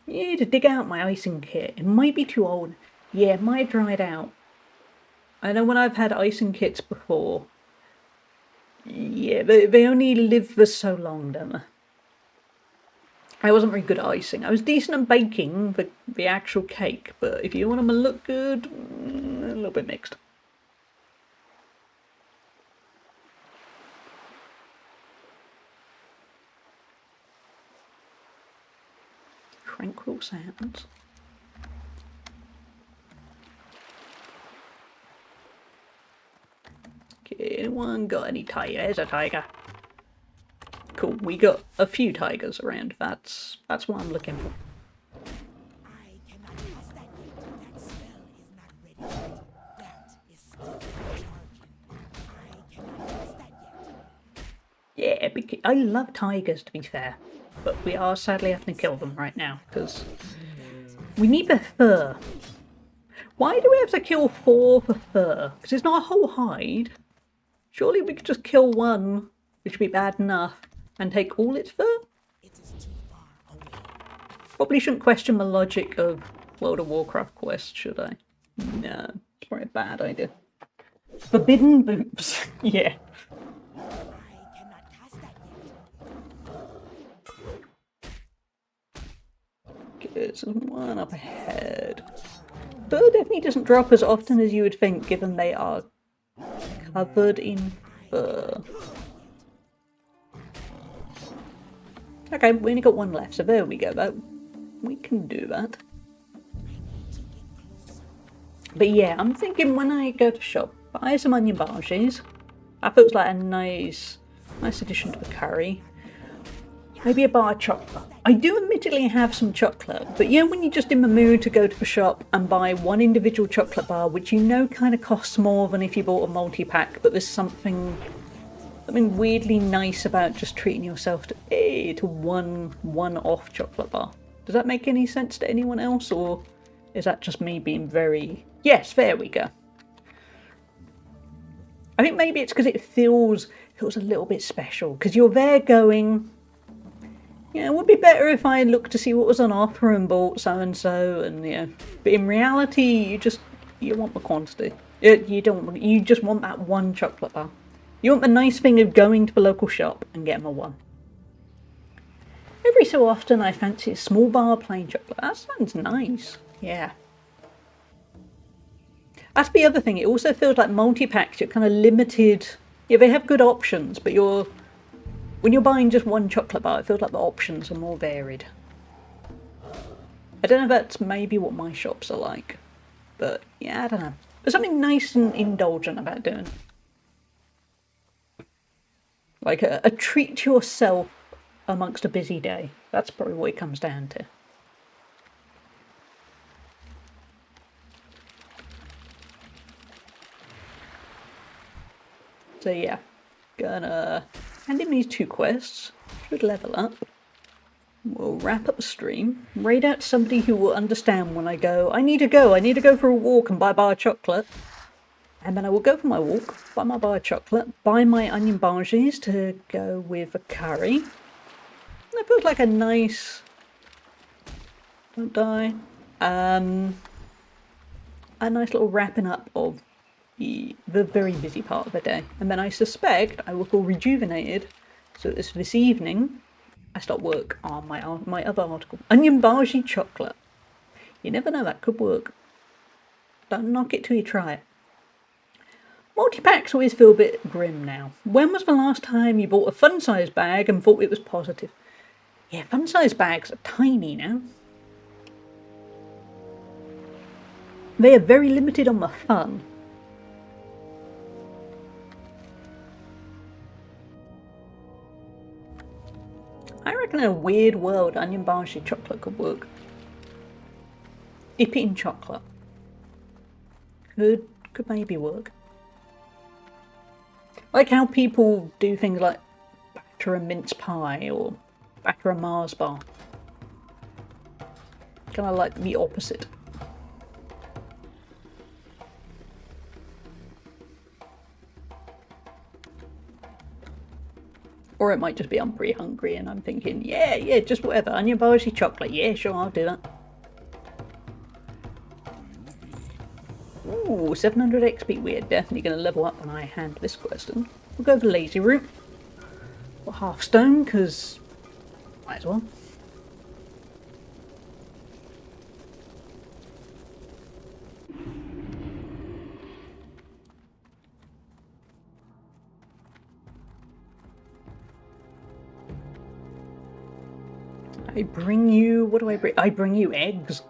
Yeah, to dig out my icing kit. It might be too old. Yeah, it might have dried out. I know when I've had icing kits before. Yeah, they only live for so long, don't they? I wasn't very good at icing. I was decent at baking the actual cake, but if you want them to look good, a little bit mixed. Tranquil sounds. Okay, anyone got any tiger? There's a tiger. Cool, we got a few tigers around. That's what I'm looking for. I cannot cast that yet. That spell is not ready yet. That is still charging. I cannot cast that yet. Yeah, I love tigers, to be fair. But we are sadly having to kill them right now, because we need the fur. Why do we have to kill 4 for fur? Because it's not a whole hide. Surely we could just kill one, which would be bad enough, and take all its fur? It is too far away. Probably shouldn't question the logic of World of Warcraft quests, should I? No, it's probably a bad idea. Forbidden boobs. Yeah. I cannot cast that yet. There's one up ahead. Fur definitely doesn't drop as often as you would think, given they are covered in fur. Okay, we only got one left, so there we go. We can do that. But yeah, I'm thinking when I go to shop, buy some onion barges. That feels like a nice addition to the curry. Maybe a bar of chocolate. I do admittedly have some chocolate, but you know when you're just in the mood to go to the shop and buy one individual chocolate bar, which you know kind of costs more than if you bought a multi-pack, but there's something weirdly nice about just treating yourself to one-off chocolate bar. Does that make any sense to anyone else, or is that just me being very... Yes, there we go. I think maybe it's because it feels a little bit special, because you're there going... Yeah, it would be better if I looked to see what was on offer and bought so-and-so, and yeah. But in reality, you want the quantity. You just want that one chocolate bar. You want the nice thing of going to the local shop and getting a one. Every so often I fancy a small bar of plain chocolate. That sounds nice. Yeah. That's the other thing. It also feels like multi-packs, you're kind of limited. Yeah, they have good options, but when you're buying just one chocolate bar, it feels like the options are more varied. I don't know if that's maybe what my shops are like, but yeah, I don't know. There's something nice and indulgent about doing it. Like a treat to yourself amongst a busy day. That's probably what it comes down to. So yeah, gonna hand him these 2 quests. Should level up. We'll wrap up the stream. Raid out somebody who will understand when I go, I need to go for a walk and buy a bar of chocolate. And then I will go for my walk, buy my bar of chocolate, buy my onion bhajias to go with a curry. That feels like a nice... Don't die. A nice little wrapping up of the very busy part of the day. And then I suspect I will feel rejuvenated, so this evening I start work on my other article. Onion bhaji chocolate. You never know, that could work. Don't knock it till you try it. Multi-packs always feel a bit grim now. When was the last time you bought a fun-size bag and thought it was positive? Yeah, fun-size bags are tiny now. They are very limited on the fun. I reckon in a weird world, onion bhaji chocolate could work. Dip it in chocolate. Could maybe work. Like how people do things like batter a mince pie or batter a Mars bar. Kind of like the opposite. Or it might just be I'm pretty hungry and I'm thinking, yeah, just whatever. Onion bhaji chocolate. Yeah, sure, I'll do that. Ooh, 700 XP. We're definitely going to level up when I hand this question. We'll go for the lazy route. Or half stone, because might as well. I bring you... What do I bring? I bring you eggs.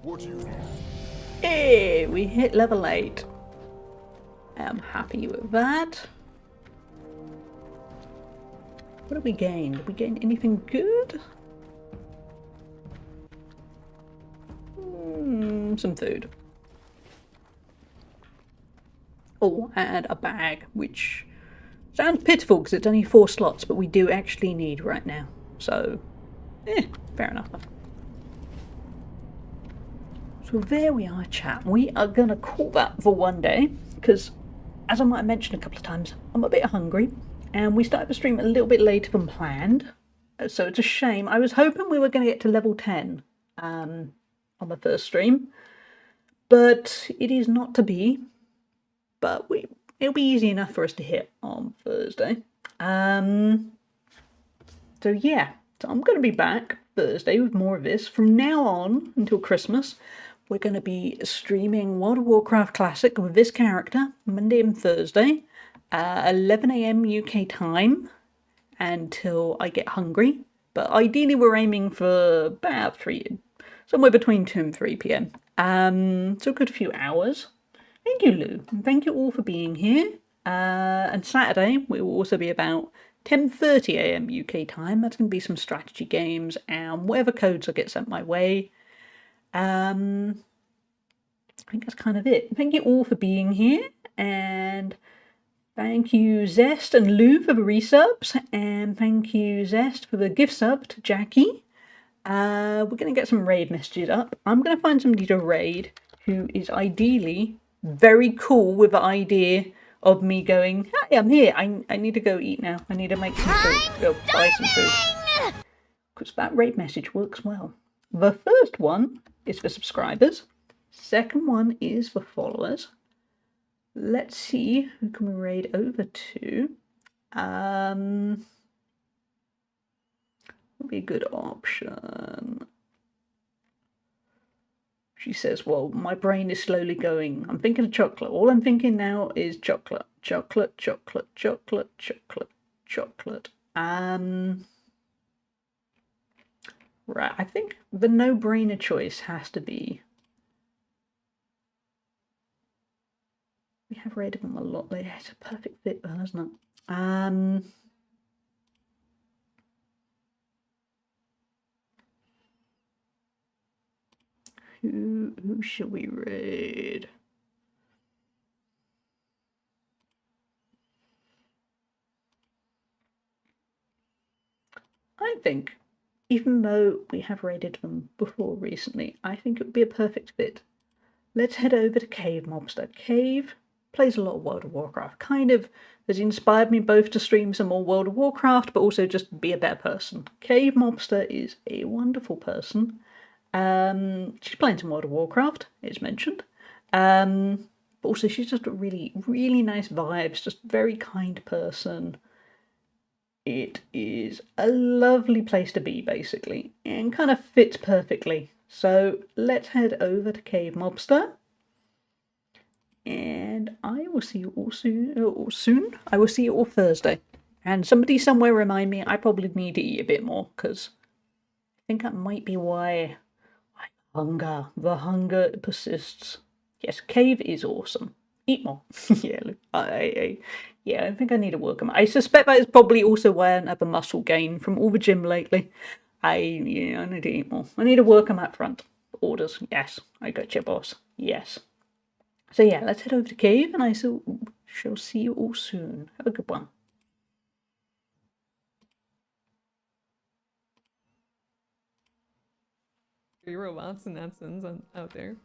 What do you... Hey, we hit level 8. I'm happy with that. What did we gain? Did we gain anything good? Some food. Oh, and a bag, which sounds pitiful because it's only 4 slots, but we do actually need right now. So, fair enough. So there we are, chat. We are going to call that for one day, because as I might have mentioned a couple of times, I'm a bit hungry, and we started the stream a little bit later than planned, so it's a shame. I was hoping we were going to get to level 10 on the first stream, but it is not to be. But it'll be easy enough for us to hit on Thursday. So yeah, so I'm going to be back Thursday with more of this. From now on until Christmas, we're going to be streaming World of Warcraft Classic with this character Monday and Thursday, 11 AM UK time until I get hungry. But ideally, we're aiming for about somewhere between 2 and 3 PM. So a good few hours. Thank you, Lou. And thank you all for being here. And Saturday, we will also be about 10:30 AM UK time. That's going to be some strategy games and whatever codes will get sent my way. I think that's kind of it. Thank you all for being here. And thank you, Zest and Lou, for the resubs. And thank you, Zest, for the gift sub to Jackie. We're going to get some raid messages up. I'm going to find somebody to raid who is ideally very cool with the idea of me going, hey, I'm here. I need to go eat now. I need to make some food. Go buy some food. Because that raid message works well. The first one is for subscribers. Second one is for followers. Let's see who can we raid over to. Would be a good option. She says, well, my brain is slowly going. I'm thinking of chocolate. All I'm thinking now is chocolate. Chocolate, chocolate, chocolate, chocolate, chocolate. Right, I think the no-brainer choice has to be... We have rated them a lot later. It's a perfect fit though, isn't it? Who should we raid? I think, even though we have raided them before recently, I think it would be a perfect fit. Let's head over to Cave Mobster. Cave plays a lot of World of Warcraft. Kind of has inspired me both to stream some more World of Warcraft, but also just be a better person. Cave Mobster is a wonderful person. She's playing some World of Warcraft, it's mentioned. But also she's just a really, really nice vibes, just very kind person. It is a lovely place to be, basically, and kind of fits perfectly. So let's head over to Cave Mobster. And I will see you all soon. I will see you all Thursday. And somebody somewhere remind me, I probably need to eat a bit more, because I think that might be why the hunger persists. Yes, cave is awesome. Eat more. Yeah, I think I need to work on. I suspect that is probably also why I don't have a muscle gain from all the gym lately. I need to eat more. I need to work on that front. Orders, yes. I got you, boss. Yes. So yeah, let's head over to cave, and I shall see you all soon. Have a good one. Free robots and nonsense out there.